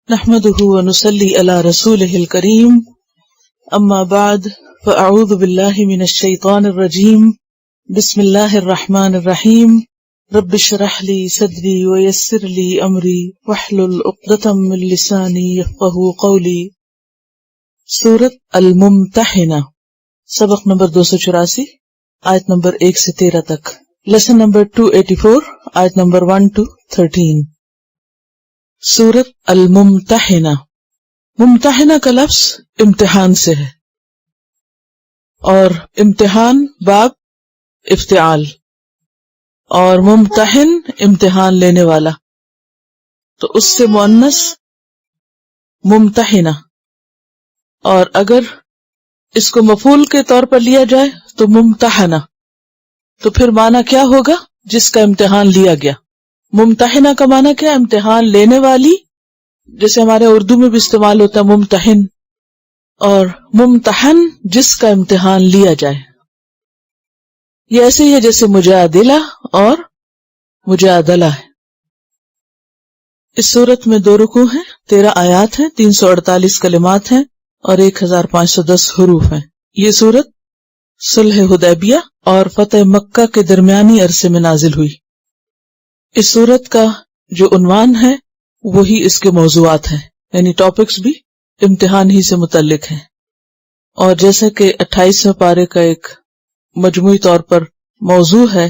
نحمده ونصلي على رسوله الكريم اما بعد فاعوذ بالله من الشيطان الرجيم بسم الله الرحمن الرحيم رب اشرح لي صدري ويسر لي امري واحلل عقدة من لساني يفقهوا قولي۔ سورۃ الممتحنہ، سبق نمبر 284، آیت نمبر 1 سے 13 تک، لیسن نمبر 284، آیت نمبر 1 to 13۔ سورۃ الممتحنہ، ممتحنہ کا لفظ امتحان سے ہے، اور امتحان باب افتعال، اور ممتحن امتحان لینے والا، تو اس سے مؤنث ممتحنہ، اور اگر اس کو مفعول کے طور پر لیا جائے تو ممتحنہ، تو پھر معنی کیا ہوگا؟ جس کا امتحان لیا گیا۔ ممتحنہ کا معنی کیا؟ امتحان لینے والی، جیسے ہمارے اردو میں بھی استعمال ہوتا ہے ممتحن، اور ممتحن جس کا امتحان لیا جائے۔ یہ ایسے ہی ہے جیسے مجادلہ اور مجادلہ ہے۔ اس صورت میں 2 رکوع ہیں، 13 آیات ہیں، 348 کلمات ہیں اور 1510 حروف ہیں۔ یہ صورت صلح حدیبیہ اور فتح مکہ کے درمیانی عرصے میں نازل ہوئی۔ اس صورت کا جو عنوان ہے وہی اس کے موضوعات ہیں، یعنی ٹاپکس بھی امتحان ہی سے متعلق ہیں، اور جیسا کہ 28ویں پارے کا ایک مجموعی طور پر موضوع ہے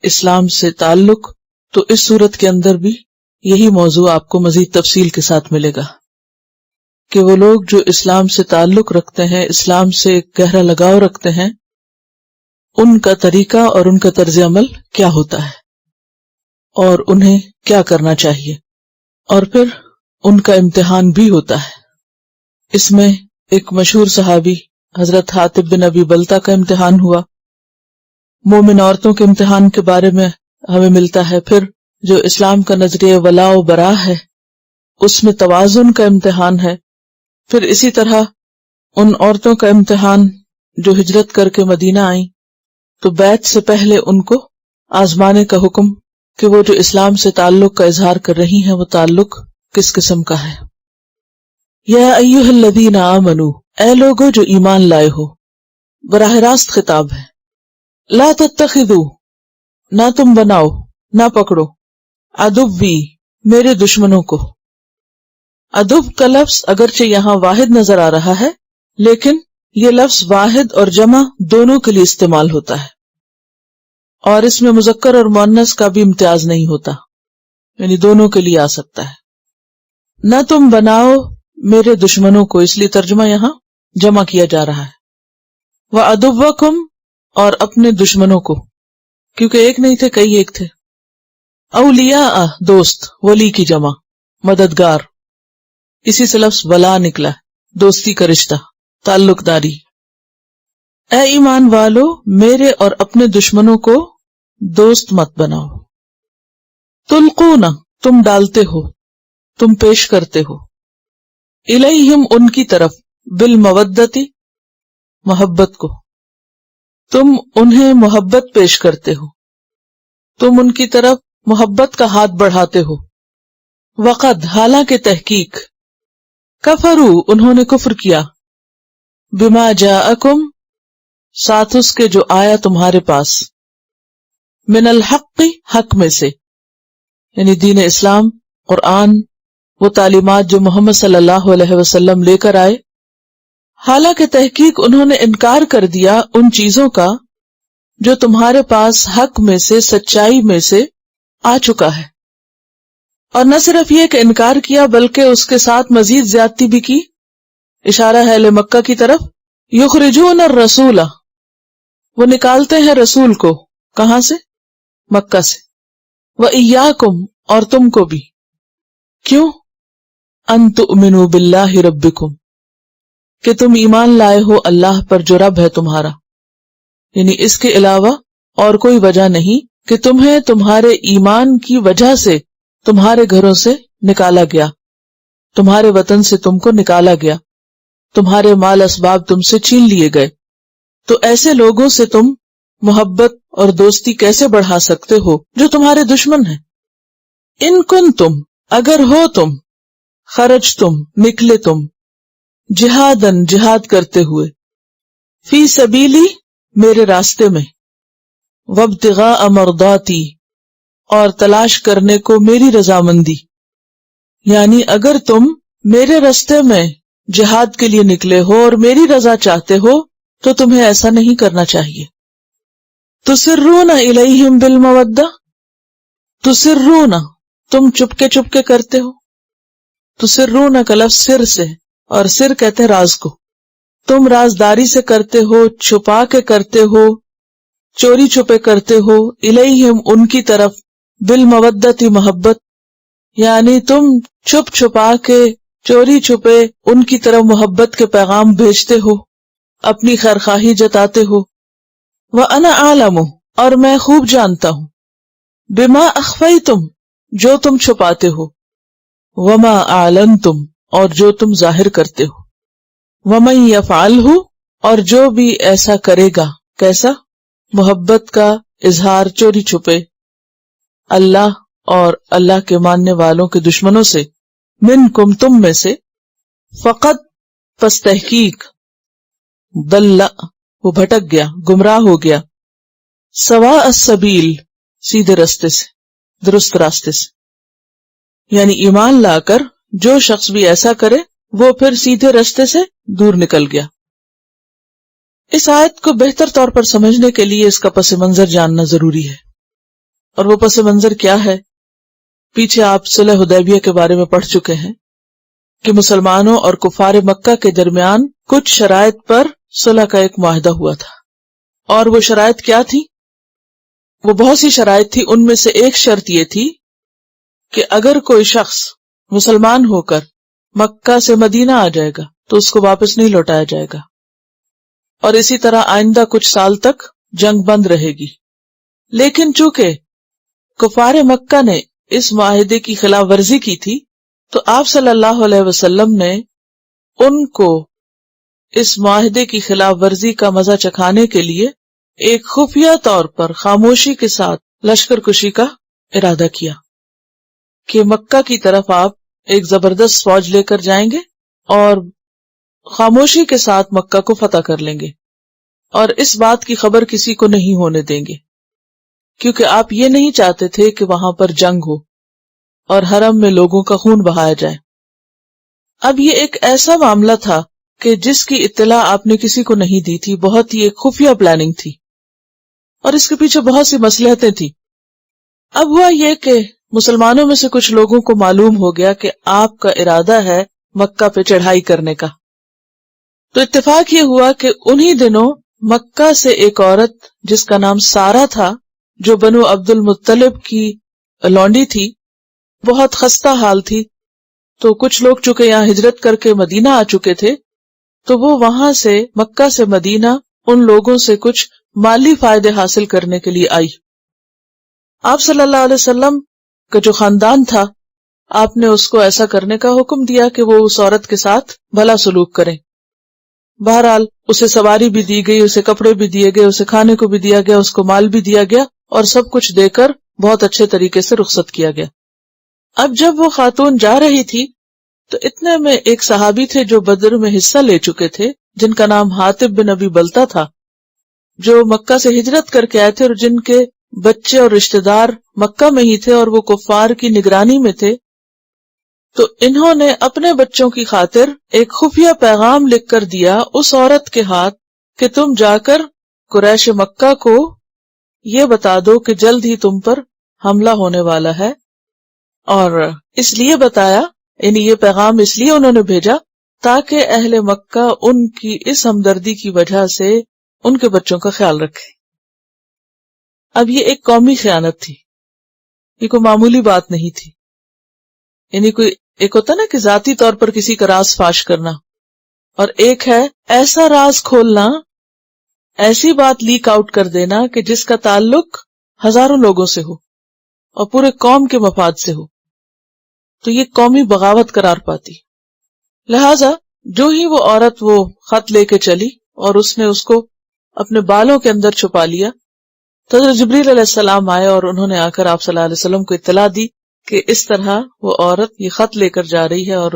اسلام سے تعلق، تو اس صورت کے اندر بھی یہی موضوع آپ کو مزید تفصیل کے ساتھ ملے گا کہ وہ لوگ جو اسلام سے تعلق رکھتے ہیں، اسلام سے ایک گہرا لگاؤ رکھتے ہیں، ان کا طریقہ اور ان کا طرز عمل کیا ہوتا ہے اور انہیں کیا کرنا چاہیے، اور پھر ان کا امتحان بھی ہوتا ہے۔ اس میں ایک مشہور صحابی حضرت حاتب بن ابی بلتہ کا امتحان ہوا، مومن عورتوں کے امتحان کے بارے میں ہمیں ملتا ہے، پھر جو اسلام کا نظریہ ولا و برا ہے اس میں توازن کا امتحان ہے، پھر اسی طرح ان عورتوں کا امتحان جو ہجرت کر کے مدینہ آئیں تو بیعت سے پہلے ان کو آزمانے کا حکم کہ وہ جو اسلام سے تعلق کا اظہار کر رہی ہیں وہ تعلق کس قسم کا ہے۔ یا ایھا الذین آمنوا، اے لوگو جو ایمان لائے ہو، براہ راست خطاب ہے۔ لا تتخذوا، نہ تم بناؤ، نہ پکڑو، عدوی، میرے دشمنوں کو۔ عدو کا لفظ اگرچہ یہاں واحد نظر آ رہا ہے، لیکن یہ لفظ واحد اور جمع دونوں کے لیے استعمال ہوتا ہے، اور اس میں مذکر اور مؤنث کا بھی امتیاز نہیں ہوتا، یعنی دونوں کے لیے آ سکتا ہے۔ نہ تم بناؤ میرے دشمنوں کو، اس لیے ترجمہ یہاں جمع کیا جا رہا ہے۔ وعدوکم، اور اپنے دشمنوں کو، کیونکہ ایک نہیں تھے، کئی ایک تھے۔ اولیاء، دوست، ولی کی جمع، مددگار، اسی سے لفظ ولا نکلا ہے، دوستی کا رشتہ، تعلق داری۔ اے ایمان والو، میرے اور اپنے دشمنوں کو دوست مت بناؤ۔ تلقون، تم ڈالتے ہو، تم پیش کرتے ہو، الیہم، ان کی طرف، بالمودتی، محبت کو، تم انہیں محبت پیش کرتے ہو، تم ان کی طرف محبت کا ہاتھ بڑھاتے ہو۔ وقد، حالانکہ تحقیق، کفروا، انہوں نے کفر کیا، بما جاءکم، ساتھ اس کے جو آیا تمہارے پاس، من الحق، حق میں سے، یعنی دین اسلام، قرآن، وہ تعلیمات جو محمد صلی اللہ علیہ وسلم لے کر آئے، حالانکہ تحقیق انہوں نے انکار کر دیا ان چیزوں کا جو تمہارے پاس حق میں سے، سچائی میں سے آ چکا ہے، اور نہ صرف یہ کہ انکار کیا بلکہ اس کے ساتھ مزید زیادتی بھی کی۔ اشارہ ہے اہل مکہ کی طرف۔ یخرجون الرسول، وہ نکالتے ہیں رسول کو، کہاں سے؟ مکہ سے۔ وَإِيَّاكُمْ، اور تم کو بھی۔ کیوں؟ أَن تُؤْمِنُوا بِاللَّهِ رَبِّكُمْ، کہ تم ایمان لائے ہو اللہ پر جو رب ہے تمہارا، یعنی اس کے علاوہ اور کوئی وجہ نہیں کہ تمہیں تمہارے ایمان کی وجہ سے تمہارے گھروں سے نکالا گیا، تمہارے وطن سے تم کو نکالا گیا، تمہارے مال اسباب تم سے چھین لیے گئے، تو ایسے لوگوں سے تم محبت اور دوستی کیسے بڑھا سکتے ہو جو تمہارے دشمن ہیں؟ ان کن تم، اگر ہو تم خرج تم نکلے تم، جہادن جہاد کرتے ہوئے، فی سبیلی میرے راستے میں، وابتغاء مرضاتی اور تلاش کرنے کو میری رضامندی، یعنی اگر تم میرے راستے میں جہاد کے لیے نکلے ہو اور میری رضا چاہتے ہو تو تمہیں ایسا نہیں کرنا چاہیے۔ تسرون الیہم بالمودہ، تسرون تم چپکے چپکے کرتے ہو، تسرون کا لفظ سر سے، اور سر کہتے ہیں راز کو، تم رازداری سے کرتے ہو، چھپا کے کرتے ہو، چوری چھپے کرتے ہو، الیہم ان کی طرف، بالمودتی محبت، یعنی تم چھپ چھپا کے چوری چھپے ان کی طرف محبت کے پیغام بھیجتے ہو، اپنی خیرخواہی جتاتے ہو۔ وَأَنَا أَعْلَمُ اور میں خوب جانتا ہوں، بِمَا أَخْفَيْتُمْ جو تم چھپاتے ہو، وَمَا أَعْلَنْتُمْ اور جو تم ظاہر کرتے ہو، وَمَن يَفْعَلْهُ اور جو بھی ایسا کرے گا، کیسا؟ محبت کا اظہار چوری چھپے اللہ اور اللہ کے ماننے والوں کے دشمنوں سے، منکم تم میں سے، فقط پس تحقیق، ضل وہ بھٹک گیا، گمراہ ہو گیا، سواء السبیل سیدھے راستے سے، درست راستے سے، یعنی ایمان لا کر جو شخص بھی ایسا کرے وہ پھر سیدھے راستے سے دور نکل گیا۔ اس آیت کو بہتر طور پر سمجھنے کے لیے اس کا پس منظر جاننا ضروری ہے، اور وہ پس منظر کیا ہے؟ پیچھے آپ صلح حدیبیہ کے بارے میں پڑھ چکے ہیں کہ مسلمانوں اور کفار مکہ کے درمیان کچھ شرائط پر صلح کا ایک معاہدہ ہوا تھا، اور وہ شرائط کیا تھی؟ وہ بہت سی شرائط تھی، ان میں سے ایک شرط یہ تھی کہ اگر کوئی شخص مسلمان ہو کر مکہ سے مدینہ آ جائے گا تو اس کو واپس نہیں لوٹایا جائے گا، اور اسی طرح آئندہ کچھ سال تک جنگ بند رہے گی۔ لیکن چونکہ کفار مکہ نے اس معاہدے کی خلاف ورزی کی تھی تو آپ صلی اللہ علیہ وسلم نے ان کو اس معاہدے کی خلاف ورزی کا مزہ چکھانے کے لیے ایک خفیہ طور پر خاموشی کے ساتھ لشکر کشی کا ارادہ کیا کہ مکہ کی طرف آپ ایک زبردست فوج لے کر جائیں گے اور خاموشی کے ساتھ مکہ کو فتح کر لیں گے، اور اس بات کی خبر کسی کو نہیں ہونے دیں گے، کیونکہ آپ یہ نہیں چاہتے تھے کہ وہاں پر جنگ ہو اور حرم میں لوگوں کا خون بہایا جائے۔ اب یہ ایک ایسا معاملہ تھا کہ جس کی اطلاع آپ نے کسی کو نہیں دی تھی، بہت ہی ایک خفیہ پلاننگ تھی، اور اس کے پیچھے بہت سی مصلحتیں تھیں۔ اب ہوا یہ کہ مسلمانوں میں سے کچھ لوگوں کو معلوم ہو گیا کہ آپ کا ارادہ ہے مکہ پہ چڑھائی کرنے کا، تو اتفاق یہ ہوا کہ انہی دنوں مکہ سے ایک عورت جس کا نام سارہ تھا، جو بنو عبد المطلب کی لونڈی تھی، بہت خستہ حال تھی، تو کچھ لوگ چونکہ یہاں ہجرت کر کے مدینہ آ چکے تھے تو وہ وہاں سے مکہ سے مدینہ ان لوگوں سے کچھ مالی فائدے حاصل کرنے کے لیے آئی۔ آپ صلی اللہ علیہ وسلم کا جو خاندان تھا، آپ نے اس کو ایسا کرنے کا حکم دیا کہ وہ اس عورت کے ساتھ بھلا سلوک کریں۔ بہرحال اسے سواری بھی دی گئی، اسے کپڑے بھی دیے گئے، اسے کھانے کو بھی دیا گیا، اس کو مال بھی دیا گیا، اور سب کچھ دے کر بہت اچھے طریقے سے رخصت کیا گیا۔ اب جب وہ خاتون جا رہی تھی تو اتنے میں ایک صحابی تھے جو بدر میں حصہ لے چکے تھے، جن کا نام حاطب بن ابی بلتہ تھا، جو مکہ سے ہجرت کر کے آئے تھے اور جن کے بچے اور رشتہ دار مکہ میں ہی تھے اور وہ کفار کی نگرانی میں تھے۔ تو انہوں نے اپنے بچوں کی خاطر ایک خفیہ پیغام لکھ کر دیا اس عورت کے ہاتھ کہ تم جا کر قریش مکہ کو یہ بتا دو کہ جلد ہی تم پر حملہ ہونے والا ہے، اور اس لیے بتایا، یعنی یہ پیغام اس لیے انہوں نے بھیجا تاکہ اہل مکہ ان کی اس ہمدردی کی وجہ سے ان کے بچوں کا خیال رکھے۔ اب یہ ایک قومی خیانت تھی، یہ کوئی معمولی بات نہیں تھی، یعنی کوئی ایک ہوتا نا کہ ذاتی طور پر کسی کا راز فاش کرنا، اور ایک ہے ایسا راز کھولنا، ایسی بات لیک آؤٹ کر دینا کہ جس کا تعلق ہزاروں لوگوں سے ہو اور پورے قوم کے مفاد سے ہو، تو یہ قومی بغاوت قرار پاتی۔ لہذا جو ہی وہ عورت وہ خط لے کے چلی اور اس نے اس کو اپنے بالوں کے اندر چھپا لیا، تو حضرت جبریل علیہ السلام آئے اور انہوں نے آ کر آپ صلی اللہ علیہ وسلم کو اطلاع دی کہ اس طرح وہ عورت یہ خط لے کر جا رہی ہے اور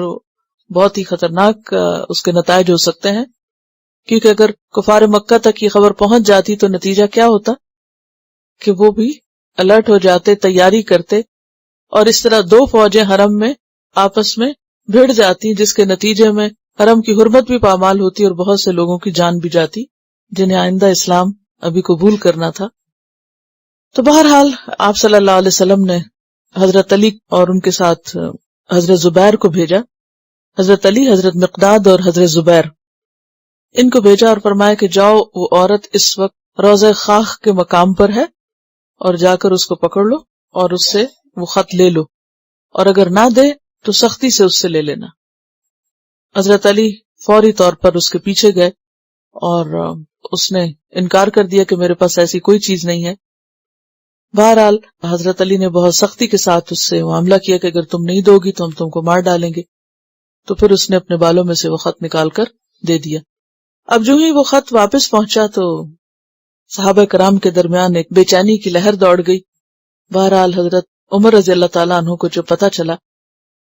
بہت ہی خطرناک اس کے نتائج ہو سکتے ہیں، کیونکہ اگر کفار مکہ تک یہ خبر پہنچ جاتی تو نتیجہ کیا ہوتا کہ وہ بھی الرٹ ہو جاتے، تیاری کرتے، اور اس طرح دو فوجیں حرم میں آپس میں بھیڑ جاتی، جس کے نتیجے میں حرم کی حرمت بھی پامال ہوتی اور بہت سے لوگوں کی جان بھی جاتی جنہیں آئندہ اسلام ابھی قبول کرنا تھا۔ تو بہرحال آپ صلی اللہ علیہ وسلم نے حضرت علی اور ان کے ساتھ حضرت زبیر کو بھیجا، حضرت علی، حضرت مقداد اور حضرت زبیر، ان کو بھیجا اور فرمایا کہ جاؤ، وہ عورت اس وقت روضہ خاخ کے مقام پر ہے اور جا کر اس کو پکڑ لو اور اس سے وہ خط لے لو، اور اگر نہ دے تو سختی سے اس سے لے لینا۔ حضرت علی فوری طور پر اس کے پیچھے گئے اور اس نے انکار کر دیا کہ میرے پاس ایسی کوئی چیز نہیں ہے۔ بہرحال حضرت علی نے بہت سختی کے ساتھ اس سے معاملہ کیا کہ اگر تم نہیں دو گی تو ہم تم کو مار ڈالیں گے۔ تو پھر اس نے اپنے بالوں میں سے وہ خط نکال کر دے دیا۔ اب جو ہی وہ خط واپس پہنچا تو صحابہ کرام کے درمیان ایک بے چینی کی لہر دوڑ گئی۔ بہرحال حضرت عمر رضی اللہ تعالیٰ عنہ کو جو پتہ چلا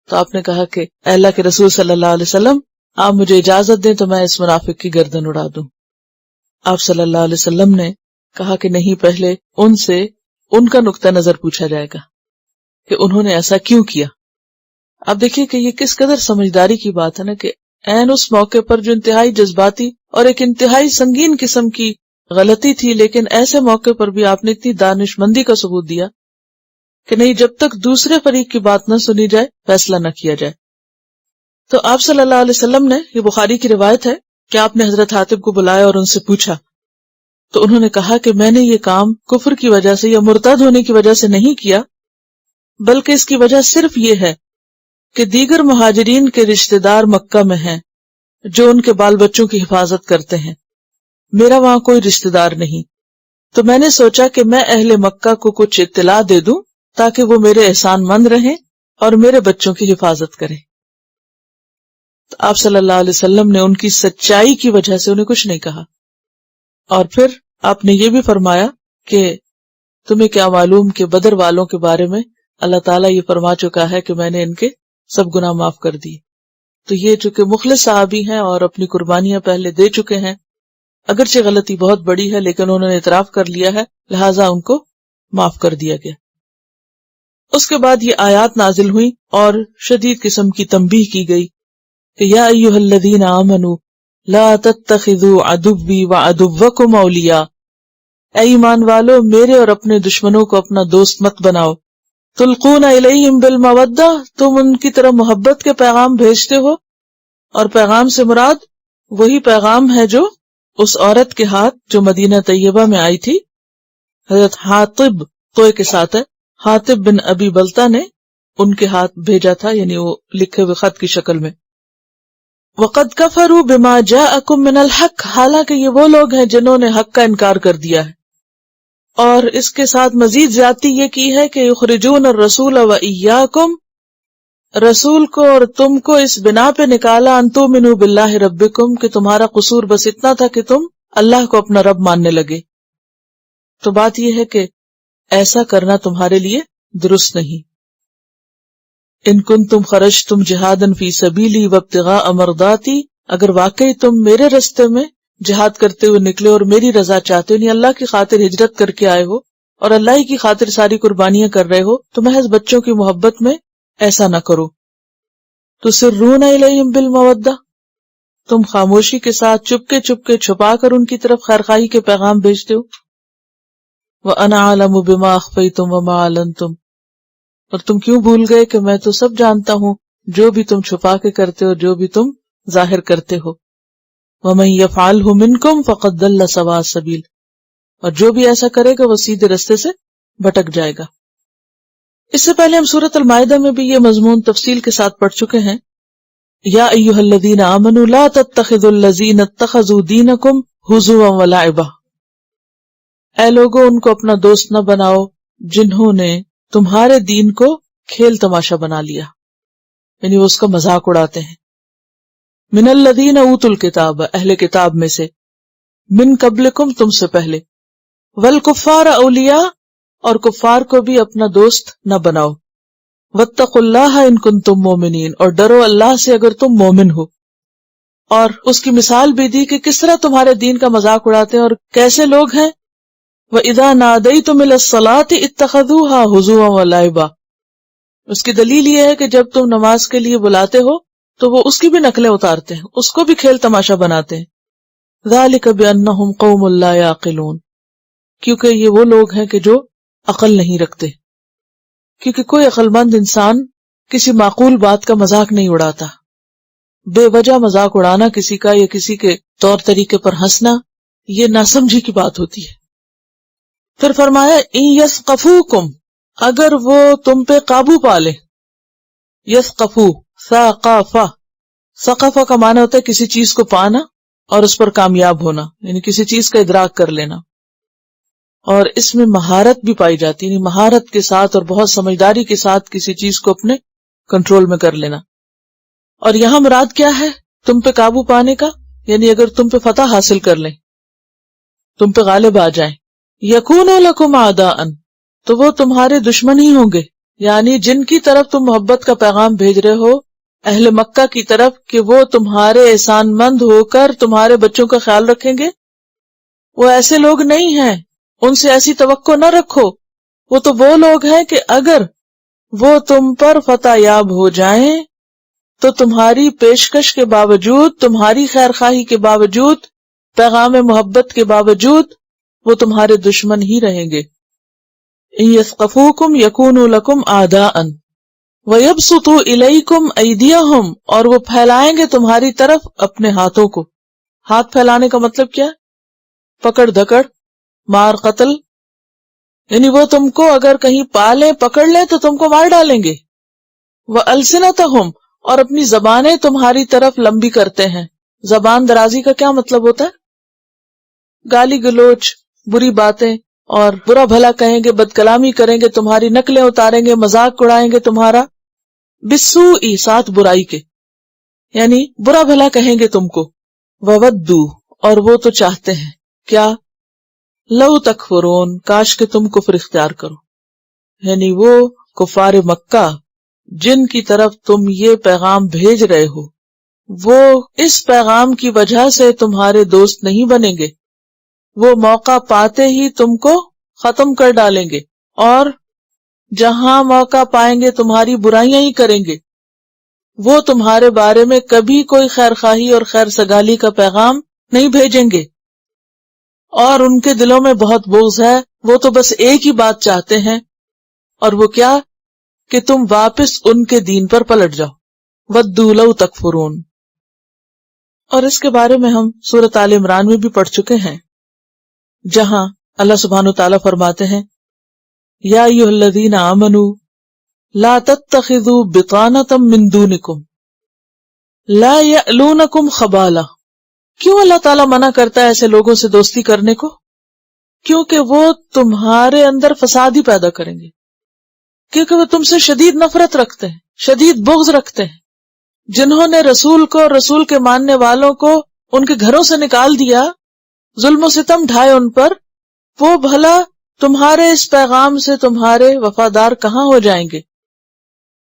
تو آپ نے کہا کہ اے اللہ کے رسول صلی اللہ علیہ وسلم، آپ مجھے اجازت دیں تو میں اس منافق کی گردن اڑا دوں۔ آپ صلی اللہ علیہ وسلم نے کہا کہ نہیں، پہلے ان سے ان کا نقطہ نظر پوچھا جائے گا کہ انہوں نے ایسا کیوں کیا۔ اب دیکھیے کہ یہ کس قدر سمجھداری کی بات ہے نا، کہ عین اس موقع پر جو انتہائی جذباتی اور ایک انتہائی سنگین قسم کی غلطی تھی، لیکن ایسے موقع پر بھی آپ نے اتنی دانش مندی کا ثبوت دیا کہ نہیں، جب تک دوسرے فریق کی بات نہ سنی جائے فیصلہ نہ کیا جائے۔ تو آپ صلی اللہ علیہ وسلم نے، یہ بخاری کی روایت ہے کہ آپ نے حضرت حاتب کو بلایا اور ان سے پوچھا تو انہوں نے کہا کہ میں نے یہ کام کفر کی وجہ سے یا مرتد ہونے کی وجہ سے نہیں کیا، بلکہ اس کی وجہ صرف یہ ہے کہ دیگر مہاجرین کے رشتہ دار مکہ میں ہیں جو ان کے بال بچوں کی حفاظت کرتے ہیں، میرا وہاں کوئی رشتہ دار نہیں، تو میں نے سوچا کہ میں اہل مکہ کو کچھ اطلاع دے دوں تاکہ وہ میرے احسان مند رہیں اور میرے بچوں کی حفاظت کریں۔ تو آپ صلی اللہ علیہ وسلم نے ان کی سچائی کی وجہ سے انہیں کچھ نہیں کہا، اور پھر آپ نے یہ بھی فرمایا کہ تمہیں کیا معلوم کہ بدر والوں کے بارے میں اللہ تعالیٰ یہ فرما چکا ہے کہ میں نے ان کے سب گناہ معاف کر دیے۔ تو یہ چونکہ مخلص صحابی ہیں اور اپنی قربانیاں پہلے دے چکے ہیں، اگرچہ غلطی بہت بڑی ہے لیکن انہوں نے اعتراف کر لیا ہے، لہٰذا ان کو معاف کر دیا گیا۔ اس کے بعد یہ آیات نازل ہوئی اور شدید قسم کی تنبیہ کی گئی کہ یا ایھا الذین آمنوا لا تتخذوا عدوی وعدوکم اولیاء، اے ایمان والو، میرے اور اپنے دشمنوں کو اپنا دوست مت بناؤ۔ تلقون الیہم بالمودہ، تم ان کی طرف محبت کے پیغام بھیجتے ہو، اور پیغام سے مراد وہی پیغام ہے جو اس عورت کے ہاتھ جو مدینہ طیبہ میں آئی تھی، حضرت حاطب توئے کے ساتھ ہے، حاطب بن ابی بلتہ نے ان کے ہاتھ بھیجا تھا، یعنی وہ لکھے ہوئے خط کی شکل میں۔ وَقَدْ كَفَرُوا بِمَا جَاءَكُم مِّنَ الْحَقِّ، حالانکہ یہ وہ لوگ ہیں جنہوں نے حق کا انکار کر دیا ہے، اور اس کے ساتھ مزید زیادتی یہ کی ہے کہ یخرجون الرسول وإیاکم، رسول کو اور تم کو اس بنا پہ نکالا ان تؤمنوا باللہ ربکم، کہ تمہارا قصور بس اتنا تھا کہ تم اللہ کو اپنا رب ماننے لگے۔ تو بات یہ ہے کہ ایسا کرنا تمہارے لیے درست نہیں۔ ان کنتم خرجتم جہادا فی سبیلی وابتغاء مرضاتی، اگر واقعی تم میرے رستے میں جہاد کرتے ہوئے نکلے اور میری رضا چاہتے ہو، یعنی اللہ کی خاطر ہجرت کر کے آئے ہو اور اللہ ہی کی خاطر ساری قربانیاں کر رہے ہو، تو محض بچوں کی محبت میں ایسا نہ کرو۔ تسرون الیہم بالمودہ، تم خاموشی کے ساتھ چپ کے چھپا کر ان کی طرف خیرخواہی کے پیغام بھیجتے ہو۔ وَأَنَا أَعْلَمُ بِمَا أَخْفَيْتُمْ وَمَا أَعْلَنْتُمْ، اور تم کیوں بھول گئے کہ میں تو سب جانتا ہوں، جو بھی تم چھپا کے کرتے ہو، جو بھی تم ظاہر کرتے ہو۔ وَمَن يَفْعَلْهُ مِنْكُمْ فَقَدْ ضَلَّ سَوَاءَ السَّبِيلِ، اور جو بھی ایسا کرے گا وہ سیدھے رستے سے بھٹک جائے گا۔ اس سے پہلے ہم سورۃ المائدہ میں بھی یہ مضمون تفصیل کے ساتھ پڑھ چکے ہیں۔ یا ایھا الذین آمنوا لا تتخذوا الذین اتخذوا دینکم ہزوا ولعبا، اے لوگو، ان کو اپنا دوست نہ بناؤ جنہوں نے تمہارے دین کو کھیل تماشا بنا لیا، یعنی وہ اس کا مذاق اڑاتے ہیں۔ من الذین اوتوا الکتاب، اہل کتاب میں سے، من قبلکم، تم سے پہلے، والکفار اولیاء، اور کفار کو بھی اپنا دوست نہ بناؤ۔ واتقوا اللہ ان کنتم مومنین، اور ڈرو اللہ سے اگر تم مومن ہو. اور اس کی مثال بھی دی کہ کس طرح تمہارے دین کا مذاق اڑاتے ہیں اور کیسے لوگ ہیں. وَإِذَا نَادَيْتُمْ إِلَى الصَّلَاةِ اتَّخَذُوهَا هُزُوًا وَلَعِبًا. اس کی دلیل یہ ہے کہ جب تم نماز کے لیے بلاتے ہو تو وہ اس کی بھی نقلیں اتارتے ہیں، اس کو بھی کھیل تماشا بناتے ہیں. ذَلِكَ بِأَنَّهُمْ قَوْمٌ لَا يَعْقِلُونَ، کیونکہ یہ وہ لوگ ہیں کہ جو عقل نہیں رکھتے. کیونکہ کوئی عقل مند انسان کسی معقول بات کا مذاق نہیں اڑاتا. بے وجہ مذاق اڑانا کسی کا یا کسی کے طور طریقے پر ہنسنا، یہ ناسمجھی کی بات ہوتی ہے. پھر فرمایا ان یثقفوکم، اگر وہ تم پہ قابو پا لے. یثقفو ثقف، ثقف کا معنی ہوتا ہے کسی چیز کو پانا اور اس پر کامیاب ہونا، یعنی کسی چیز کا ادراک کر لینا. اور اس میں مہارت بھی پائی جاتی ہے، یعنی مہارت کے ساتھ اور بہت سمجھداری کے ساتھ کسی چیز کو اپنے کنٹرول میں کر لینا. اور یہاں مراد کیا ہے تم پہ قابو پانے کا؟ یعنی اگر تم پہ فتح حاصل کر لیں، تم پہ غالب آ جائیں. یکونوا لکم اعداء، تو وہ تمہارے دشمن ہی ہوں گے. یعنی جن کی طرف تم محبت کا پیغام بھیج رہے ہو، اہل مکہ کی طرف، کہ وہ تمہارے احسان مند ہو کر تمہارے بچوں کا خیال رکھیں گے، وہ ایسے لوگ نہیں ہیں، ان سے ایسی توقع نہ رکھو. وہ تو وہ لوگ ہیں کہ اگر وہ تم پر فتح یاب ہو جائیں تو تمہاری پیشکش کے باوجود، تمہاری خیر خواہی کے باوجود، پیغام محبت کے باوجود وہ تمہارے دشمن ہی رہیں گے. ان یثقفوکم یکونوا لکم اعداء ویبسطوا الیکم ایدیہم، اور وہ پھیلائیں گے تمہاری طرف اپنے ہاتھوں کو. ہاتھ پھیلانے کا مطلب کیا؟ پکڑ دھکڑ، مار قتل. یعنی وہ تم کو اگر کہیں پالیں، پکڑ لیں تو تم کو مار ڈالیں گے. وَأَلْسِنَتَهُمْ، اور اپنی زبانیں تمہاری طرف لمبی کرتے ہیں. زبان درازی کا کیا مطلب ہوتا ہے؟ گالی گلوچ، بری باتیں اور برا بھلا کہیں گے، بد کلامی کریں گے، تمہاری نقلیں اتاریں گے، مذاق اڑائیں گے تمہارا. بالسوء، ساتھ برائی کے، یعنی برا بھلا کہیں گے تم کو. وَوَدُّوا، اور وہ تو چاہتے ہیں کیا؟ لو تکفرون، کاش کہ تم کفر اختیار کرو. یعنی وہ کفار مکہ جن کی طرف تم یہ پیغام بھیج رہے ہو، وہ اس پیغام کی وجہ سے تمہارے دوست نہیں بنیں گے. وہ موقع پاتے ہی تم کو ختم کر ڈالیں گے، اور جہاں موقع پائیں گے تمہاری برائیاں ہی کریں گے. وہ تمہارے بارے میں کبھی کوئی خیر خواہی اور خیر سگالی کا پیغام نہیں بھیجیں گے، اور ان کے دلوں میں بہت بغض ہے. وہ تو بس ایک ہی بات چاہتے ہیں، اور وہ کیا؟ کہ تم واپس ان کے دین پر پلٹ جاؤ. وَدُّوا لَوْ تَكْفُرُونَ. اور اس کے بارے میں ہم سورۃ آل عمران میں بھی پڑھ چکے ہیں، جہاں اللہ سبحانہ وتعالیٰ فرماتے ہیں یا ایھا الذین آمنوا لا تتخذوا بطانۃ من دونکم لا یألونکم خبالا. کیوں اللہ تعالیٰ منع کرتا ہے ایسے لوگوں سے دوستی کرنے کو؟ کیونکہ وہ تمہارے اندر فساد ہی پیدا کریں گے، کیونکہ وہ تم سے شدید نفرت رکھتے ہیں، شدید بغض رکھتے ہیں. جنہوں نے رسول کو اور رسول کے ماننے والوں کو ان کے گھروں سے نکال دیا، ظلم و ستم ڈھائے ان پر، وہ بھلا تمہارے اس پیغام سے تمہارے وفادار کہاں ہو جائیں گے؟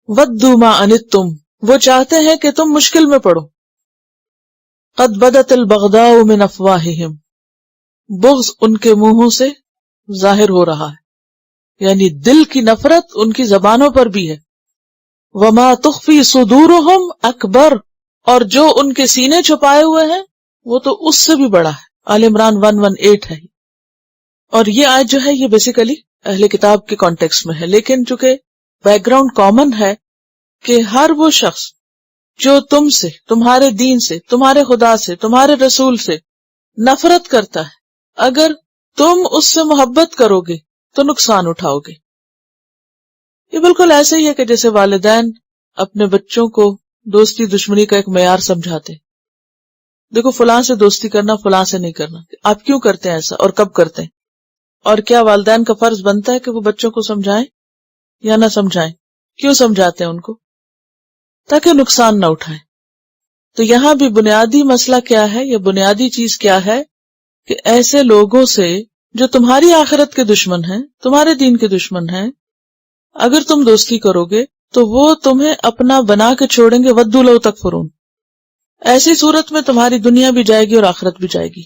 وَدُّوا مَا عَنِتُّمْ، وہ چاہتے ہیں کہ تم مشکل میں پڑو. قَدْ بَدَتِ الْبَغْضَاءُ مِنْ أَفْوَاهِهِمْ، بغض ان کے منہوں سے ظاہر ہو رہا ہے، یعنی دل کی نفرت ان کی زبانوں پر بھی ہے. وَمَا تُخْفِي صُدُورُهُمْ أَكْبَرُ، اور جو ان کے سینے چھپائے ہوئے ہیں وہ تو اس سے بھی بڑا ہے. آل عمران 118 ہے. اور یہ آیت جو ہے یہ بیسیکلی اہل کتاب کے کانٹیکسٹ میں ہے، لیکن چونکہ بیک گراؤنڈ کامن ہے کہ ہر وہ شخص جو تم سے، تمہارے دین سے، تمہارے خدا سے، تمہارے رسول سے نفرت کرتا ہے، اگر تم اس سے محبت کرو گے تو نقصان اٹھاؤ گے. یہ بالکل ایسے ہی ہے کہ جیسے والدین اپنے بچوں کو دوستی دشمنی کا ایک معیار سمجھاتے. دیکھو فلاں سے دوستی کرنا، فلاں سے نہیں کرنا. آپ کیوں کرتے ہیں ایسا اور کب کرتے ہیں؟ اور کیا والدین کا فرض بنتا ہے کہ وہ بچوں کو سمجھائیں یا نہ سمجھائیں؟ کیوں سمجھاتے ہیں ان کو؟ تاکہ نقصان نہ اٹھائیں. تو یہاں بھی بنیادی مسئلہ کیا ہے، یہ بنیادی چیز کیا ہے کہ ایسے لوگوں سے جو تمہاری آخرت کے دشمن ہیں، تمہارے دین کے دشمن ہیں، اگر تم دوستی کرو گے تو وہ تمہیں اپنا بنا کے چھوڑیں گے. ودوا لو تکفرون. ایسی صورت میں تمہاری دنیا بھی جائے گی اور آخرت بھی جائے گی.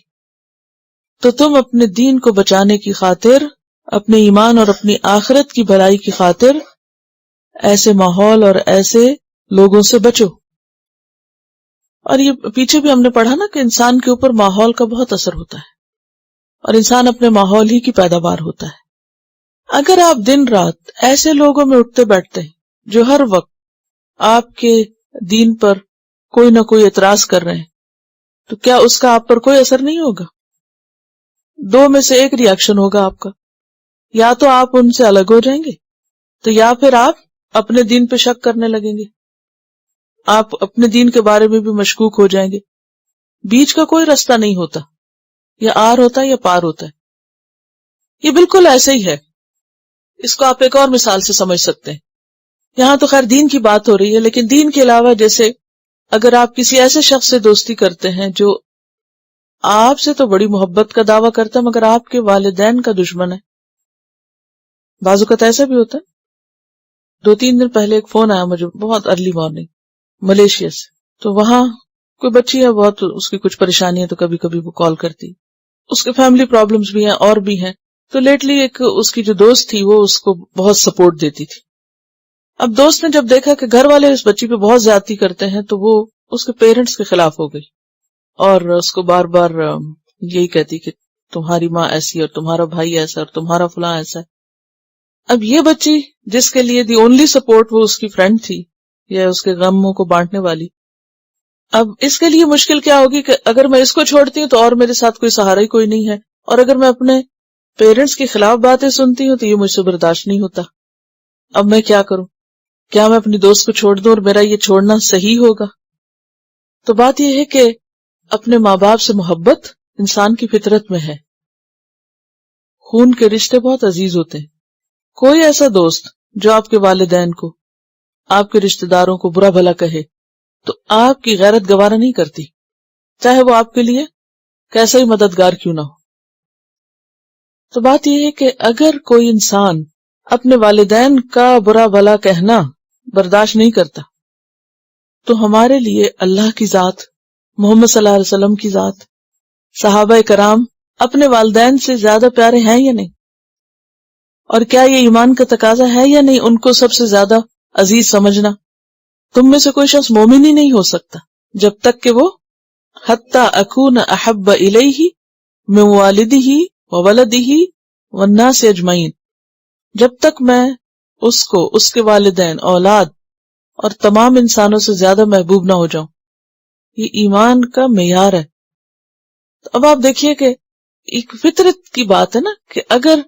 تو تم اپنے دین کو بچانے کی خاطر، اپنے ایمان اور اپنی آخرت کی بھلائی کی خاطر ایسے ماحول اور ایسے لوگوں سے بچو. اور یہ پیچھے بھی ہم نے پڑھا نا کہ انسان کے اوپر ماحول کا بہت اثر ہوتا ہے اور انسان اپنے ماحول ہی کی پیداوار ہوتا ہے. اگر آپ دن رات ایسے لوگوں میں اٹھتے بیٹھتے ہیں جو ہر وقت آپ کے دین پر کوئی نہ کوئی اعتراض کر رہے ہیں، تو کیا اس کا آپ پر کوئی اثر نہیں ہوگا؟ دو میں سے ایک ری ایکشن ہوگا آپ کا. یا تو آپ ان سے الگ ہو جائیں گے، تو یا پھر آپ اپنے دین پہ شک کرنے لگیں گے، آپ اپنے دین کے بارے میں بھی مشکوک ہو جائیں گے. بیچ کا کوئی راستہ نہیں ہوتا، یا آر ہوتا ہے یا پار ہوتا ہے. یہ بالکل ایسے ہی ہے. اس کو آپ ایک اور مثال سے سمجھ سکتے ہیں. یہاں تو خیر دین کی بات ہو رہی ہے، لیکن دین کے علاوہ جیسے اگر آپ کسی ایسے شخص سے دوستی کرتے ہیں جو آپ سے تو بڑی محبت کا دعویٰ کرتا ہے مگر آپ کے والدین کا دشمن ہے. بعض اوقات ایسا بھی ہوتا ہے. 2-3 دن پہلے ایک فون آیا مجھے بہت ارلی مارننگ ملیشیا سے. تو وہاں کوئی بچی ہے، بہت اس کی کچھ پریشانی ہے، تو کبھی کبھی وہ کال کرتی. اس کے فیملی پرابلمز بھی ہیں اور بھی ہیں. تو لیٹلی ایک اس کی جو دوست تھی وہ اس کو بہت سپورٹ دیتی تھی. اب دوست نے جب دیکھا کہ گھر والے اس بچی پہ بہت زیادتی کرتے ہیں تو وہ اس کے پیرنٹس کے خلاف ہو گئی اور اس کو بار بار یہی کہتی کہ تمہاری ماں ایسی اور تمہارا بھائی ایسا اور تمہارا فلاں ایسا ہے. اب یہ بچی جس کے لیے دی اونلی سپورٹ وہ اس کی فرینڈ تھی یا اس کے غموں کو بانٹنے والی، اب اس کے لیے مشکل کیا ہوگی کہ اگر میں اس کو چھوڑتی ہوں تو اور میرے ساتھ کوئی سہارا ہی کوئی نہیں ہے، اور اگر میں اپنے پیرنٹس کے خلاف باتیں سنتی ہوں تو یہ مجھ سے برداشت نہیں ہوتا. اب میں کیا کروں؟ کیا میں اپنی دوست کو چھوڑ دوں اور میرا یہ چھوڑنا صحیح ہوگا؟ تو بات یہ ہے کہ اپنے ماں باپ سے محبت انسان کی فطرت میں ہے. خون کے رشتے بہت عزیز ہوتے ہیں. کوئی ایسا دوست جو آپ کے والدین کو، آپ کے رشتہ داروں کو برا بھلا کہے تو آپ کی غیرت گوارا نہیں کرتی، چاہے وہ آپ کے لیے کیسا ہی مددگار کیوں نہ ہو. تو بات یہ ہے کہ اگر کوئی انسان اپنے والدین کا برا بھلا کہنا برداشت نہیں کرتا تو ہمارے لیے اللہ کی ذات، محمد صلی اللہ علیہ وسلم کی ذات، صحابہ کرام اپنے والدین سے زیادہ پیارے ہیں یا نہیں؟ اور کیا یہ ایمان کا تقاضا ہے یا نہیں ان کو سب سے زیادہ عزیز سمجھنا؟ تم میں سے کوئی شخص مومن ہی نہیں ہو سکتا جب تک کہ وہ حتی اکون احب الیہ من والدہ وولدہ والناس اجمعین، جب تک میں اس کو، اس کے والدین، اولاد اور تمام انسانوں سے زیادہ محبوب نہ ہو جاؤں. یہ ایمان کا معیار ہے. تو اب آپ دیکھیے کہ ایک فطرت کی بات ہے نا کہ اگر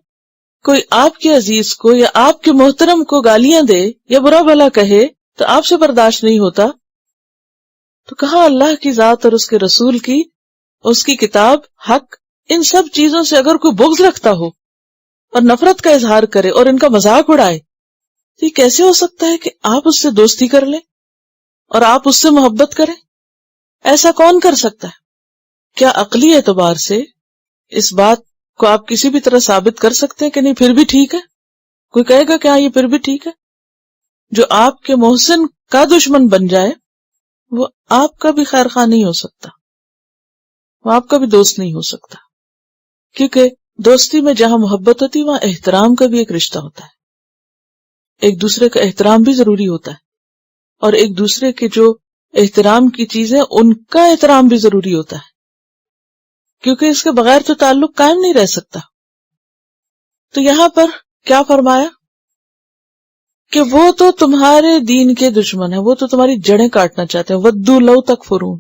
کوئی آپ کے عزیز کو یا آپ کے محترم کو گالیاں دے یا برا بھلا کہے تو آپ سے برداشت نہیں ہوتا، تو کہاں اللہ کی ذات اور اس کے رسول کی، اس کی کتاب، حق، ان سب چیزوں سے اگر کوئی بغض رکھتا ہو اور نفرت کا اظہار کرے اور ان کا مذاق اڑائے تو یہ کیسے ہو سکتا ہے کہ آپ اس سے دوستی کر لیں اور آپ اس سے محبت کریں؟ ایسا کون کر سکتا ہے؟ کیا عقلی اعتبار سے اس بات کو آپ کسی بھی طرح ثابت کر سکتے ہیں کہ نہیں پھر بھی ٹھیک ہے؟ کوئی کہے گا کہ ہاں یہ پھر بھی ٹھیک ہے؟ جو آپ کے محسن کا دشمن بن جائے وہ آپ کا بھی خیر خواہ نہیں ہو سکتا، وہ آپ کا بھی دوست نہیں ہو سکتا. کیونکہ دوستی میں جہاں محبت ہوتی وہاں احترام کا بھی ایک رشتہ ہوتا ہے. ایک دوسرے کا احترام بھی ضروری ہوتا ہے، اور ایک دوسرے کے جو احترام کی چیزیں ان کا احترام بھی ضروری ہوتا ہے، کیونکہ اس کے بغیر تو تعلق قائم نہیں رہ سکتا. تو یہاں پر کیا فرمایا کہ وہ تو تمہارے دین کے دشمن ہیں، وہ تو تمہاری جڑیں کاٹنا چاہتے ہیں. ودوا لو تکفرون.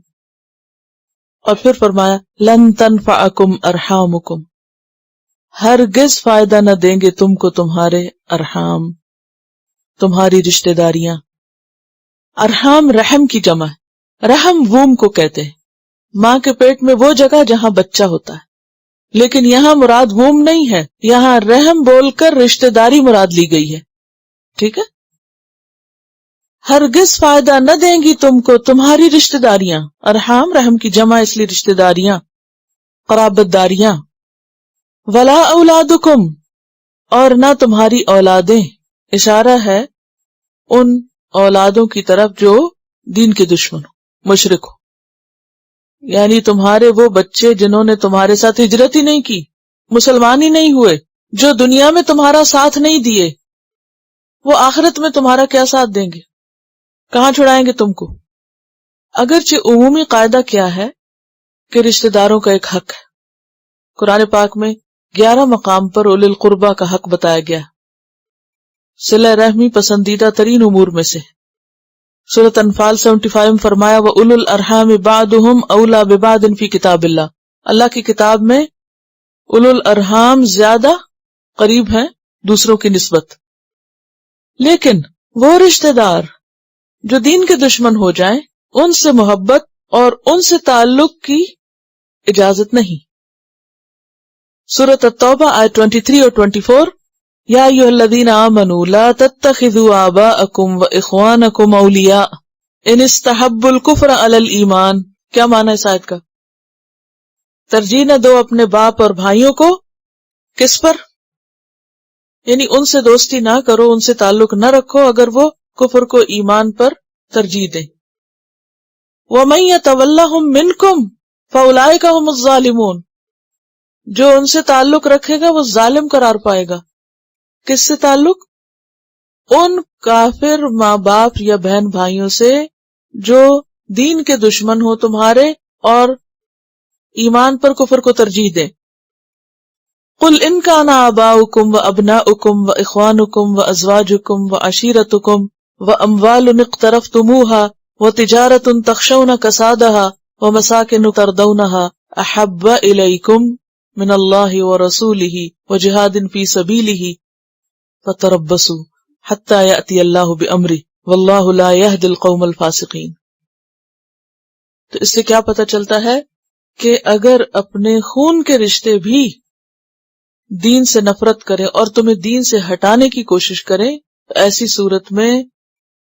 اور پھر فرمایا لن تنفعکم ارحامکم، ہرگز فائدہ نہ دیں گے تم کو تمہارے ارحام، تمہاری رشتہ داریاں. ارحام رحم کی جمع ہے. رحم ووم کو کہتے ہیں، ماں کے پیٹ میں وہ جگہ جہاں بچہ ہوتا ہے. لیکن یہاں مراد ووم نہیں ہے، یہاں رحم بول کر رشتہ داری مراد لی گئی ہے. ٹھیک ہے؟ ہرگز فائدہ نہ دیں گی تم کو تمہاری رشتہ داریاں. ارحام رحم کی جمع اس لیے رشتہ داریاں، قرابت داریاں. ولا اولادکم، اور نہ تمہاری اولادیں. اشارہ ہے ان اولادوں کی طرف جو دین کے دشمن ہو، مشرک ہو. یعنی تمہارے وہ بچے جنہوں نے تمہارے ساتھ ہجرت ہی نہیں کی، مسلمان ہی نہیں ہوئے، جو دنیا میں تمہارا ساتھ نہیں دیے، وہ آخرت میں تمہارا کیا ساتھ دیں گے؟ کہاں چھڑائیں گے تم کو؟ اگرچہ عمومی قاعدہ کیا ہے کہ رشتہ داروں کا ایک حق ہے. قرآن پاک میں 11 مقام پر اولی القربہ کا حق بتایا گیا. صلہ رحمی پسندیدہ ترین امور میں سے. سورۃ انفال 75 میں فرمایا وَأُولُو الْأَرْحَامِ بَعْضُهُمْ أَوْلَىٰ بِبَعْضٍ فِي کتاب اللہ. اللہ کی کتاب میں اولو الارحام زیادہ قریب ہیں دوسروں کی نسبت. لیکن وہ رشتہ دار جو دین کے دشمن ہو جائیں ان سے محبت اور ان سے تعلق کی اجازت نہیں. سورۃ التوبہ آیت 23 اور 24 یا ایھا الذین آمنوا لا تتخذوا آباءکم واخوانکم اولیاء ان استحبوا الکفر علی الایمان. کیا معنی ہے اس آیت کا؟ ترجیح نہ دو اپنے باپ اور بھائیوں کو کس پر؟ یعنی ان سے دوستی نہ کرو، ان سے تعلق نہ رکھو اگر وہ کفر کو ایمان پر ترجیح دیں. وَمَن يَتَوَلَّهُم مِّنكُمْ فَأُولَٰئِكَ هُمُ الظَّالِمُونَ. جو ان سے تعلق رکھے گا وہ ظالم قرار پائے گا. کس سے تعلق؟ ان کافر ماں باپ یا بہن بھائیوں سے جو دین کے دشمن ہو تمہارے اور ایمان پر کفر کو ترجیح دیں. قل ان کان آباؤکم وابناؤکم واخوانکم وازواجکم وعشیرتکم واموال اقترفتموها وتجارۃ تخشون کسادها ومساکن ترضونها احب الیکم من اللہ ورسولہ وجہاد فی سبیلہ فتربصوا حتی یأتی اللہ بامرہ واللہ لا یہدی القوم الفاسقین. تو اس سے کیا پتہ چلتا ہے کہ اگر اپنے خون کے رشتے بھی دین سے نفرت کریں اور تمہیں دین سے ہٹانے کی کوشش کریں تو ایسی صورت میں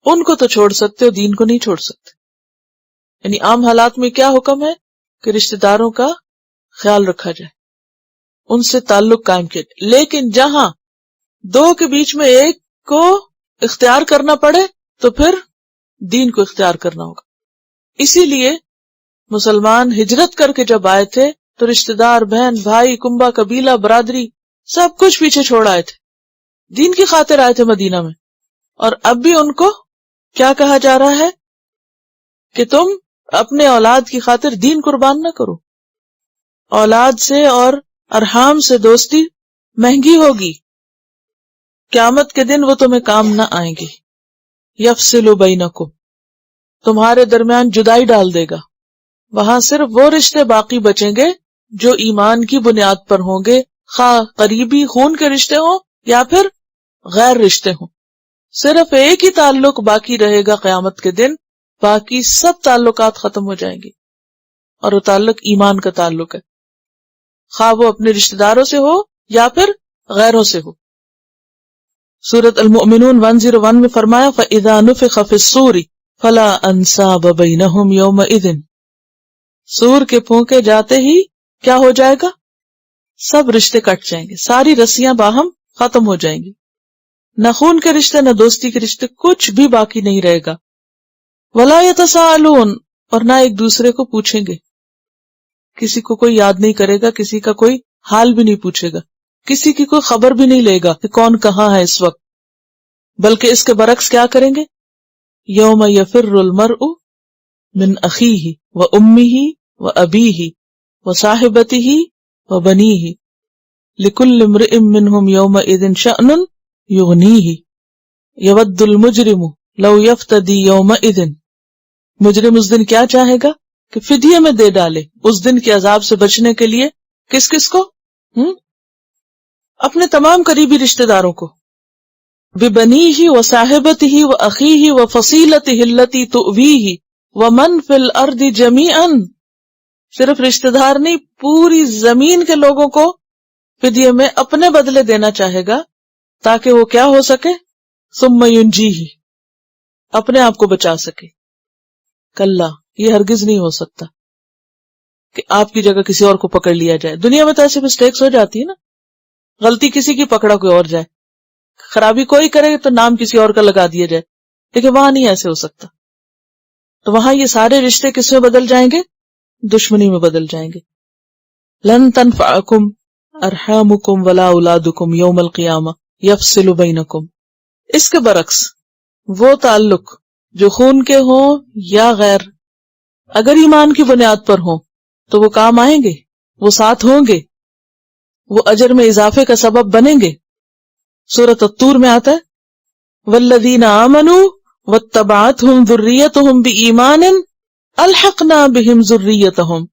ان کو تو چھوڑ سکتے ہو، دین کو نہیں چھوڑ سکتے. یعنی عام حالات میں کیا حکم ہے کہ رشتہ داروں کا خیال رکھا جائے، ان سے تعلق قائم کیا جائے. لیکن جہاں دو کے بیچ میں ایک کو اختیار کرنا پڑے تو پھر دین کو اختیار کرنا ہوگا. اسی لیے مسلمان ہجرت کر کے جب آئے تھے تو رشتہ دار، بہن بھائی، کنبہ قبیلہ، برادری سب کچھ پیچھے چھوڑ آئے تھے، دین کی خاطر آئے تھے مدینہ میں. اور اب بھی ان کو کیا کہا جا رہا ہے کہ تم اپنے اولاد کی خاطر دین قربان نہ کرو. اولاد سے اور ارحام سے دوستی مہنگی ہوگی، قیامت کے دن وہ تمہیں کام نہ آئیں گی. یفصل بینکم، تمہارے درمیان جدائی ڈال دے گا. وہاں صرف وہ رشتے باقی بچیں گے جو ایمان کی بنیاد پر ہوں گے، خواہ قریبی خون کے رشتے ہوں یا پھر غیر رشتے ہوں. صرف ایک ہی تعلق باقی رہے گا قیامت کے دن، باقی سب تعلقات ختم ہو جائیں گے، اور وہ تعلق ایمان کا تعلق ہے، خواہ وہ اپنے رشتہ داروں سے ہو یا پھر غیروں سے ہو. سورۃ المؤمنون 101 میں فرمایا فَإِذَا نُفِخَ فِي الصُّورِ فَلَا أَنْسَابَ بَيْنَهُمْ يَوْمَئِذٍ. سور کے پھونکے جاتے ہی کیا ہو جائے گا؟ سب رشتے کٹ جائیں گے، ساری رسیاں باہم ختم ہو جائیں گی. نہ خون کے رشتے نہ دوستی کے رشتے، کچھ بھی باقی نہیں رہے گا. وَلَا يَتَسَاءَلُونَ، اور نہ ایک دوسرے کو پوچھیں گے. کسی کو کوئی یاد نہیں کرے گا، کسی کا کوئی حال بھی نہیں پوچھے گا، کسی کی کوئی خبر بھی نہیں لے گا کہ کون کہاں ہے اس وقت. بلکہ اس کے برعکس کیا کریں گے؟ یوم یفر المرء من اخیہ وامہ وابیہ وصاحبتہ وبنیہ لکل امرئ منہم یومئذ شأن یغنیہ یود المجرم لو یفتدی یومئذ. مجرم اس دن کیا چاہے گا کہ فدیے میں دے ڈالے اس دن کے عذاب سے بچنے کے لیے. کس کس کو؟ اپنے تمام قریبی رشتہ داروں کو. ببنیہ وصاحبتہ واخیہ وفصیلتہ التی تؤویہ ومن فی الارض جمیعا. صرف رشتہ دار نہیں، پوری زمین کے لوگوں کو فدیے میں اپنے بدلے دینا چاہے گا تاکہ وہ کیا ہو سکے؟ ثم ینجیہ، اپنے آپ کو بچا سکے. کلا، یہ ہرگز نہیں ہو سکتا کہ آپ کی جگہ کسی اور کو پکڑ لیا جائے. دنیا میں تو ایسے مسٹیکس ہو جاتی ہے نا، غلطی کسی کی پکڑا کوئی اور جائے، خرابی کوئی کرے تو نام کسی اور کا لگا دیا جائے. لیکن وہاں نہیں ایسے ہو سکتا. تو وہاں یہ سارے رشتے کس میں بدل جائیں گے؟ دشمنی میں بدل جائیں گے. لن تنفعکم ارحامکم ولا اولادکم یوم القیامہ یفصل بینکم. اس کے برعکس وہ تعلق جو خون کے ہوں یا غیر، اگر ایمان کی بنیاد پر ہوں تو وہ کام آئیں گے، وہ ساتھ ہوں گے، وہ اجر میں اضافے کا سبب بنیں گے. سورۃ الطور میں آتا ہے والذین آمنوا واتبعتہم ذریتہم بایمان الحقنا بہم ذریتہم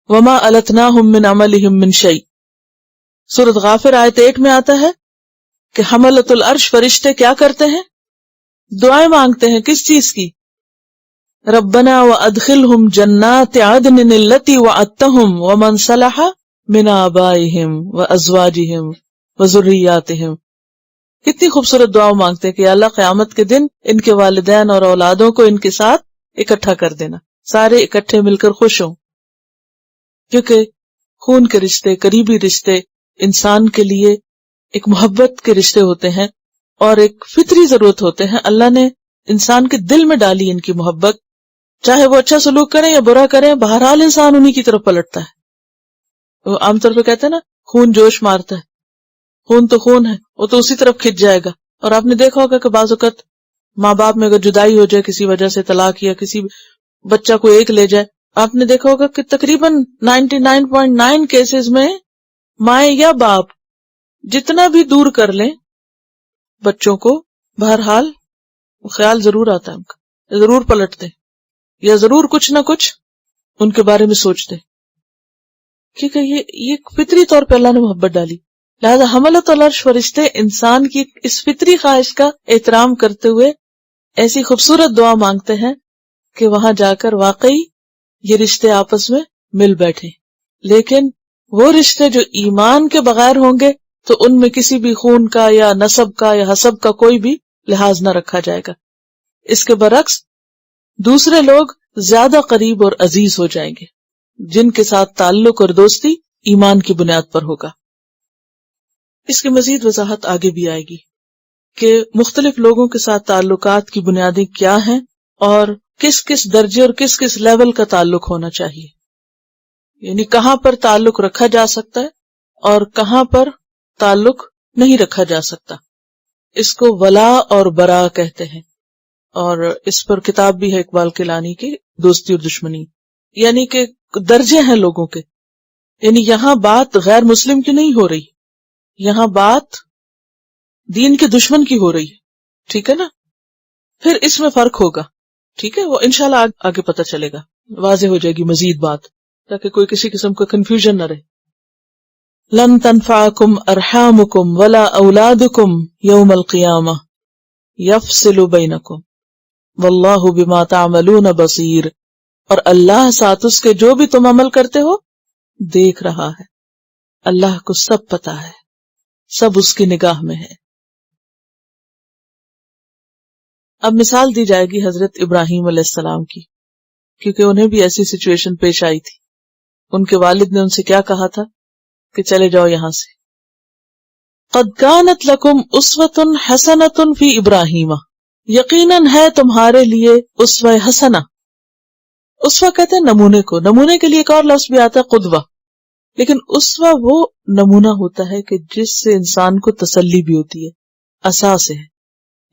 وما التناہم من عملہم من شیء. سورۃ غافر آیت 8 میں آتا ہے کہ حملۃ العرش فرشتے کیا کرتے ہیں؟ دعائیں مانگتے ہیں. کس چیز کی؟ ربنا وادخلہم جنات عدن التی وعدتہم ومن صلح من آبائہم وازواجہم وذریاتہم. کتنی خوبصورت دعا مانگتے ہیں کہ اللہ قیامت کے دن ان کے والدین اور اولادوں کو ان کے ساتھ اکٹھا کر دینا، سارے اکٹھے مل کر خوش ہوں. کیونکہ خون کے رشتے، قریبی رشتے انسان کے لیے ایک محبت کے رشتے ہوتے ہیں اور ایک فطری ضرورت ہوتے ہیں. اللہ نے انسان کے دل میں ڈالی ان کی محبت، چاہے وہ اچھا سلوک کریں یا برا کریں، بہرحال انسان انہی کی طرف پلٹتا ہے. وہ عام طور پہ کہتے ہیں نا خون جوش مارتا ہے، خون تو خون ہے، وہ تو اسی طرف کھنچ جائے گا. اور آپ نے دیکھا ہوگا کہ بعض اوقات ماں باپ میں اگر جدائی ہو جائے کسی وجہ سے، طلاق یا کسی بچہ کو ایک لے جائے، آپ نے دیکھا ہوگا کہ تقریباً 99.9 کیسز میں مائیں یا باپ جتنا بھی دور کر لیں بچوں کو، بہرحال خیال ضرور آتا ہے ان کا، ضرور پلٹتے یا ضرور کچھ نہ کچھ ان کے بارے میں سوچتے، کیونکہ یہ فطری طور پہ اللہ نے محبت ڈالی. لہذا حملۃ العرش فرشتے انسان کی اس فطری خواہش کا احترام کرتے ہوئے ایسی خوبصورت دعا مانگتے ہیں کہ وہاں جا کر واقعی یہ رشتے آپس میں مل بیٹھے. لیکن وہ رشتے جو ایمان کے بغیر ہوں گے تو ان میں کسی بھی خون کا یا نسب کا یا حسب کا کوئی بھی لحاظ نہ رکھا جائے گا. اس کے برعکس دوسرے لوگ زیادہ قریب اور عزیز ہو جائیں گے جن کے ساتھ تعلق اور دوستی ایمان کی بنیاد پر ہوگا. اس کی مزید وضاحت آگے بھی آئے گی کہ مختلف لوگوں کے ساتھ تعلقات کی بنیادیں کیا ہیں اور کس کس درجے اور کس کس لیول کا تعلق ہونا چاہیے، یعنی کہاں پر تعلق رکھا جا سکتا ہے اور کہاں پر تعلق نہیں رکھا جا سکتا. اس کو ولا اور برا کہتے ہیں، اور اس پر کتاب بھی ہے اقبال کیلانی کی دوستی اور دشمنی. یعنی کہ درجے ہیں لوگوں کے، یعنی یہاں بات غیر مسلم کی نہیں ہو رہی، یہاں بات دین کے دشمن کی ہو رہی ہے. ٹھیک ہے نا؟ پھر اس میں فرق ہوگا. ٹھیک ہے، وہ انشاءاللہ آگے پتہ چلے گا، واضح ہو جائے گی مزید بات، تاکہ کوئی کسی قسم کا کنفیوژن نہ رہے. لن تنفعکم ارحامکم ولا اولادکم یوم القیامہ یفصل بینکم واللہ بما تعملون بصیر. اور اللہ ساتھ اس کے جو بھی تم عمل کرتے ہو دیکھ رہا ہے. اللہ کو سب پتا ہے، سب اس کی نگاہ میں ہے. اب مثال دی جائے گی حضرت ابراہیم علیہ السلام کی، کیونکہ انہیں بھی ایسی سچویشن پیش آئی تھی. ان کے والد نے ان سے کیا کہا تھا کہ چلے جاؤ یہاں سے. قد کانت لکم اسوۃ حسنۃ فی ابراہیم، یقیناً ہے تمہارے لیے اسوہ حسنہ. اسوہ کہتے ہیں نمونے کو، نمونے کے لیے ایک اور لفظ بھی آتا ہے قدوہ، لیکن اسوہ وہ نمونہ ہوتا ہے کہ جس سے انسان کو تسلی بھی ہوتی ہے، اساس ہے،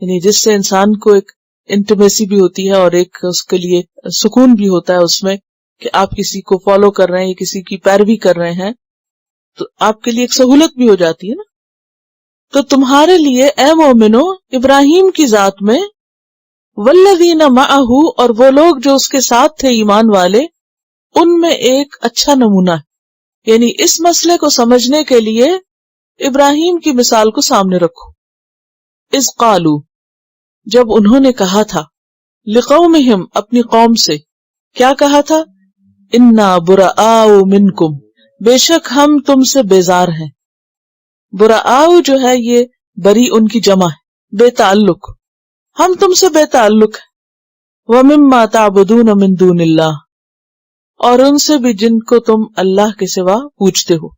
یعنی جس سے انسان کو ایک انٹیمیسی بھی ہوتی ہے اور ایک اس کے لیے سکون بھی ہوتا ہے اس میں کہ آپ کسی کو فالو کر رہے ہیں یا کسی کی پیروی کر رہے ہیں تو آپ کے لیے ایک سہولت بھی ہو جاتی ہے نا. تو تمہارے لیے اے مومنو ابراہیم کی ذات میں والذین معہ، اور وہ لوگ جو اس کے ساتھ تھے ایمان والے، ان میں ایک اچھا نمونہ ہے. یعنی اس مسئلے کو سمجھنے کے لیے ابراہیم کی مثال کو سامنے رکھو. اذ قالوا، جب انہوں نے کہا تھا، لقومہم، اپنی قوم سے کیا کہا تھا؟ انا براء منکم، بے شک ہم تم سے بیزار ہیں. براء جو ہے یہ بری ان کی جمع ہے، بے تعلق، ہم تم سے بے تعلق ہیں. ومما تعبدون من دون اللہ، اور ان سے بھی جن کو تم اللہ کے سوا پوجتے ہو.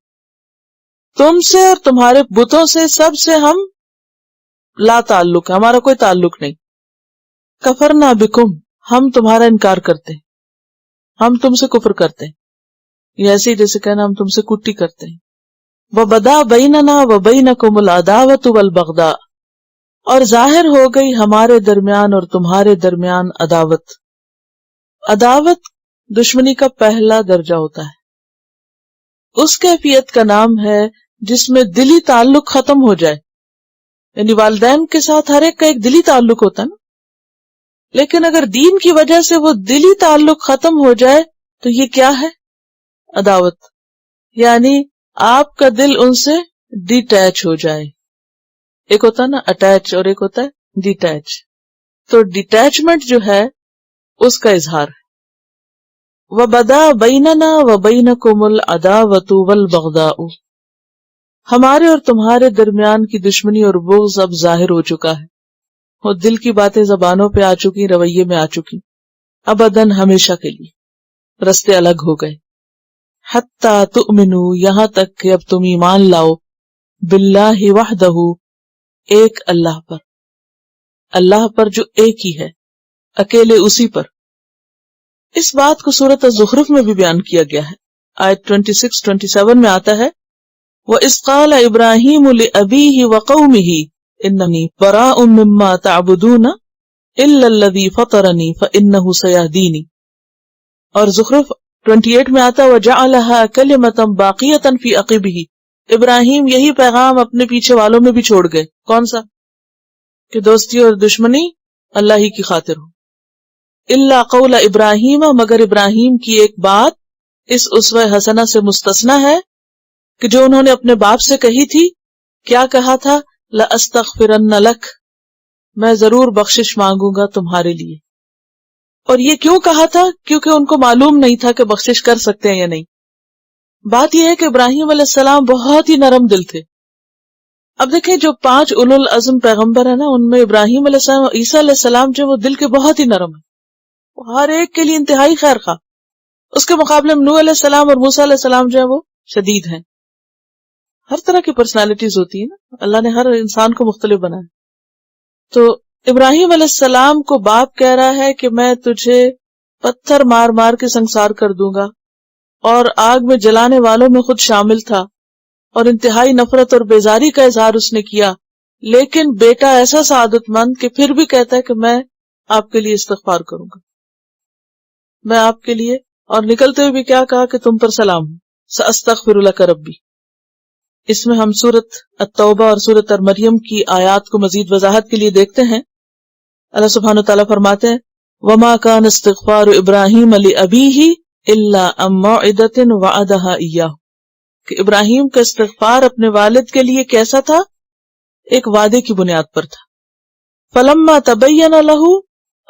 تم سے اور تمہارے بتوں سے، سب سے ہم لا تعلق ہے، ہمارا کوئی تعلق نہیں. کفرنا بکم، ہم تمہارا انکار کرتے ہیں، ہم تم سے کفر کرتے ہیں، یہ ایسے ہی جیسے کہنا ہم تم سے کٹی کرتے ہیں۔ وَبَدَا بَيْنَنَا وَبَيْنَكُمُ الْعَدَاوَةُ وَالْبَغْضَاءُ، اور ظاہر ہو گئی ہمارے درمیان اور تمہارے درمیان عداوت۔ عداوت دشمنی کا پہلا درجہ ہوتا ہے، اس کیفیت کا نام ہے جس میں دلی تعلق ختم ہو جائے، یعنی والدین کے ساتھ ہر ایک کا ایک دلی تعلق ہوتا ہے نا، لیکن اگر دین کی وجہ سے وہ دلی تعلق ختم ہو جائے تو یہ کیا ہے؟ عداوت، یعنی آپ کا دل ان سے ڈیٹیچ ہو جائے۔ ایک ہوتا ہے نا اٹیچ اور ایک ہوتا ہے ڈیٹیچ، تو ڈیٹیچمنٹ جو ہے اس کا اظہار ہے۔ وَبَدَا بَيْنَنَا وَبَيْنَكُمُ الْعَدَاوَةُ وَالْبَغْضَاءُ، ہمارے اور تمہارے درمیان کی دشمنی اور بغض اب ظاہر ہو چکا ہے، اور دل کی باتیں زبانوں پہ آ چکی، رویے میں آ چکی، ابداً ہمیشہ کے لیے رستے الگ ہو گئے۔ حَتَّى تُؤْمِنُوا، یہاں تک کہ اب تم ایمان لاؤ، باللہ وحدہ، ایک اللہ پر، اللہ پر جو ایک ہی ہے، اکیلے اسی پر۔ اس بات کو سورۃ الزخرف میں بھی بیان کیا گیا ہے، آیت 26-27 میں آتا ہے وَإِذْ قَالَ إِبْرَاهِيمُ لِأَبِيهِ وَقَوْمِهِ إِنَّنِي بَرَاءٌ مِّمَّا تَعْبُدُونَ إِلَّا الَّذِي فَطَرَنِي فَإِنَّهُ سَيَهْدِينِ، اور زخرف 28 میں آتا وَجَعَلَهَا كَلِمَةً بَاقِيَةً فِي عَقِبِهِ، ابراہیم یہی پیغام اپنے پیچھے والوں میں بھی چھوڑ گئے، کون سا؟ کہ دوستی اور دشمنی اللہ ہی کی خاطر ہو۔ إِلَّا قَوْلَ إِبْرَاهِيمَ، مگر ابراہیم کی ایک بات اس اسوہ حسنہ سے مستثنی ہے کہ جو انہوں نے اپنے باپ سے کہی تھی، کیا کہا تھا؟ لَأَسْتَغْفِرَنَّ لَكَ، میں ضرور بخشش مانگوں گا تمہارے لیے۔ اور یہ کیوں کہا تھا؟ کیونکہ ان کو معلوم نہیں تھا کہ بخشش کر سکتے ہیں یا نہیں۔ بات یہ ہے کہ ابراہیم علیہ السلام بہت ہی نرم دل تھے۔ اب دیکھیں جو 5 اولو العزم پیغمبر ہیں نا، ان میں ابراہیم علیہ السلام اور عیسیٰ علیہ السلام جو وہ دل کے بہت ہی نرم ہیں، وہ ہر ایک کے لیے انتہائی خیر خواہ۔ اس کے مقابلے میں نوح علیہ السلام اور موسیٰ علیہ السلام جو ہے وہ شدید ہیں۔ ہر طرح کی پرسنالٹیز ہوتی ہیں نا، اللہ نے ہر انسان کو مختلف بنایا۔ تو ابراہیم علیہ السلام کو باپ کہہ رہا ہے کہ میں تجھے پتھر مار مار کے سنسار کر دوں گا، اور آگ میں جلانے والوں میں خود شامل تھا، اور انتہائی نفرت اور بیزاری کا اظہار اس نے کیا، لیکن بیٹا ایسا سعادت مند کہ پھر بھی کہتا ہے کہ میں آپ کے لیے استغفار کروں گا، میں آپ کے لیے، اور نکلتے ہوئے بھی کیا کہا کہ تم پر سلام ہوں، سأستغفر لک ربی۔ اس میں ہم سورۃ التوبہ اور سورۃ مریم کی آیات کو مزید وضاحت کے لیے دیکھتے ہیں۔ اللہ سبحانہ وتعالیٰ فرماتے ہیں وما كان استغفار ابراہیم لأبیہ الا عن موعدۃ وعدہا ایاہ، کہ ابراہیم کا استغفار اپنے والد کے لیے کیسا تھا؟ ایک وعدے کی بنیاد پر تھا۔ فلما تبین لہ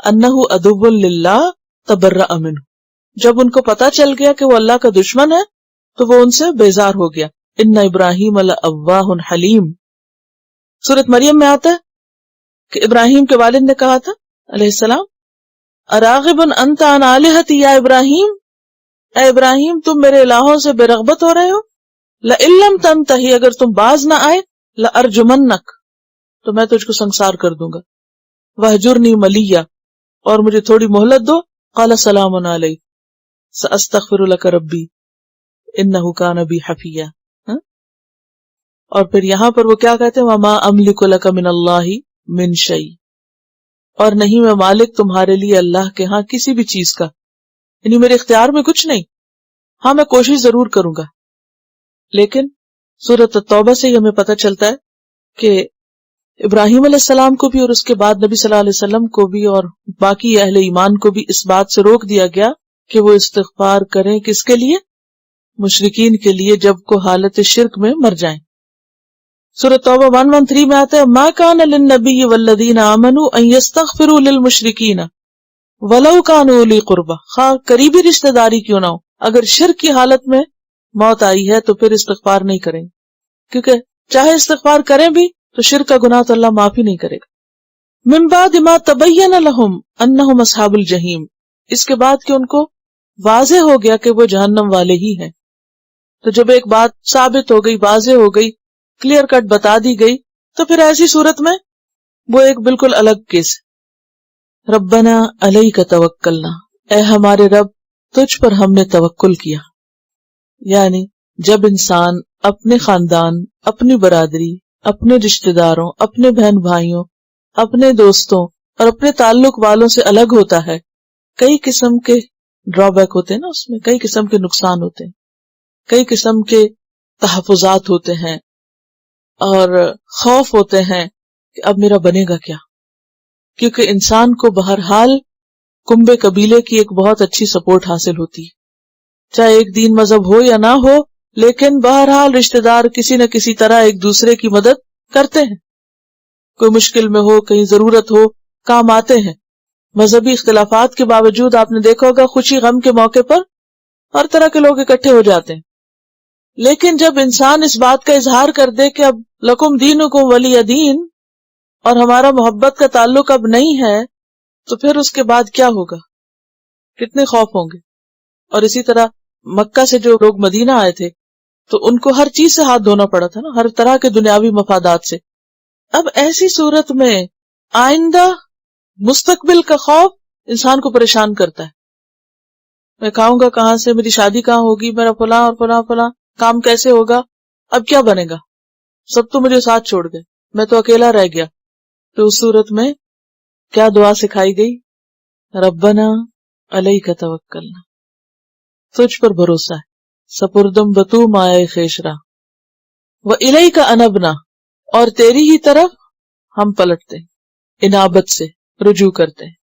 انہ عدو للہ تبرأ منہ، جب ان کو پتا چل گیا کہ وہ اللہ کا دشمن ہے تو وہ ان سے بیزار ہو گیا۔ ان ابراہیم لأواہ حلیم۔ سورۃ مریم میں آتا ہے کہ ابراہیم کے والد نے کہا تھا علیہ السلام اراغب انت عن آلہتی یا ابراہیم، اے ابراہیم تم میرے الہوں سے بے رغبت ہو رہے ہو، لئن لم تنتہی، اگر تم باز نہ آئے، لأرجمنک، تو میں تجھ کو سنسار کر دوں گا، وہجرنی ملیہ، اور مجھے تھوڑی مہلت دو، قال سلام علی، سأستغفر لک ربی انہ کان بی حفیہ۔ اور پھر یہاں پر وہ کیا کہتے ہیں وما املک لک من اللہ من شیء، اور نہیں میں مالک تمہارے لیے اللہ کے ہاں کسی بھی چیز کا، یعنی میرے اختیار میں کچھ نہیں، ہاں میں کوشش ضرور کروں گا۔ لیکن سورۃ التوبہ سے ہمیں پتہ چلتا ہے کہ ابراہیم علیہ السلام کو بھی اور اس کے بعد نبی صلی اللہ علیہ وسلم کو بھی اور باقی اہل ایمان کو بھی اس بات سے روک دیا گیا کہ وہ استغفار کریں، کس کے لیے؟ مشرکین کے لیے، جب کو حالت شرک میں مر جائیں۔ سورۃ توبہ 113 میں آتا ہے ما کان للنبی والذین آمنوا ان یستغفروا للمشرکین ولو کانوا اولی قربى، خواہ قریبی رشتہ داری کیوں نہ ہو، اگر شرک کی حالت میں موت آئی ہے تو پھر استغفار نہیں کریں، کیونکہ چاہے استغفار کریں بھی تو شرک کا گناہ تو اللہ معاف ہی نہیں کرے گا۔ من بعد ما تبین لهم انہم اصحاب الجحیم، اس کے بعد کہ ان کو واضح ہو گیا کہ وہ جہنم والے ہی ہیں۔ تو جب ایک بات ثابت ہو گئی، واضح ہو گئی، کلیئر کٹ بتا دی گئی، تو پھر ایسی صورت میں وہ ایک بالکل الگ کیس ہے۔ ربنا علیک توکلنا، اے ہمارے رب تجھ پر ہم نے توکل کیا. یعنی جب انسان اپنے خاندان، اپنی برادری، اپنے رشتہ داروں، اپنے بہن بھائیوں، اپنے دوستوں اور اپنے تعلق والوں سے الگ ہوتا ہے، کئی قسم کے ڈرا بیک ہوتے ہیں نا، اس میں کئی قسم کے نقصان ہوتے ہیں، کئی قسم کے تحفظات ہوتے ہیں اور خوف ہوتے ہیں کہ اب میرا بنے گا کیا. کیونکہ انسان کو بہرحال کنبے قبیلے کی ایک بہت اچھی سپورٹ حاصل ہوتی ہے، چاہے ایک دین مذہب ہو یا نہ ہو، لیکن بہرحال رشتہ دار کسی نہ کسی طرح ایک دوسرے کی مدد کرتے ہیں. کوئی مشکل میں ہو، کہیں ضرورت ہو، کام آتے ہیں. مذہبی اختلافات کے باوجود آپ نے دیکھا ہوگا خوشی غم کے موقع پر ہر طرح کے لوگ اکٹھے ہو جاتے ہیں. لیکن جب انسان اس بات کا اظہار کر دے کہ اب لکم دینکم ولی دین اور ہمارا محبت کا تعلق اب نہیں ہے، تو پھر اس کے بعد کیا ہوگا؟ کتنے خوف ہوں گے. اور اسی طرح مکہ سے جو لوگ مدینہ آئے تھے تو ان کو ہر چیز سے ہاتھ دھونا پڑا تھا نا، ہر طرح کے دنیاوی مفادات سے. اب ایسی صورت میں آئندہ مستقبل کا خوف انسان کو پریشان کرتا ہے. میں کھاؤں گا کہاں سے، میری شادی کہاں ہوگی، میرا فلاں اور فلاں فلاں کام کیسے ہوگا، اب کیا بنے گا، سب تو مجھے ساتھ چھوڑ گئے، میں تو اکیلا رہ گیا. تو اس صورت میں کیا دعا سکھائی گئی؟ ربنا علیک توکلنا، تجھ پر بھروسہ ہے، سپردم بتو مائے خیشرا، و الیک انبنا، اور تیری ہی طرف ہم پلٹتے ہیں، انابت سے رجوع کرتے ہیں.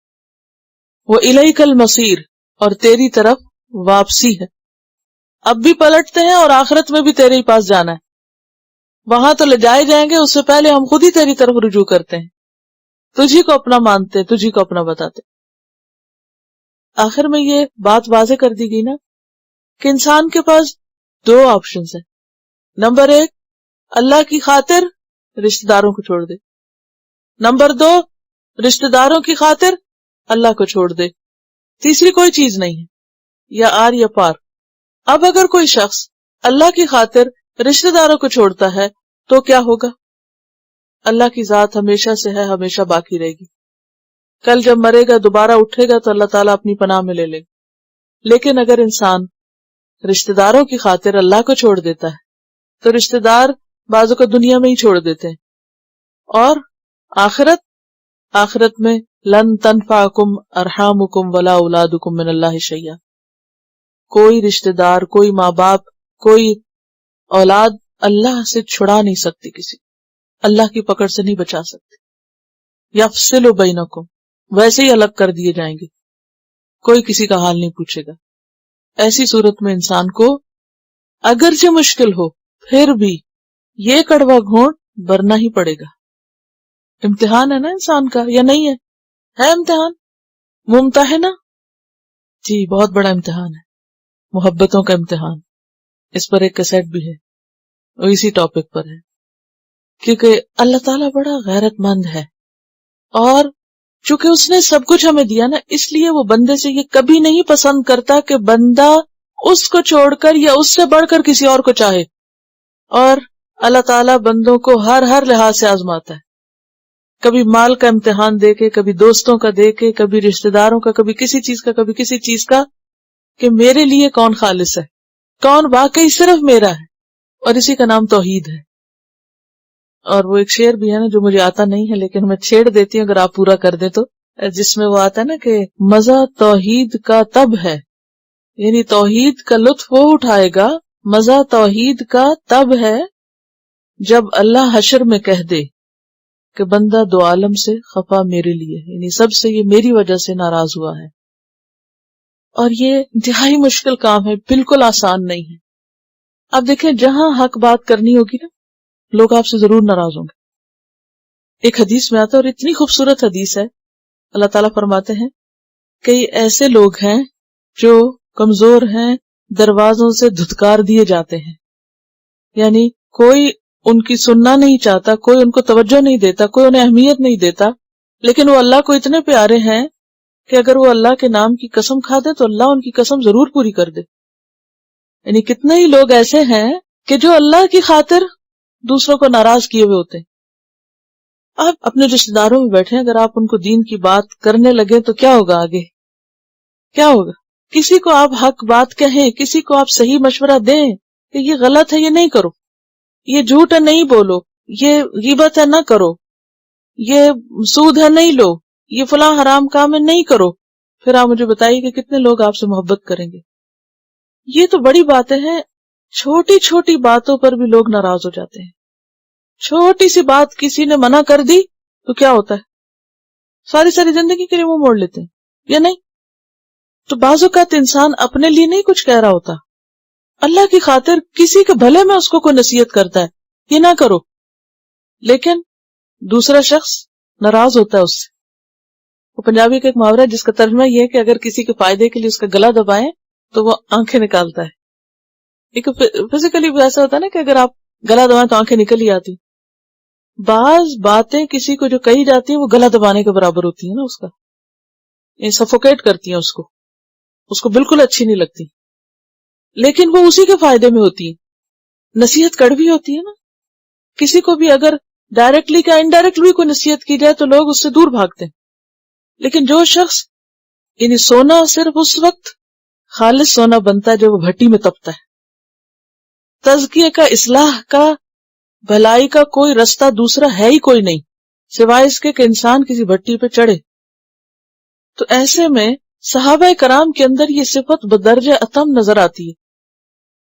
وہ الیک المصیر، اور تیری طرف واپسی ہے. اب بھی پلٹتے ہیں اور آخرت میں بھی تیرے ہی پاس جانا ہے. وہاں تو لے جائے جائیں گے، اس سے پہلے ہم خود ہی تیری طرف رجوع کرتے ہیں، تجھی کو اپنا مانتے، تجھی کو اپنا بتاتے. آخر میں یہ بات واضح کر دی گئی نا کہ انسان کے پاس دو آپشنز ہیں. نمبر ایک، اللہ کی خاطر رشتہ داروں کو چھوڑ دے. نمبر دو، رشتہ داروں کی خاطر اللہ کو چھوڑ دے. تیسری کوئی چیز نہیں ہے، یا آر یا پار. اب اگر کوئی شخص اللہ کی خاطر رشتہ داروں کو چھوڑتا ہے تو کیا ہوگا؟ اللہ کی ذات ہمیشہ سے ہے، ہمیشہ باقی رہے گی. کل جب مرے گا دوبارہ اٹھے گا تو اللہ تعالیٰ اپنی پناہ میں لے لے گا. لیکن اگر انسان رشتہ داروں کی خاطر اللہ کو چھوڑ دیتا ہے تو رشتہ دار بعضوں کو دنیا میں ہی چھوڑ دیتے ہیں، اور آخرت میں لن تنفعکم ارحامکم ولا اولادکم من اللہ شیئا، کوئی رشتہ دار، کوئی ماں باپ، کوئی اولاد اللہ سے چھڑا نہیں سکتی، کسی اللہ کی پکڑ سے نہیں بچا سکتی. یفصل بینکم، ویسے ہی الگ کر دیے جائیں گے، کوئی کسی کا حال نہیں پوچھے گا. ایسی صورت میں انسان کو اگرچہ مشکل ہو پھر بھی یہ کڑوا گھونٹ بھرنا ہی پڑے گا. امتحان ہے نا انسان کا، یا نہیں ہے امتحان، ممتحنہ، جی بہت بڑا امتحان ہے، محبتوں کا امتحان. اس پر ایک کیسٹ بھی ہے، وہ اسی ٹاپک پر ہے. کیونکہ اللہ تعالیٰ بڑا غیرت مند ہے، اور چونکہ اس نے سب کچھ ہمیں دیا نا، اس لیے وہ بندے سے یہ کبھی نہیں پسند کرتا کہ بندہ اس کو چھوڑ کر یا اس سے بڑھ کر کسی اور کو چاہے. اور اللہ تعالیٰ بندوں کو ہر لحاظ سے آزماتا ہے، کبھی مال کا امتحان دے کے، کبھی دوستوں کا دے کے، کبھی رشتہ داروں کا، کبھی کسی چیز کا، کبھی کسی چیز کا، کہ میرے لیے کون خالص ہے، کون واقعی صرف میرا ہے. اور اسی کا نام توحید ہے. اور وہ ایک شعر بھی ہے نا جو مجھے آتا نہیں ہے لیکن میں چھیڑ دیتی ہوں اگر آپ پورا کر دیں تو، جس میں وہ آتا ہے نا کہ مزہ توحید کا تب ہے، یعنی توحید کا لطف وہ اٹھائے گا، مزہ توحید کا تب ہے جب اللہ حشر میں کہہ دے کہ بندہ دو عالم سے خفا میرے لیے، یعنی سب سے یہ میری وجہ سے ناراض ہوا ہے. اور یہ انتہائی مشکل کام ہے، بالکل آسان نہیں ہے. اب دیکھیں جہاں حق بات کرنی ہوگی نا، لوگ آپ سے ضرور ناراض ہوں گے. ایک حدیث میں آتا ہے، اور اتنی خوبصورت حدیث ہے، اللہ تعالیٰ فرماتے ہیں کئی ایسے لوگ ہیں جو کمزور ہیں، دروازوں سے دھتکار دیے جاتے ہیں، یعنی کوئی ان کی سننا نہیں چاہتا، کوئی ان کو توجہ نہیں دیتا، کوئی انہیں اہمیت نہیں دیتا، لیکن وہ اللہ کو اتنے پیارے ہیں کہ اگر وہ اللہ کے نام کی قسم کھا دے تو اللہ ان کی قسم ضرور پوری کر دے. یعنی کتنے ہی لوگ ایسے ہیں کہ جو اللہ کی خاطر دوسروں کو ناراض کیے ہوئے ہوتے ہیں. آپ اپنے رشتے داروں میں بیٹھے، اگر آپ ان کو دین کی بات کرنے لگے تو کیا ہوگا آگے؟ کیا ہوگا؟ کسی کو آپ حق بات کہیں، کسی کو آپ صحیح مشورہ دیں کہ یہ غلط ہے، یہ نہیں کرو، یہ جھوٹ ہے نہیں بولو، یہ غیبت ہے نہ کرو، یہ سود ہے نہیں لو، یہ فلاں حرام کام ہے نہیں کرو، پھر آپ مجھے بتائیے کہ کتنے لوگ آپ سے محبت کریں گے؟ یہ تو بڑی باتیں ہیں، چھوٹی چھوٹی باتوں پر بھی لوگ ناراض ہو جاتے ہیں. چھوٹی سی بات کسی نے منع کر دی تو کیا ہوتا ہے؟ ساری ساری زندگی کے لیے منہ موڑ لیتے ہیں یا نہیں؟ تو بعض اوقات انسان اپنے لیے نہیں کچھ کہہ رہا ہوتا، اللہ کی خاطر کسی کے بھلے میں اس کو کوئی نصیحت کرتا ہے یہ نہ کرو، لیکن دوسرا شخص ناراض ہوتا ہے اس سے. وہ پنجابی کا ایک محاورہ ہے جس کا ترجمہ یہ ہے کہ اگر کسی کے فائدے کے لیے اس کا گلا دبائیں تو وہ آنکھیں نکالتا ہے. ایک فزیکلی بھی ایسا ہوتا ہے نا کہ اگر آپ گلا دبائیں تو آنکھیں نکل ہی آتی. بعض باتیں کسی کو جو کہی جاتی ہیں وہ گلا دبانے کے برابر ہوتی ہیں نا، اس کا سفوکیٹ کرتی ہیں، اس کو بالکل اچھی نہیں لگتی، لیکن وہ اسی کے فائدے میں ہوتی ہے. نصیحت کڑوی ہوتی ہے نا، کسی کو بھی اگر ڈائریکٹلی کا انڈائریکٹ بھی کوئی نصیحت کی جائے تو لوگ اس سے دور بھاگتے ہیں. لیکن جو شخص یعنی سونا صرف اس وقت خالص سونا بنتا ہے جب وہ بھٹی میں تپتا ہے. تزکیے کا، اصلاح کا، بھلائی کا کوئی رستہ دوسرا ہے ہی کوئی نہیں سوائے اس کے کہ انسان کسی بھٹی پہ چڑھے. تو ایسے میں صحابہ کرام کے اندر یہ صفت بدرجہ اتم نظر آتی ہے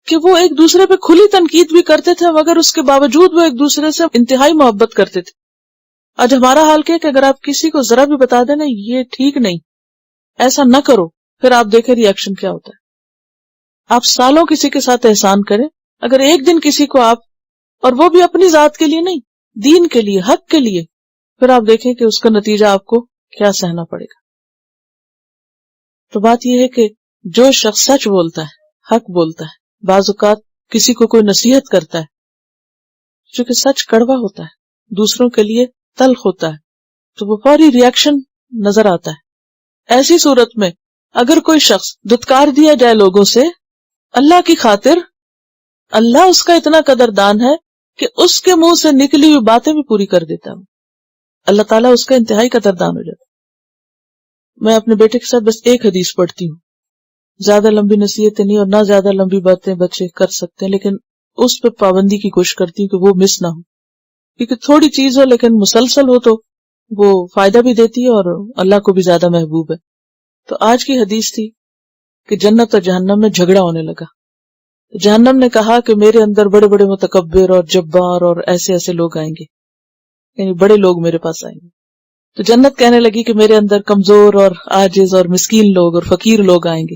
کہ وہ ایک دوسرے پہ کھلی تنقید بھی کرتے تھے مگر اس کے باوجود وہ ایک دوسرے سے انتہائی محبت کرتے تھے. آج ہمارا حال کیا کہ اگر آپ کسی کو ذرا بھی بتا دیں نا یہ ٹھیک نہیں، ایسا نہ کرو، پھر آپ دیکھیں ری ایکشن کیا ہوتا ہے. آپ سالوں کسی کے ساتھ احسان کریں، اگر ایک دن کسی کو آپ، اور وہ بھی اپنی ذات کے لیے نہیں، دین کے لیے، حق کے لیے، پھر آپ دیکھیں کہ اس کا نتیجہ آپ کو کیا سہنا پڑے گا. تو بات یہ ہے کہ جو شخص سچ بولتا ہے، حق بولتا ہے، بعض اوقات کسی کو کوئی نصیحت کرتا ہے چونکہ سچ کڑوا ہوتا ہے، دوسروں کے لیے تلخ ہوتا ہے، تو وہ فوری ری ایکشن نظر آتا ہے. ایسی صورت میں اگر کوئی شخص دھتکار دیا جائے لوگوں سے، اللہ کی خاطر اللہ اس کا اتنا قدردان ہے کہ اس کے منہ سے نکلی ہوئی باتیں بھی پوری کر دیتا ہے. اللہ تعالیٰ اس کا انتہائی قدردان ہو جاتا ہے. میں اپنے بیٹے کے ساتھ بس ایک حدیث پڑھتی ہوں، زیادہ لمبی نصیحتیں نہیں اور نہ زیادہ لمبی باتیں بچے کر سکتے ہیں، لیکن اس پہ پابندی کی کوشش کرتی ہوں کہ وہ مس نہ ہو، کیونکہ تھوڑی چیز ہو لیکن مسلسل ہو تو وہ فائدہ بھی دیتی ہے اور اللہ کو بھی زیادہ محبوب ہے. تو آج کی حدیث تھی کہ جنت اور جہنم میں جھگڑا ہونے لگا. جہنم نے کہا کہ میرے اندر بڑے بڑے متکبر اور جبار اور ایسے ایسے لوگ آئیں گے، یعنی بڑے لوگ میرے پاس آئیں گے. تو جنت کہنے لگی کہ میرے اندر کمزور اور عاجز اور مسکین لوگ اور فقیر لوگ آئیں گے،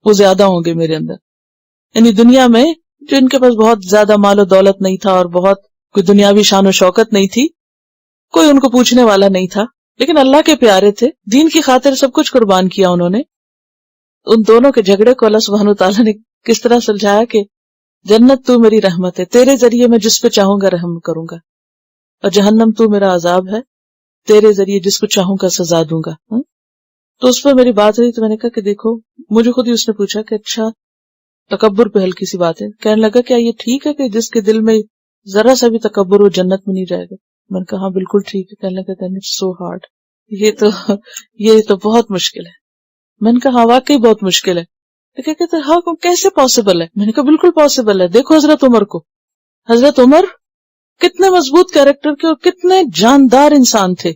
وہ زیادہ ہوں گے میرے اندر. یعنی دنیا میں جو ان کے پاس بہت زیادہ مال و دولت نہیں تھا اور بہت کوئی دنیاوی شان و شوکت نہیں تھی، کوئی ان کو پوچھنے والا نہیں تھا، لیکن اللہ کے پیارے تھے، دین کی خاطر سب کچھ قربان کیا انہوں نے. ان دونوں کے جھگڑے کو اللہ سبحانہ وتعالیٰ نے کس طرح سلجھایا کہ جنت تو میری رحمت ہے، تیرے ذریعے میں جس پہ چاہوں گا رحم کروں گا، اور جہنم تو میرا عذاب ہے، تیرے ذریعے جس کو چاہوں گا سزا دوں گا. تو اس پر میری بات ہوئی تو میں نے کہا کہ دیکھو، مجھے خود ہی اس نے پوچھا کہ اچھا تکبر پہ ہلکی سی بات ہے، کہنے لگا کیا یہ ٹھیک ہے کہ جس کے دل میں ذرا سا بھی تکبر وہ جنت میں نہیں جائے گا؟ میں نے کہا ہاں بالکل ٹھیک ہے. کہنے لگا اٹس سو ہارڈ، یہ تو بہت مشکل ہے. میں نے کہا ہاں واقعی بہت مشکل ہے. تو کہتے ہاں کیسے پاسبل ہے؟ میں نے کہا بالکل پاسبل ہے. دیکھو حضرت عمر کو، حضرت عمر کتنے مضبوط کیریکٹر کے اور کتنے جاندار انسان تھے،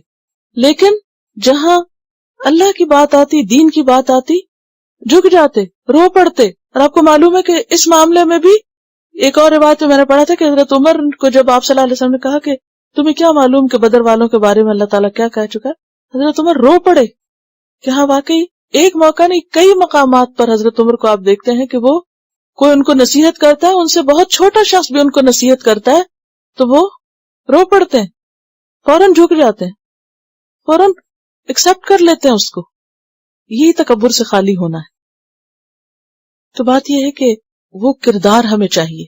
لیکن جہاں اللہ کی بات آتی، دین کی بات آتی، جھک جاتے، رو پڑتے. اور آپ کو معلوم ہے کہ اس معاملے میں بھی ایک اور روایت میں نے پڑھا تھا کہ حضرت عمر کو جب آپ صلی اللہ علیہ وسلم نے کہا کہ تمہیں کیا معلوم کہ بدر والوں کے بارے میں اللہ تعالیٰ کیا کہہ چکا ہے، حضرت عمر رو پڑے کہ ہاں واقعی ایک موقع نہیں کئی مقامات پر حضرت عمر کو آپ دیکھتے ہیں کہ وہ کوئی ان کو نصیحت کرتا ہے، ان سے بہت چھوٹا شخص بھی ان کو نصیحت کرتا ہے تو وہ رو پڑتے ہیں، فوراً جھک جاتے ہیں، فوراً ایکسپٹ کر لیتے ہیں اس کو. یہی تکبر سے خالی ہونا ہے. تو بات یہ ہے کہ وہ کردار ہمیں چاہیے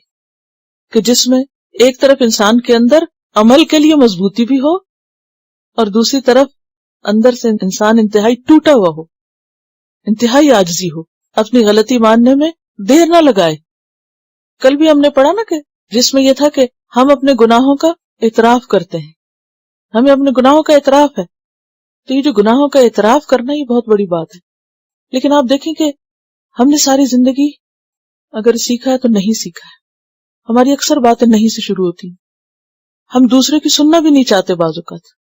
کہ جس میں ایک طرف انسان کے اندر عمل کے لیے مضبوطی بھی ہو اور دوسری طرف اندر سے انسان انتہائی ٹوٹا ہوا ہو، انتہائی عاجزی ہو، اپنی غلطی ماننے میں دیر نہ لگائے. کل بھی ہم نے پڑھا نا کہ جس میں یہ تھا کہ ہم اپنے گناہوں کا اعتراف کرتے ہیں ہمیں اپنے گناہوں کا اعتراف ہے. تو یہ جو گناہوں کا اعتراف کرنا یہ بہت بڑی بات ہے. لیکن آپ دیکھیں کہ ہم نے ساری زندگی اگر سیکھا ہے تو نہیں سیکھا ہے. ہماری اکثر باتیں نہیں سے شروع ہوتی ہیں. ہم دوسرے کی سننا بھی نہیں چاہتے، بعض اوقات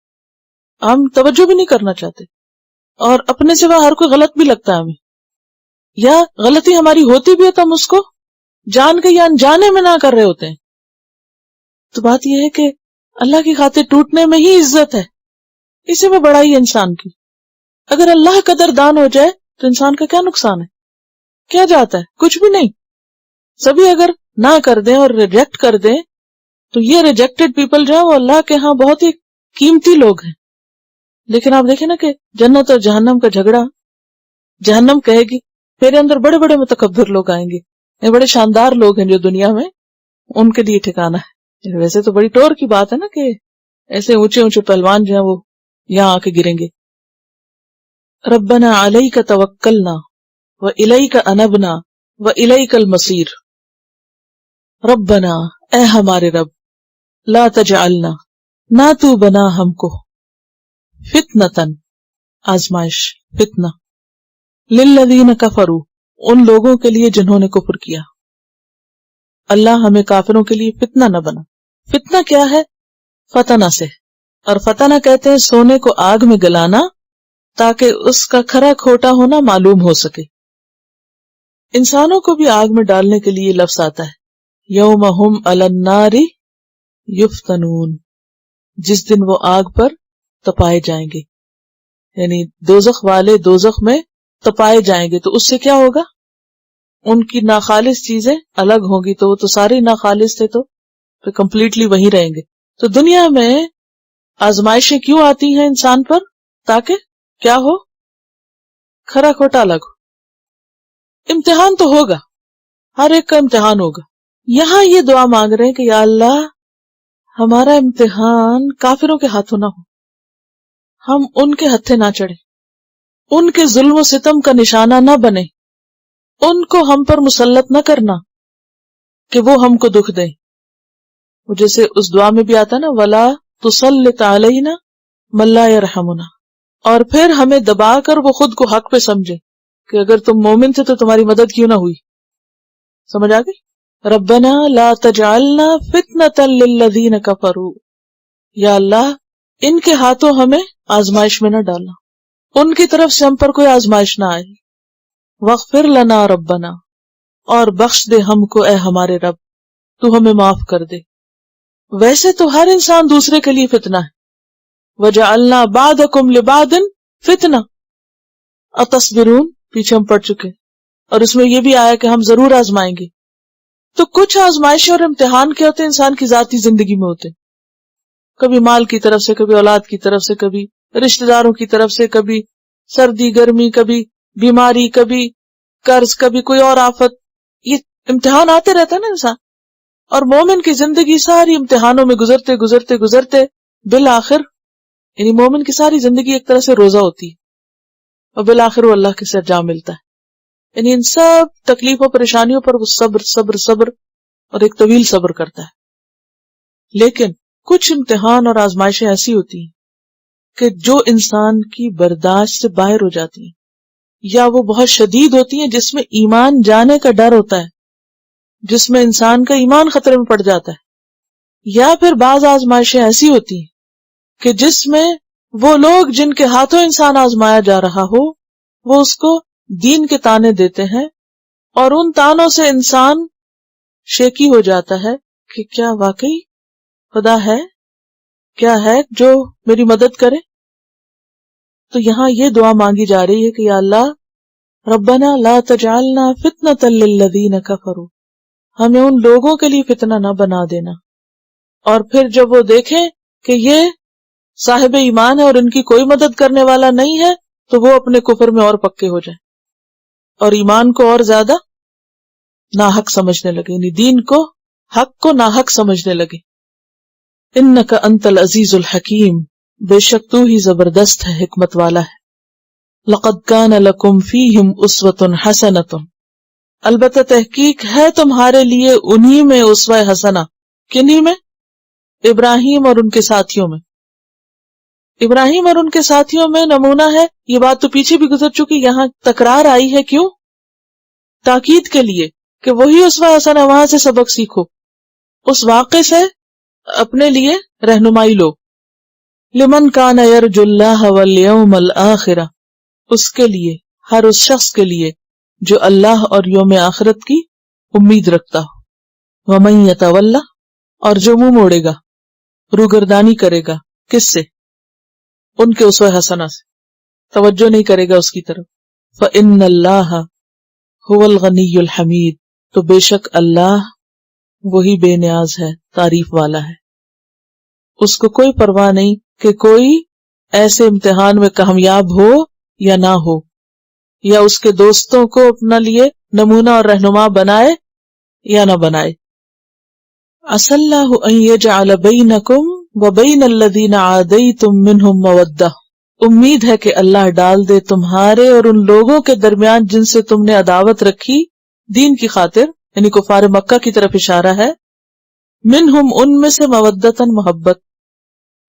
ہم توجہ بھی نہیں کرنا چاہتے، اور اپنے سوا ہر کوئی غلط بھی لگتا ہے ہمیں، یا غلطی ہماری ہوتی بھی ہے تو ہم اس کو جان کے یا انجانے میں نہ کر رہے ہوتے ہیں. تو بات یہ ہے کہ اللہ کی خاطر ٹوٹنے میں ہی عزت ہے، اسی میں بڑائی ہے انسان کی. اگر اللہ قدردان ہو جائے تو انسان کا کیا نقصان ہے؟ کیا جاتا ہے؟ کچھ بھی نہیں. سبھی اگر نہ کر دیں اور ریجیکٹ کر دیں تو یہ ریجیکٹڈ پیپل جو ہیں وہ اللہ کے ہاں بہت ہی قیمتی لوگ ہیں. لیکن آپ دیکھیں نا کہ جنت اور جہنم کا جھگڑا، جہنم کہے گی میرے اندر بڑے بڑے متکبر لوگ آئیں گے، یہ بڑے شاندار لوگ ہیں جو دنیا میں ان کے لیے ٹھکانہ ہے. ویسے تو بڑی ٹور کی بات ہے نا کہ ایسے اونچے اونچے پہلوان جو ہیں وہ یہاں آ کے گریں گے. ربنا علیک توکلنا والیک انبنا والیک المصیر. ربنا، اے ہمارے رب، لا تجعلنا، نہ تو بنا ہم کو، فتنتن، آزمائش، فتنہ، للذین کفروا، ان لوگوں کے لیے جنہوں نے کفر کیا. اللہ ہمیں کافروں کے لیے فتنہ نہ بنا. فتنہ کیا ہے؟ فتنہ سے، اور فتنہ کہتے ہیں سونے کو آگ میں گلانا تاکہ اس کا کھرا کھوٹا ہونا معلوم ہو سکے. انسانوں کو بھی آگ میں ڈالنے کے لیے لفظ آتا ہے، یوم ہم علی النار یفتنون، جس دن وہ آگ پر تپائے جائیں گے. یعنی دوزخ والے دوزخ میں تپائے جائیں گے. تو اس سے کیا ہوگا؟ ان کی ناخالص چیزیں الگ ہوں گی. تو وہ تو سارے ناخالص تھے، تو پھر کمپلیٹلی وہیں رہیں گے. تو دنیا میں آزمائشیں کیوں آتی ہیں انسان پر؟ تاکہ کیا ہو؟ کھرا کھوٹا الگ ہو. امتحان تو ہوگا، ہر ایک کا امتحان ہوگا. یہاں یہ دعا مانگ رہے ہیں کہ یا اللہ ہمارا امتحان کافروں کے ہاتھوں نہ ہو، ہم ان کے ہتھے نہ چڑھے، ان کے ظلم و ستم کا نشانہ نہ بنے، ان کو ہم پر مسلط نہ کرنا کہ وہ ہم کو دکھ دیں. وہ جیسے اس دعا میں بھی آتا نا، وَلَا تُسَلِّطْ عَلَيْنَا مَن لَا يَرْحَمُنَا، اور پھر ہمیں دبا کر وہ خود کو حق پہ سمجھے کہ اگر تم مومن تھے تو تمہاری مدد کیوں نہ ہوئی. سمجھ آ گئی؟ ربنا لا تجعلنا فتنة للذین کفروا، یا اللہ ان کے ہاتھوں ہمیں آزمائش میں نہ ڈالنا، ان کی طرف سے ہم پر کوئی آزمائش نہ آئے. واغفر لنا ربنا، اور بخش دے ہم کو اے ہمارے رب، تو ہمیں معاف کر دے. ویسے تو ہر انسان دوسرے کے لیے فتنہ ہے. وجعلنا بعضکم لبعض فتنہ، اتصبرون پیچھے ہم پڑھ چکے، اور اس میں یہ بھی آیا کہ ہم ضرور آزمائیں گے. تو کچھ آزمائشیں اور امتحان کیا ہوتے ہیں انسان کی ذاتی زندگی میں ہوتے ہیں، کبھی مال کی طرف سے، کبھی اولاد کی طرف سے، کبھی رشتہ داروں کی طرف سے، کبھی سردی گرمی، کبھی بیماری، کبھی قرض، کبھی کوئی اور آفت. یہ امتحان آتے رہتا ہے نا انسان. اور مومن کی زندگی ساری امتحانوں میں گزرتے گزرتے گزرتے بالآخر، یعنی مومن کی ساری زندگی ایک طرح سے روزہ ہوتی ہے، اور بالآخر وہ اللہ کے ساتھ جا ملتا ہے. یعنی ان سب تکلیفوں پریشانیوں پر وہ صبر صبر صبر اور ایک طویل صبر کرتا ہے. لیکن کچھ امتحان اور آزمائشیں ایسی ہوتی ہیں کہ جو انسان کی برداشت سے باہر ہو جاتی ہیں، یا وہ بہت شدید ہوتی ہیں، جس میں ایمان جانے کا ڈر ہوتا ہے، جس میں انسان کا ایمان خطرے میں پڑ جاتا ہے. یا پھر بعض آزمائشیں ایسی ہوتی ہیں کہ جس میں وہ لوگ جن کے ہاتھوں انسان آزمایا جا رہا ہو وہ اس کو دین کے تانے دیتے ہیں، اور ان تانوں سے انسان شیکی ہو جاتا ہے کہ کیا واقعی خدا ہے، کیا ہے جو میری مدد کرے. تو یہاں یہ دعا مانگی جا رہی ہے کہ یا اللہ ربنا لا تجعلنا فتنة للذین کفروا، ہمیں ان لوگوں کے لیے فتنہ نہ بنا دینا. اور پھر جب وہ دیکھیں کہ یہ صاحب ایمان ہے اور ان کی کوئی مدد کرنے والا نہیں ہے تو وہ اپنے کفر میں اور پکے ہو جائیں اور ایمان کو اور زیادہ ناحق سمجھنے لگے، یعنی دین کو، حق کو ناحق سمجھنے لگے. انک انت العزیز الحکیم، بے شک تو ہی زبردست ہے، حکمت والا ہے. لقد کان لکم فیہم اسوۃ حسنۃ، البتہ تحقیق ہے تمہارے لیے انہی میں اسوہ حسنہ. کنہی میں؟ ابراہیم اور ان کے ساتھیوں میں. ابراہیم اور ان کے ساتھیوں میں نمونہ ہے، یہ بات تو پیچھے بھی گزر چکی، یہاں تکرار آئی ہے، کیوں؟ تاکید کے لیے کہ وہی اسوہ حسنہ، وہاں سے سبق سیکھو، اس واقعے سے اپنے لیے رہنمائی لو۔ لمن کان یرجو اللہ والیوم الآخر، اس کے لیے، ہر اس شخص کے لیے جو اللہ اور یوم آخرت کی امید رکھتا ہو۔ ومن یتولی، اور جو منہ موڑے گا، روگردانی کرے گا، کس سے؟ ان کے اسوہ حسنہ سے، توجہ نہیں کرے گا اس کی طرف۔ فإن اللہ هو الغنی الحمید، تو بے شک اللہ وہی بے نیاز ہے، تعریف والا ہے۔ اس کو کوئی پرواہ نہیں کہ کوئی ایسے امتحان میں کامیاب ہو یا نہ ہو، یا اس کے دوستوں کو اپنا لیے نمونہ اور رہنما بنائے یا نہ بنائے۔ عسى اللہ ان یجعل بینکم وبین الذین عادیتم منہم مودہ، امید ہے کہ اللہ ڈال دے تمہارے اور ان لوگوں کے درمیان جن سے تم نے عداوت رکھی دین کی خاطر، یعنی کفار مکہ کی طرف اشارہ ہے، منہم ان میں سے مودتاً محبت،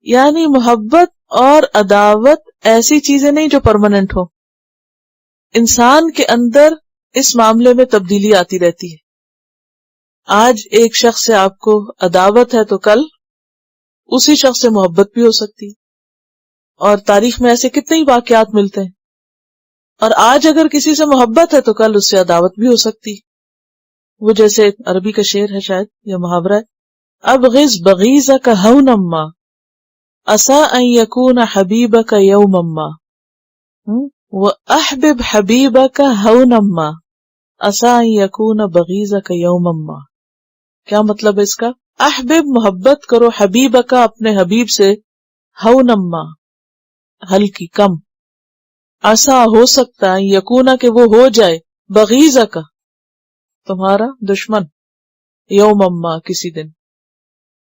یعنی محبت اور عداوت ایسی چیزیں نہیں جو پرماننٹ ہو۔ انسان کے اندر اس معاملے میں تبدیلی آتی رہتی ہے، آج ایک شخص سے آپ کو عداوت ہے تو کل اسی شخص سے محبت بھی ہو سکتی، اور تاریخ میں ایسے کتنے ہی واقعات ملتے ہیں۔ اور آج اگر کسی سے محبت ہے تو کل اس سے عداوت بھی ہو سکتی، وہ جیسے عربی کا شعر ہے شاید یا محاورہ ہے، ابغض بغیضک ہونا ما عسى ان يكون حبیبک یوما ما واحبب حبیبک ہونا ما عسى ان يكون بغیضک یوما ما۔ کیا مطلب ہے اس کا؟ احبب، محبت کرو، حبیبک، اپنے حبیب سے، ہونا ما، ہلکی، کم، عسیٰ، ہو سکتا ہے، یکونا، کہ وہ ہو جائے، بغیضک، تمہارا دشمن، یوما ما، کسی دن۔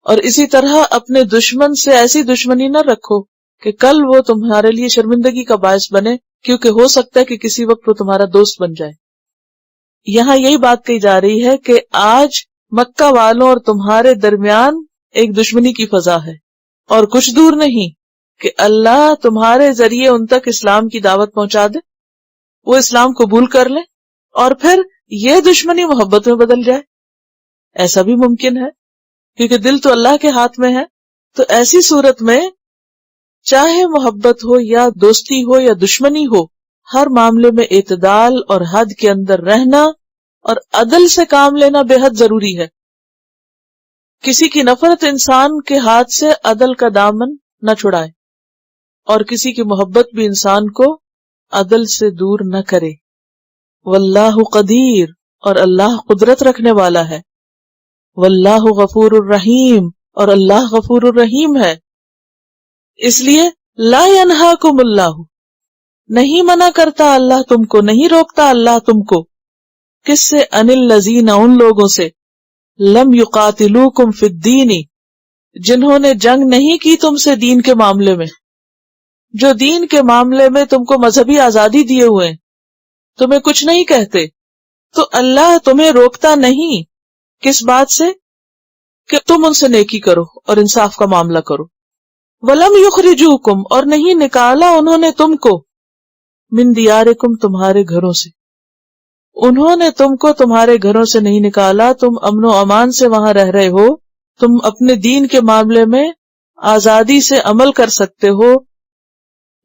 اور اسی طرح اپنے دشمن سے ایسی دشمنی نہ رکھو کہ کل وہ تمہارے لیے شرمندگی کا باعث بنے، کیونکہ ہو سکتا ہے کہ کسی وقت وہ تمہارا دوست بن جائے۔ یہاں یہی بات کہی جا رہی ہے کہ آج مکہ والوں اور تمہارے درمیان ایک دشمنی کی فضا ہے، اور کچھ دور نہیں کہ اللہ تمہارے ذریعے ان تک اسلام کی دعوت پہنچا دے، وہ اسلام قبول کر لیں، اور پھر یہ دشمنی محبت میں بدل جائے۔ ایسا بھی ممکن ہے، کیونکہ دل تو اللہ کے ہاتھ میں ہے۔ تو ایسی صورت میں چاہے محبت ہو یا دوستی ہو یا دشمنی ہو، ہر معاملے میں اعتدال اور حد کے اندر رہنا اور عدل سے کام لینا بے حد ضروری ہے۔ کسی کی نفرت انسان کے ہاتھ سے عدل کا دامن نہ چھڑائے، اور کسی کی محبت بھی انسان کو عدل سے دور نہ کرے۔ واللہ قدیر، اور اللہ قدرت رکھنے والا ہے۔ واللہ غفور الرحیم، اور اللہ غفور الرحیم ہے۔ اس لیے لا ینہاکم اللہ، نہیں منع کرتا اللہ تم کو، نہیں روکتا اللہ تم کو، کس سے؟ ان الذین، ان لوگوں سے، لم یقاتلوکم فی الدین، جنہوں نے جنگ نہیں کی تم سے دین کے معاملے میں، جو دین کے معاملے میں تم کو مذہبی آزادی دیے ہوئے ہیں، تمہیں کچھ نہیں کہتے، تو اللہ تمہیں روکتا نہیں کس بات سے؟ کہ تم ان سے نیکی کرو اور انصاف کا معاملہ کرو۔ ولم یخرجوکم، اور نہیں نکالا انہوں نے تم کو، من دیارکم، تمہارے گھروں سے، انہوں نے تم کو تمہارے گھروں سے نہیں نکالا، تم امن و امان سے وہاں رہ رہے ہو، تم اپنے دین کے معاملے میں آزادی سے عمل کر سکتے ہو،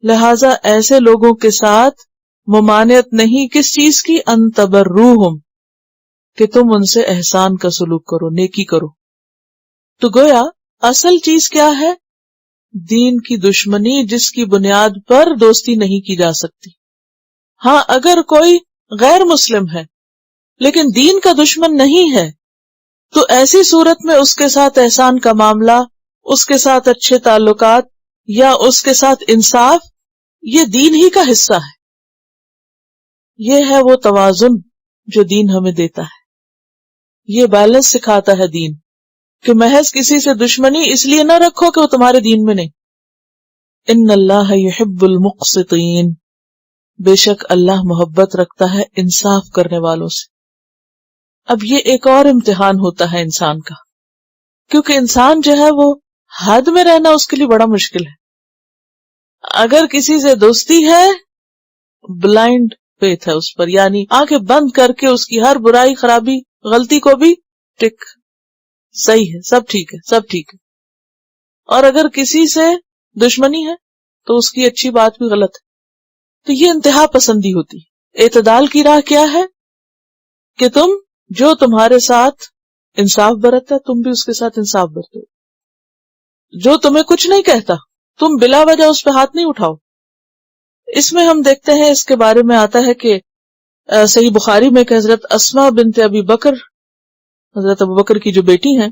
لہذا ایسے لوگوں کے ساتھ ممانعت نہیں، کس چیز کی؟ ان تبروہم، کہ تم ان سے احسان کا سلوک کرو، نیکی کرو۔ تو گویا اصل چیز کیا ہے؟ دین کی دشمنی، جس کی بنیاد پر دوستی نہیں کی جا سکتی۔ ہاں، اگر کوئی غیر مسلم ہے لیکن دین کا دشمن نہیں ہے، تو ایسی صورت میں اس کے ساتھ احسان کا معاملہ، اس کے ساتھ اچھے تعلقات یا اس کے ساتھ انصاف، یہ دین ہی کا حصہ ہے۔ یہ ہے وہ توازن جو دین ہمیں دیتا ہے، یہ بیلنس سکھاتا ہے دین، کہ محض کسی سے دشمنی اس لیے نہ رکھو کہ وہ تمہارے دین میں نہیں۔ ان اللہ یحب المقسطین، بے شک اللہ محبت رکھتا ہے انصاف کرنے والوں سے۔ اب یہ ایک اور امتحان ہوتا ہے انسان کا، کیونکہ انسان جو ہے وہ حد میں رہنا اس کے لیے بڑا مشکل ہے۔ اگر کسی سے دوستی ہے بلائنڈ فیتھ ہے اس پر، یعنی آنکھیں بند کر کے اس کی ہر برائی خرابی غلطی کو بھی ٹک صحیح ہے، سب ٹھیک ہے، سب ٹھیک ہے. اور اگر کسی سے دشمنی ہے تو اس کی اچھی بات بھی غلط ہے. تو یہ انتہا پسندی ہوتی ہے. اعتدال کی راہ کیا ہے کہ تم جو تمہارے ساتھ انصاف برتتا ہے تم بھی اس کے ساتھ انصاف برتو. جو تمہیں کچھ نہیں کہتا تم بلا وجہ اس پہ ہاتھ نہیں اٹھاؤ. اس میں ہم دیکھتے ہیں، اس کے بارے میں آتا ہے کہ صحیح بخاری میں کہ حضرت اسماء بنت ابی بکر، حضرت ابو بکر کی جو بیٹی ہیں،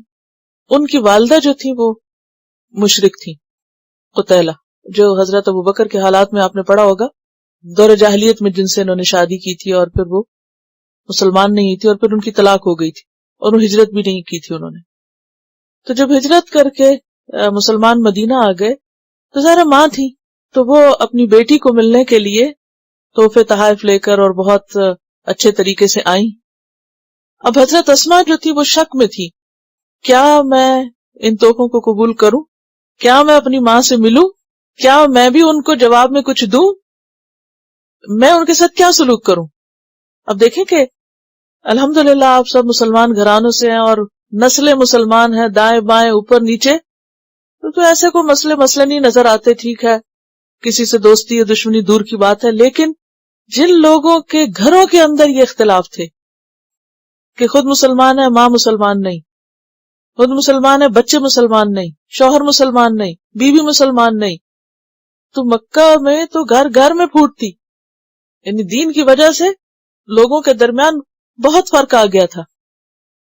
ان کی والدہ جو تھی وہ مشرک تھی، قتیلہ، جو حضرت ابو بکر کے حالات میں آپ نے پڑھا ہوگا، دور جاہلیت میں جن سے انہوں نے شادی کی تھی اور پھر وہ مسلمان نہیں تھی اور پھر ان کی طلاق ہو گئی تھی اور وہ ہجرت بھی نہیں کی تھی انہوں نے. تو جب ہجرت کر کے مسلمان مدینہ آ گئے تو ذرا ماں تھی، تو وہ اپنی بیٹی کو ملنے کے لیے تحفے تحائف لے کر اور بہت اچھے طریقے سے آئیں. اب حضرت اسماء جو تھی وہ شک میں تھی، کیا میں ان تحفوں کو قبول کروں؟ کیا میں اپنی ماں سے ملوں؟ کیا میں بھی ان کو جواب میں کچھ دوں؟ میں ان کے ساتھ کیا سلوک کروں؟ اب دیکھیں کہ الحمدللہ آپ سب مسلمان گھرانوں سے ہیں اور نسلیں مسلمان ہیں، دائیں بائیں اوپر نیچے، تو ایسے کوئی مسئلے نہیں نظر آتے. ٹھیک ہے، کسی سے دوستی یا دشمنی دور کی بات ہے، لیکن جن لوگوں کے گھروں کے اندر یہ اختلاف تھے کہ خود مسلمان ہے ماں مسلمان نہیں، خود مسلمان ہے بچے مسلمان نہیں، شوہر مسلمان نہیں، بیوی مسلمان نہیں، تو مکہ میں تو گھر گھر میں پھوٹ تھی. یعنی دین کی وجہ سے لوگوں کے درمیان بہت فرق آ گیا تھا،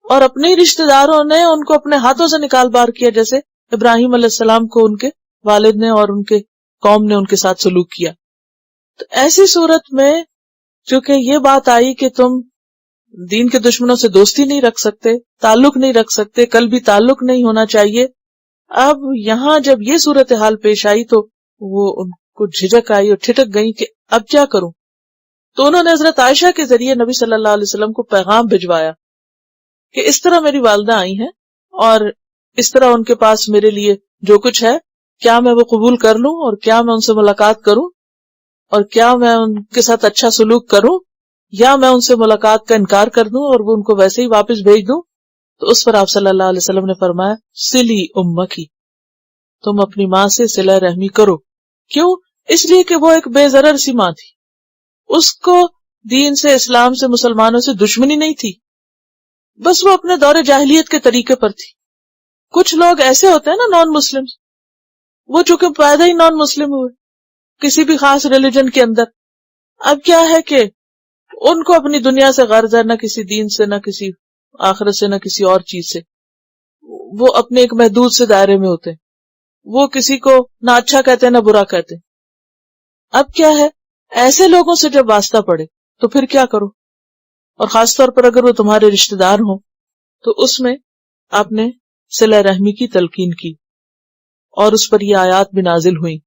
اور اپنے رشتہ داروں نے ان کو اپنے ہاتھوں سے نکال بار کیا، جیسے ابراہیم علیہ السلام کو ان کے والد نے اور ان کے قوم نے ان کے ساتھ سلوک کیا. تو ایسی صورت میں چونکہ یہ بات آئی کہ تم دین کے دشمنوں سے دوستی نہیں رکھ سکتے، تعلق نہیں رکھ سکتے، کل بھی تعلق نہیں ہونا چاہیے. اب یہاں جب یہ صورتحال پیش آئی تو وہ ان کو جھجک آئی اور ٹھٹک گئی کہ اب کیا کروں. تو انہوں نے حضرت عائشہ کے ذریعے نبی صلی اللہ علیہ وسلم کو پیغام بھجوایا کہ اس طرح میری والدہ آئی ہیں اور اس طرح ان کے پاس میرے لیے جو کچھ ہے، کیا میں وہ قبول کر لوں اور کیا میں ان سے ملاقات کروں اور کیا میں ان کے ساتھ اچھا سلوک کروں یا میں ان سے ملاقات کا انکار کر دوں اور وہ ان کو ویسے ہی واپس بھیج دوں. تو اس پر آپ صلی اللہ علیہ وسلم نے فرمایا سلی امکی، تم اپنی ماں سے صلہ رحمی کرو. کیوں؟ اس لیے کہ وہ ایک بے ضرر سی ماں تھی، اس کو دین سے، اسلام سے، مسلمانوں سے دشمنی نہیں تھی، بس وہ اپنے دور جاہلیت کے طریقے پر تھی. کچھ لوگ ایسے ہوتے ہیں نا نان مسلم، وہ چونکہ پیدا ہی نان مسلم ہوئے کسی بھی خاص ریلیجن کے اندر، اب کیا ہے کہ ان کو اپنی دنیا سے غرض ہے، نہ کسی دین سے، نہ کسی آخرت سے، نہ کسی اور چیز سے. وہ اپنے ایک محدود سے دائرے میں ہوتے ہیں، وہ کسی کو نہ اچھا کہتے ہیں نہ برا کہتے ہیں. اب کیا ہے، ایسے لوگوں سے جب واسطہ پڑے تو پھر کیا کرو، اور خاص طور پر اگر وہ تمہارے رشتہ دار ہوں تو اس میں آپ نے صلہ رحمی کی تلقین کی، اور اس پر یہ آیات بھی نازل ہوئی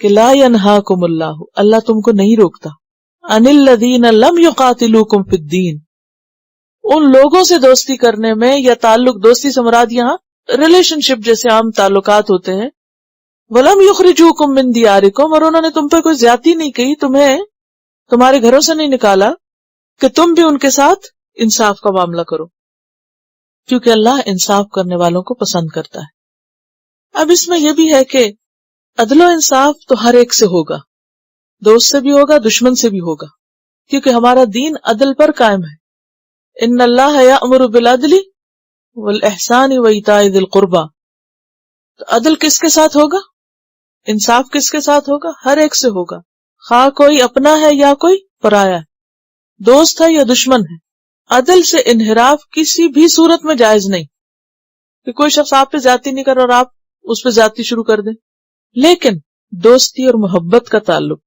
کہ لا ینہاکم اللہ، اللہ تم کو نہیں روکتا، ان الذین لم یقاتلوکم فی الدین، ان لوگوں سے دوستی کرنے میں، یا تعلق، دوستی سے مراد یہاں ریلیشن شپ جیسے عام تعلقات ہوتے ہیں، وَلَمْ يُخْرِجُوكُمْ مِنْ دِيَارِكُمْ، اور انہوں نے تم پہ کوئی زیادتی نہیں کی، تمہیں تمہارے گھروں سے نہیں نکالا، کہ تم بھی ان کے ساتھ انصاف کا معاملہ کرو، کیونکہ اللہ انصاف کرنے والوں کو پسند کرتا ہے. اب اس میں یہ بھی ہے کہ عدل و انصاف تو ہر ایک سے ہوگا، دوست سے بھی ہوگا، دشمن سے بھی ہوگا، کیونکہ ہمارا دین عدل پر قائم ہے. ان اللہ یأمر بالعدل والاحسان وایتاء ذی القربى، تو عدل کس کے ساتھ ہوگا، انصاف کس کے ساتھ ہوگا، ہر ایک سے ہوگا، خواہ کوئی اپنا ہے یا کوئی پرایا ہے، دوست ہے یا دشمن ہے. عدل سے انحراف کسی بھی صورت میں جائز نہیں کہ کوئی شخص آپ پہ زیادتی نہیں کر اور آپ اس پہ زیادتی شروع کر دیں. لیکن دوستی اور محبت کا تعلق،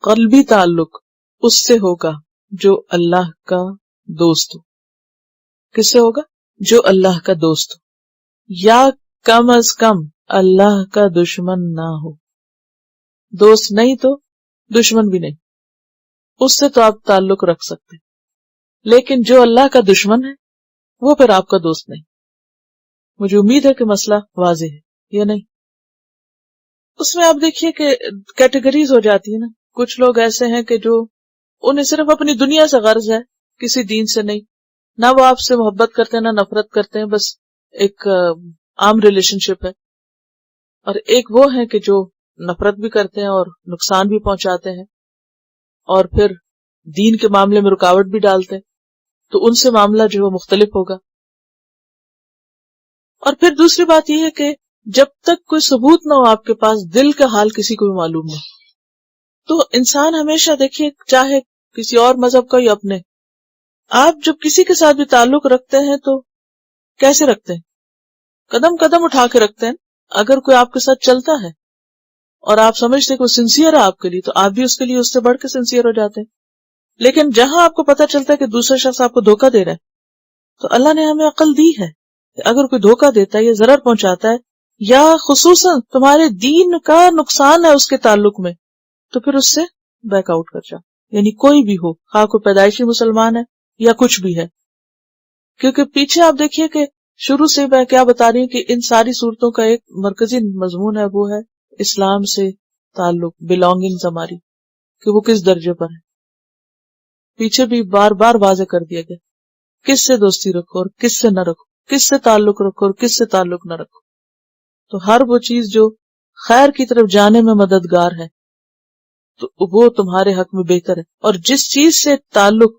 قلبی تعلق، اس سے ہوگا جو اللہ کا دوست ہو. کس سے ہوگا؟ جو اللہ کا دوست ہو، یا کم از کم اللہ کا دشمن نہ ہو. دوست نہیں تو دشمن بھی نہیں، اس سے تو آپ تعلق رکھ سکتے، لیکن جو اللہ کا دشمن ہے وہ پھر آپ کا دوست نہیں. مجھے امید ہے کہ مسئلہ واضح ہے یا نہیں. اس میں آپ دیکھیے کہ کیٹیگریز ہو جاتی ہے نا. کچھ لوگ ایسے ہیں کہ جو انہیں صرف اپنی دنیا سے غرض ہے، کسی دین سے نہیں. نہ وہ آپ سے محبت کرتے ہیں نہ نفرت کرتے ہیں، بس ایک عام ریلیشن شپ ہے. اور ایک وہ ہیں کہ جو نفرت بھی کرتے ہیں اور نقصان بھی پہنچاتے ہیں اور پھر دین کے معاملے میں رکاوٹ بھی ڈالتے ہیں. تو ان سے معاملہ جو ہے مختلف ہوگا. اور پھر دوسری بات یہ ہے کہ جب تک کوئی ثبوت نہ ہو آپ کے پاس، دل کا حال کسی کو بھی معلوم نہیں. تو انسان ہمیشہ دیکھیے، چاہے کسی اور مذہب کا یا اپنے، آپ جب کسی کے ساتھ بھی تعلق رکھتے ہیں تو کیسے رکھتے ہیں؟ قدم قدم اٹھا کے رکھتے ہیں. اگر کوئی آپ کے ساتھ چلتا ہے اور آپ سمجھتے کہ وہ سنسیئر ہے آپ کے لیے، تو آپ بھی اس کے لیے اس سے بڑھ کے سنسیئر ہو جاتے ہیں. لیکن جہاں آپ کو پتہ چلتا ہے کہ دوسرا شخص آپ کو دھوکہ دے رہا ہے، تو اللہ نے ہمیں عقل دی ہے کہ اگر کوئی دھوکہ دیتا ہے یا ضرر پہنچاتا ہے یا خصوصاً تمہارے دین کا نقصان ہے اس کے تعلق میں، تو پھر اس سے بیک آؤٹ کر جاؤ. یعنی کوئی بھی ہو، خواہ کوئی پیدائشی مسلمان ہے یا کچھ بھی ہے. کیونکہ پیچھے آپ دیکھیے کہ شروع سے میں کیا بتا رہی ہوں کہ ان ساری صورتوں کا ایک مرکزی مضمون ہے، وہ ہے اسلام سے تعلق، بلونگنگز ہماری، کہ وہ کس درجے پر ہے. پیچھے بھی بار بار واضح کر دیا گیا کس سے دوستی رکھو اور کس سے نہ رکھو، کس سے تعلق رکھو اور کس سے تعلق نہ رکھو. تو ہر وہ چیز جو خیر کی طرف جانے میں مددگار ہے تو وہ تمہارے حق میں بہتر ہے. اور جس چیز سے تعلق،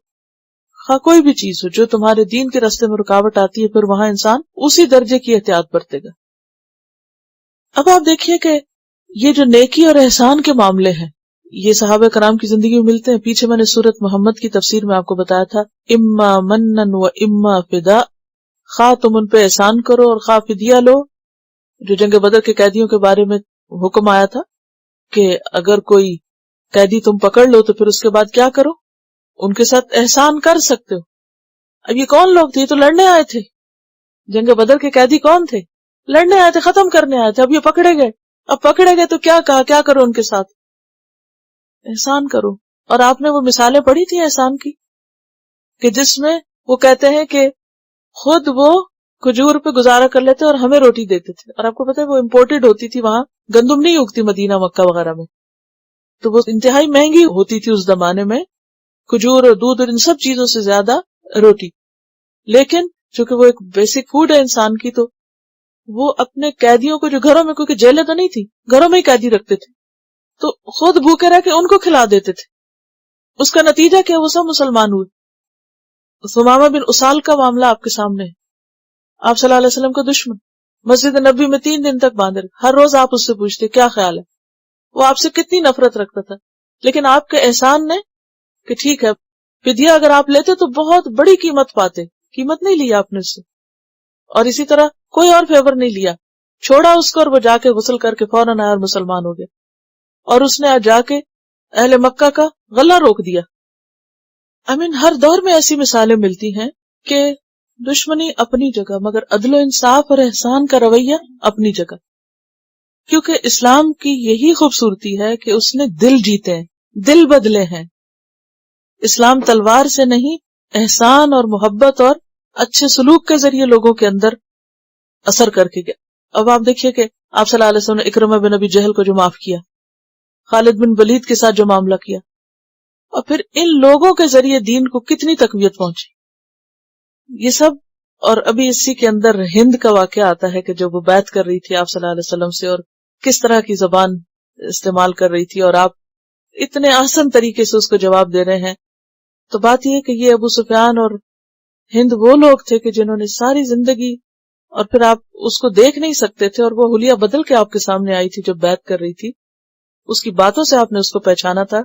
ہاں کوئی بھی چیز ہو جو تمہارے دین کے راستے میں رکاوٹ آتی ہے، پھر وہاں انسان اسی درجے کی احتیاط برتے گا. اب آپ دیکھیے کہ یہ جو نیکی اور احسان کے معاملے ہیں، یہ صحابہ کرام کی زندگی میں ملتے ہیں. پیچھے میں نے سورۃ محمد کی تفسیر میں آپ کو بتایا تھا، اما منن و اما فدا، خواہ تم ان پہ احسان کرو اور خواہ فدیہ لو. جو جنگ بدر کے قیدیوں کے بارے میں حکم آیا تھا کہ اگر کوئی قیدی تم پکڑ لو تو پھر اس کے بعد کیا کرو؟ ان کے ساتھ احسان کر سکتے ہو. اب یہ کون لوگ تھے؟ یہ تو لڑنے آئے تھے. جنگ بدر کے قیدی کون تھے؟ لڑنے آئے تھے، ختم کرنے آئے تھے. اب یہ پکڑے گئے، اب پکڑے گئے تو کیا کہا، کیا کرو ان کے ساتھ؟ احسان کرو. اور آپ نے وہ مثالیں پڑھی تھی احسان کی کہ جس میں وہ کہتے ہیں کہ خود وہ کھجور پہ گزارا کر لیتے اور ہمیں روٹی دیتے تھے. اور آپ کو پتہ ہے وہ امپورٹڈ ہوتی تھی، وہاں گندم نہیں اگتی مدینہ مکہ وغیرہ میں، تو وہ انتہائی مہنگی ہوتی تھی اس زمانے میں، کھجور اور دودھ اور ان سب چیزوں سے زیادہ روٹی. لیکن چونکہ وہ ایک بیسک فوڈ ہے انسان کی، تو وہ اپنے قیدیوں کو جو گھروں میں، کیونکہ جیلیں تو نہیں تھی، گھروں میں ہی قیدی رکھتے تھے، تو خود بھوکے رہ کے ان کو کھلا دیتے تھے. اس کا نتیجہ کیا؟ وہ سب مسلمان ہوئے. ثمامہ بن اسال کا معاملہ آپ کے سامنے ہے. آپ صلی اللہ علیہ وسلم کا دشمن، مسجد نبی میں 3 دن تک باندھے رکھے. ہر روز آپ اس سے پوچھتے کیا خیال ہے، وہ آپ سے کتنی نفرت رکھتا تھا. لیکن آپ کے احسان نے کہ ٹھیک ہے فدیہ اگر آپ لیتے تو بہت بڑی قیمت پاتے، قیمت نہیں لیا آپ نے اس سے. اور اسی طرح کوئی اور فیور نہیں لیا، چھوڑا اس کو اور وہ جا کے غسل کر کے فوراً آیا اور مسلمان ہو گیا. اور اس نے جا کے اہل مکہ کا غلہ روک دیا. ہر دور میں ایسی مثالیں ملتی ہیں کہ دشمنی اپنی جگہ، مگر عدل و انصاف اور احسان کا رویہ اپنی جگہ. کیونکہ اسلام کی یہی خوبصورتی ہے کہ اس نے دل جیتے ہیں، دل بدلے ہیں. اسلام تلوار سے نہیں، احسان اور محبت اور اچھے سلوک کے ذریعے لوگوں کے اندر اثر کر کے گیا. اب آپ دیکھیے کہ آپ صلی اللہ علیہ وسلم نے اکرمہ بن ابی جہل کو جو معاف کیا، خالد بن ولید کے ساتھ جو معاملہ کیا، اور پھر ان لوگوں کے ذریعے دین کو کتنی تقویت پہنچی. یہ سب. اور ابھی اسی کے اندر ہند کا واقعہ آتا ہے کہ جب وہ بیعت کر رہی تھی آپ صلی اللہ علیہ وسلم سے، اور کس طرح کی زبان استعمال کر رہی تھی، اور آپ اتنے آسان طریقے سے اس کو جواب دے رہے ہیں. تو بات یہ ہے کہ یہ ابو سفیان اور ہند وہ لوگ تھے کہ جنہوں نے ساری زندگی، اور پھر آپ اس کو دیکھ نہیں سکتے تھے، اور وہ حلیہ بدل کے آپ کے سامنے آئی تھی جب بیعت کر رہی تھی. اس کی باتوں سے آپ نے اس کو پہچانا تھا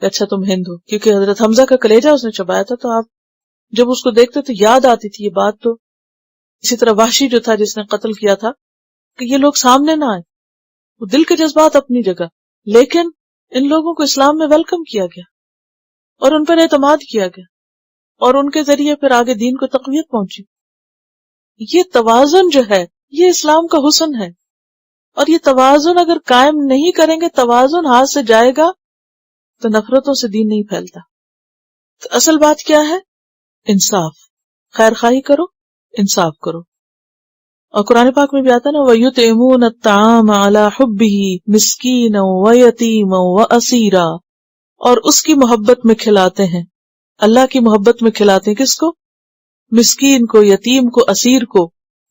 کہ اچھا تم ہند ہو، کیونکہ حضرت حمزہ کا کلیجہ اس نے چبایا تھا. تو آپ جب اس کو دیکھتے تو یاد آتی تھی یہ بات. تو اسی طرح وحشی جو تھا جس نے قتل کیا تھا، کہ یہ لوگ سامنے نہ آئے. وہ دل کے جذبات اپنی جگہ، لیکن ان لوگوں کو اسلام میں ویلکم کیا گیا اور ان پر اعتماد کیا گیا، اور ان کے ذریعے پھر آگے دین کو تقویت پہنچی. یہ توازن جو ہے یہ اسلام کا حسن ہے. اور یہ توازن اگر قائم نہیں کریں گے، توازن ہاتھ سے جائے گا تو نفرتوں سے دین نہیں پھیلتا. تو اصل بات کیا ہے؟ انصاف. خیر خواہی کرو، انصاف کرو. اور قرآن پاک میں بھی آتا نا وَيُطْعِمُونَ الطَّعَامَ عَلَى حُبِّهِ مِسْكِينًا وَيَتِيمًا وَأَسِيرًا، اور اس کی محبت میں کھلاتے ہیں، اللہ کی محبت میں کھلاتے ہیں کس کو؟ مسکین کو، یتیم کو، اسیر کو،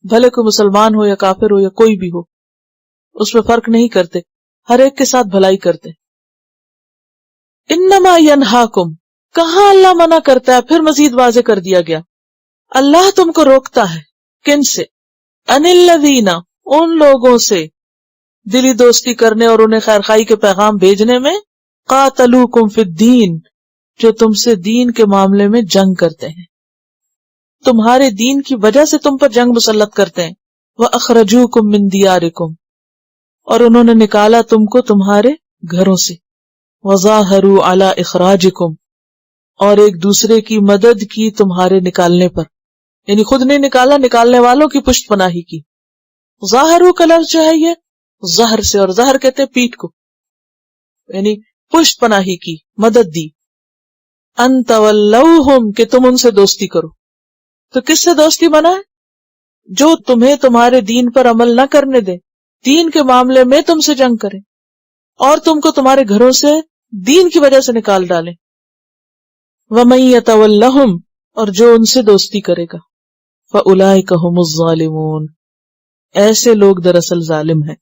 بھلے کوئی مسلمان ہو یا کافر ہو یا کوئی بھی ہو، اس میں فرق نہیں کرتے، ہر ایک کے ساتھ بھلائی کرتے۔ انما ینہاکم، کہاں اللہ منع کرتا ہے؟ پھر مزید واضح کر دیا گیا، اللہ تم کو روکتا ہے کن سے؟ ان الذین، ان لوگوں سے دلی دوستی کرنے اور انہیں خیرخواہی کے پیغام بھیجنے میں، قاتلوکم فی الدین، جو تم سے دین کے معاملے میں جنگ کرتے ہیں، تمہارے دین کی وجہ سے تم پر جنگ مسلط کرتے ہیں، وَأَخْرَجُوكُم مِّن دِيَارِكُمْ، اور انہوں نے نکالا تم کو تمہارے گھروں سے، وَظَاهَرُوا عَلَىٰ إِخْرَاجِكُمْ، اور ایک دوسرے کی مدد کی تمہارے نکالنے پر، یعنی خود نے نکالا، نکالنے والوں کی پشت پناہی کی۔ ظاہرو کا لفظ جو ہے یہ ظہر سے، اور ظہر کہتے ہیں پیٹھ کو، یعنی پشت پناہی کی، مدد دی۔ ان تولوہم، کہ تم ان سے دوستی کرو، تو کس سے دوستی بنا ہے؟ جو تمہیں تمہارے دین پر عمل نہ کرنے دے، دین کے معاملے میں تم سے جنگ کرے، اور تم کو تمہارے گھروں سے دین کی وجہ سے نکال ڈالے۔ وَمَن يَتَوَلَّهُمْ، اور جو ان سے دوستی کرے گا، فَأُولَئِكَ هُمُ الظَّالِمُونَ، ایسے لوگ دراصل ظالم ہیں۔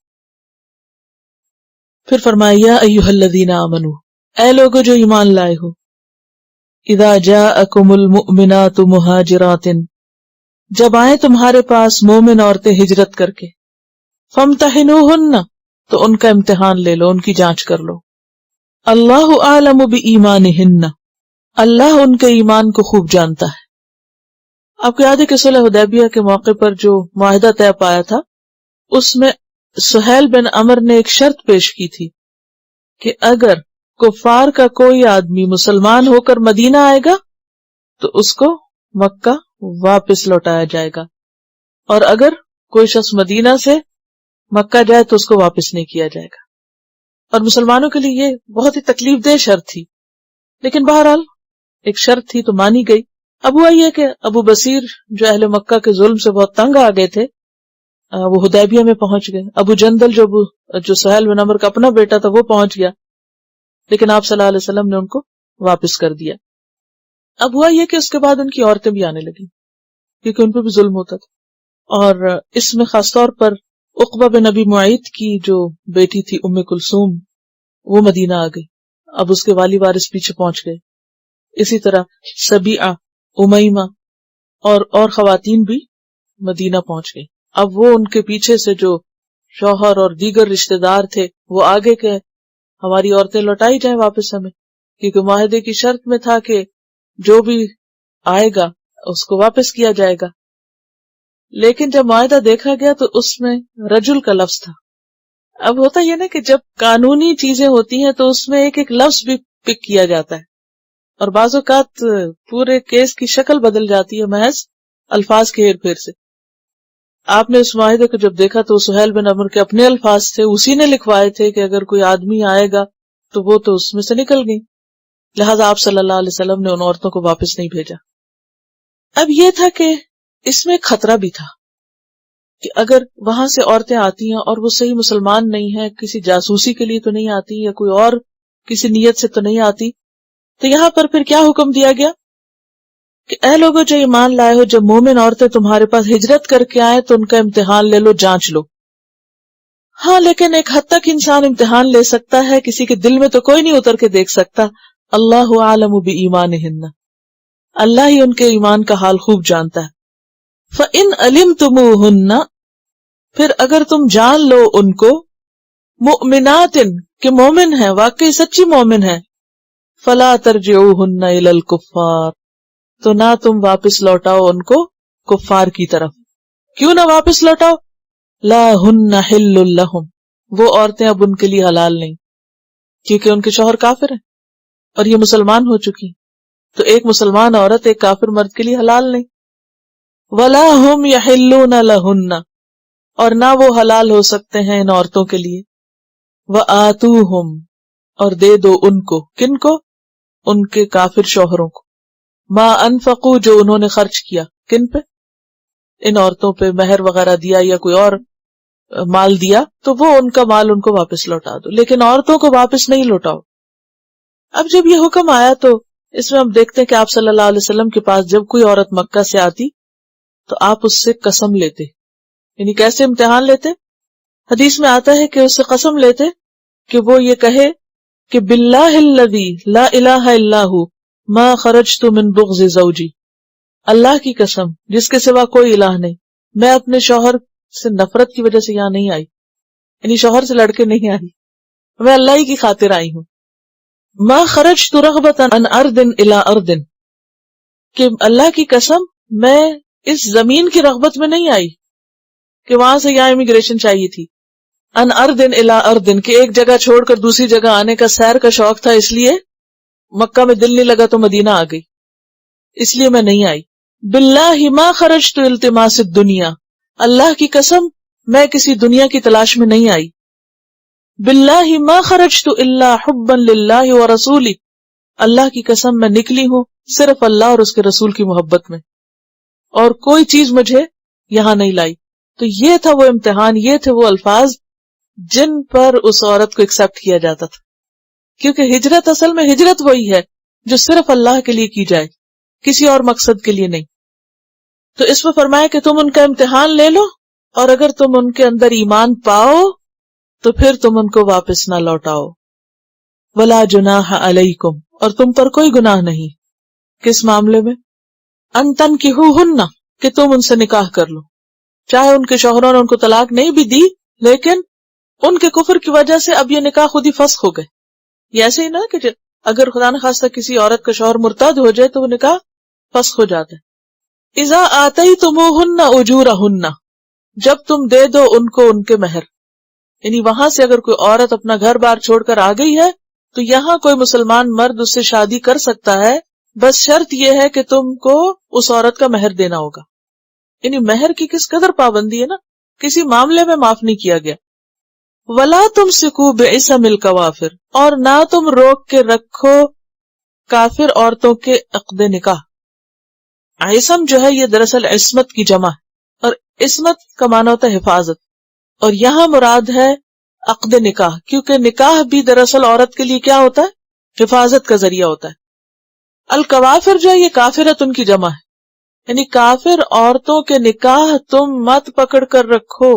پھر فرمایا یا ایھا الذین آمنوا، اے لوگو جو ایمان لائے ہو، اذا جاءکم المؤمنات مہاجرات، جب آئیں تمہارے پاس مومن عورتیں ہجرت کر کے، فامتحنوہن، تو ان کا امتحان لے لو، ان کی جانچ کر لو۔ اللہ اعلم بایمانہن، اللہ ان کے ایمان کو خوب جانتا ہے۔ آپ کو یاد ہے کہ صلح حدیبیہ کے موقع پر جو معاہدہ طے پایا تھا، اس میں سہیل بن عمر نے ایک شرط پیش کی تھی کہ اگر کفار کا کوئی آدمی مسلمان ہو کر مدینہ آئے گا تو اس کو مکہ واپس لوٹایا جائے گا، اور اگر کوئی شخص مدینہ سے مکہ جائے تو اس کو واپس نہیں کیا جائے گا۔ اور مسلمانوں کے لیے یہ بہت ہی تکلیف دہ شرط تھی، لیکن بہرحال ایک شرط تھی تو مانی گئی۔ اب ہوا یہ کہ ابو بصیر جو اہل مکہ کے ظلم سے بہت تنگ آ گئے تھے، وہ حدیبیہ میں پہنچ گئے۔ ابو جندل جو سہیل بن عمر کا اپنا بیٹا تھا وہ پہنچ گیا، لیکن آپ صلی اللہ علیہ وسلم نے ان کو واپس کر دیا۔ اب ہوا یہ کہ اس کے بعد ان کی عورتیں بھی آنے لگی، کیونکہ ان پہ بھی ظلم ہوتا تھا، اور اس میں خاص طور پر عقبہ بن ابی معیط کی جو بیٹی تھی ام کلثوم، وہ مدینہ آ گئی۔ اب اس کے والی وارث پیچھے پہنچ گئے، اسی طرح سبیعہ، امیمہ اور خواتین بھی مدینہ پہنچ گئی۔ اب وہ ان کے پیچھے سے جو شوہر اور دیگر رشتہ دار تھے وہ آگے کہ ہماری عورتیں لوٹائی جائیں واپس ہمیں، کیونکہ معاہدے کی شرط میں تھا کہ جو بھی آئے گا اس کو واپس کیا جائے گا۔ لیکن جب معاہدہ دیکھا گیا تو اس میں رجل کا لفظ تھا۔ اب ہوتا یہ نا کہ جب قانونی چیزیں ہوتی ہیں تو اس میں ایک ایک لفظ بھی پک کیا جاتا ہے، اور بعض اوقات پورے کیس کی شکل بدل جاتی ہے محض الفاظ کے ہیر پھیر سے۔ آپ نے اس معاہدے کو جب دیکھا تو سہیل بن عمر کے اپنے الفاظ تھے، اسی نے لکھوائے تھے کہ اگر کوئی آدمی آئے گا تو وہ تو اس میں سے نکل گئی، لہذا آپ صلی اللہ علیہ وسلم نے ان عورتوں کو واپس نہیں بھیجا۔ اب یہ تھا کہ اس میں ایک خطرہ بھی تھا کہ اگر وہاں سے عورتیں آتی ہیں اور وہ صحیح مسلمان نہیں ہیں، کسی جاسوسی کے لیے تو نہیں آتی یا کوئی اور کسی نیت سے تو نہیں آتی، تو یہاں پر پھر کیا حکم دیا گیا کہ اے لوگو جو ایمان لائے ہو، جب مومن عورتیں تمہارے پاس ہجرت کر کے آئے تو ان کا امتحان لے لو، جانچ لو۔ ہاں لیکن ایک حد تک انسان امتحان لے سکتا ہے، کسی کے دل میں تو کوئی نہیں اتر کے دیکھ سکتا۔ اللہ عالم بایمانہن، اللہ ہی ان کے ایمان کا حال خوب جانتا ہے۔ فَإِنْ عَلِمْتُمُوهُنَّ، پھر اگر تم جان لو ان کو، مؤمنات، کہ مومن ہیں، واقعی سچی مومن ہیں، فَلَا تَرْجِعُوهُنَّ إِلَى الْكُفَّارِ، تو نہ تم واپس لوٹاؤ ان کو کفار کی طرف۔ کیوں نہ واپس لوٹاؤ؟ لَا هُنَّ حِلٌّ لَهُمْ، وہ عورتیں اب ان کے لیے حلال نہیں، کیونکہ ان کے شوہر کافر ہیں اور یہ مسلمان ہو چکی، تو ایک مسلمان عورت ایک کافر مرد کے لیے حلال نہیں۔ وَلَا هُمْ يَحِلُّونَ لَهُنَّ، اور نہ وہ حلال ہو سکتے ہیں ان عورتوں کے لیے۔ وَآتُوهُمْ، اور دے دو ان کو، کن کو؟ ان کے کافر شوہروں کو، ما انفقوا، جو انہوں نے خرچ کیا، کن پہ؟ ان عورتوں پہ مہر وغیرہ دیا یا کوئی اور مال دیا تو وہ ان کا مال ان کو واپس لوٹا دو، لیکن عورتوں کو واپس نہیں لوٹاؤ۔ اب جب یہ حکم آیا تو اس میں ہم دیکھتے ہیں کہ آپ صلی اللہ علیہ وسلم کے پاس جب کوئی عورت مکہ سے آتی تو آپ اس سے قسم لیتے، یعنی کیسے امتحان لیتے؟ حدیث میں آتا ہے کہ اس سے قسم لیتے کہ وہ یہ کہے کہ باللہ الذی لا الہ الا ہو ما خرجت من بغض زوجی، اللہ کی قسم جس کے سوا کوئی الہ نہیں، میں اپنے شوہر سے نفرت کی وجہ سے یہاں نہیں آئی، یعنی شوہر سے لڑ کے نہیں آئی، میں اللہ ہی کی خاطر آئی ہوں۔ ما خرجت رغبتا عن ارض الی ارض، کہ اللہ کی قسم میں اس زمین کی رغبت میں نہیں آئی کہ وہاں سے یہاں امیگریشن چاہیے تھی، ان ارض الی ارض، کہ ایک جگہ چھوڑ کر دوسری جگہ آنے کا سیر کا شوق تھا، اس لیے مکہ میں دل نہیں لگا تو مدینہ آ گئی، اس لیے میں نہیں آئی۔ باللہ ما خرجت التماس الدنیا، اللہ کی قسم میں کسی دنیا کی تلاش میں نہیں آئی۔ باللہ ما خرجت الا حبا للہ ورسولہ، اللہ کی قسم میں نکلی ہوں صرف اللہ اور اس کے رسول کی محبت میں، اور کوئی چیز مجھے یہاں نہیں لائی۔ تو یہ تھا وہ امتحان، یہ تھے وہ الفاظ جن پر اس عورت کو ایکسپٹ کیا جاتا تھا، کیونکہ ہجرت اصل میں ہجرت وہی ہے جو صرف اللہ کے لیے کی جائے، کسی اور مقصد کے لیے نہیں۔ تو اس میں فرمایا کہ تم ان کا امتحان لے لو، اور اگر تم ان کے اندر ایمان پاؤ تو پھر تم ان کو واپس نہ لوٹاؤ۔ ولا جناح علیکم، اور تم پر کوئی گناہ نہیں، کس معاملے میں؟ ان تنکحوہن، کہ تم ان سے نکاح کر لو، چاہے ان کے شوہروں نے ان کو طلاق نہیں بھی دی، لیکن ان کے کفر کی وجہ سے اب یہ نکاح خود ہی فسخ ہو گئے۔ یہ ایسے ہی نا کہ اگر خدا نخواستہ کسی عورت کا شوہر مرتد ہو جائے تو وہ نکاح فسخ ہو جاتا ہے۔ اذا آتیتموہن اجورہن، جب تم دے دو ان کو ان کے مہر، یعنی وہاں سے اگر کوئی عورت اپنا گھر بار چھوڑ کر آ گئی ہے تو یہاں کوئی مسلمان مرد اس سے شادی کر سکتا ہے، بس شرط یہ ہے کہ تم کو اس عورت کا مہر دینا ہوگا۔ یعنی مہر کی کس قدر پابندی ہے نا، کسی معاملے میں معاف نہیں کیا گیا۔ ولا تمسکوا بعصم الکوافر، اور نہ تم روک کے رکھو کافر عورتوں کے عقد نکاح۔ عصم جو ہے یہ دراصل عصمت کی جمع ہے، اور عصمت کا معنی ہوتا ہے حفاظت، اور یہاں مراد ہے عقد نکاح، کیونکہ نکاح بھی دراصل عورت کے لیے کیا ہوتا ہے؟ حفاظت کا ذریعہ ہوتا ہے۔ الکوافر جو ہے یہ کافرت ان کی جمع ہے، یعنی کافر عورتوں کے نکاح تم مت پکڑ کر رکھو۔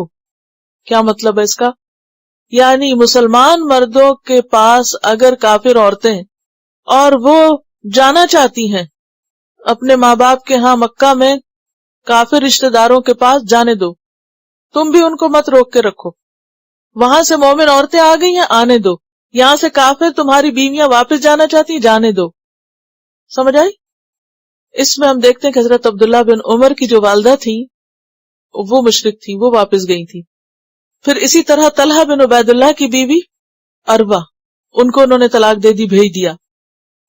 کیا مطلب ہے اس کا؟ یعنی مسلمان مردوں کے پاس اگر کافر عورتیں اور وہ جانا چاہتی ہیں اپنے ماں باپ کے ہاں مکہ میں کافر رشتہ داروں کے پاس، جانے دو، تم بھی ان کو مت روک کے رکھو۔ وہاں سے مومن عورتیں آ گئی ہیں، آنے دو۔ یہاں سے کافر تمہاری بیویاں واپس جانا چاہتی ہیں، جانے دو۔ سمجھ آئی؟ اس میں ہم دیکھتے ہیں کہ حضرت عبداللہ بن عمر کی جو والدہ تھیں وہ مشرک تھیں، وہ واپس گئی تھیں۔ پھر اسی طرح طلحہ بن عبید اللہ کی بیوی اربا، ان کو انہوں نے طلاق دے دی، بھیج دیا۔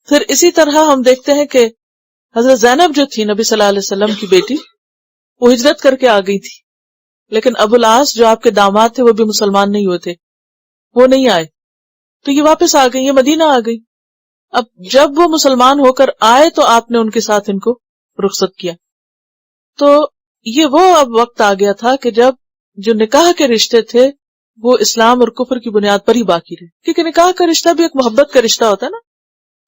پھر اسی طرح ہم دیکھتے ہیں کہ حضرت زینب جو تھی نبی صلی اللہ علیہ وسلم کی بیٹی، وہ ہجرت کر کے آ گئی تھی، لیکن ابو العاص جو آپ کے داماد تھے وہ بھی مسلمان نہیں ہوئے تھے، وہ نہیں آئے، تو یہ واپس آ گئی، یہ مدینہ آ گئی۔ اب جب وہ مسلمان ہو کر آئے تو آپ نے ان کے ساتھ ان کو رخصت کیا۔ تو یہ وہ اب وقت آ گیا تھا کہ جب جو نکاح کے رشتے تھے وہ اسلام اور کفر کی بنیاد پر ہی باقی رہے، کیونکہ نکاح کا رشتہ بھی ایک محبت کا رشتہ ہوتا ہے نا۔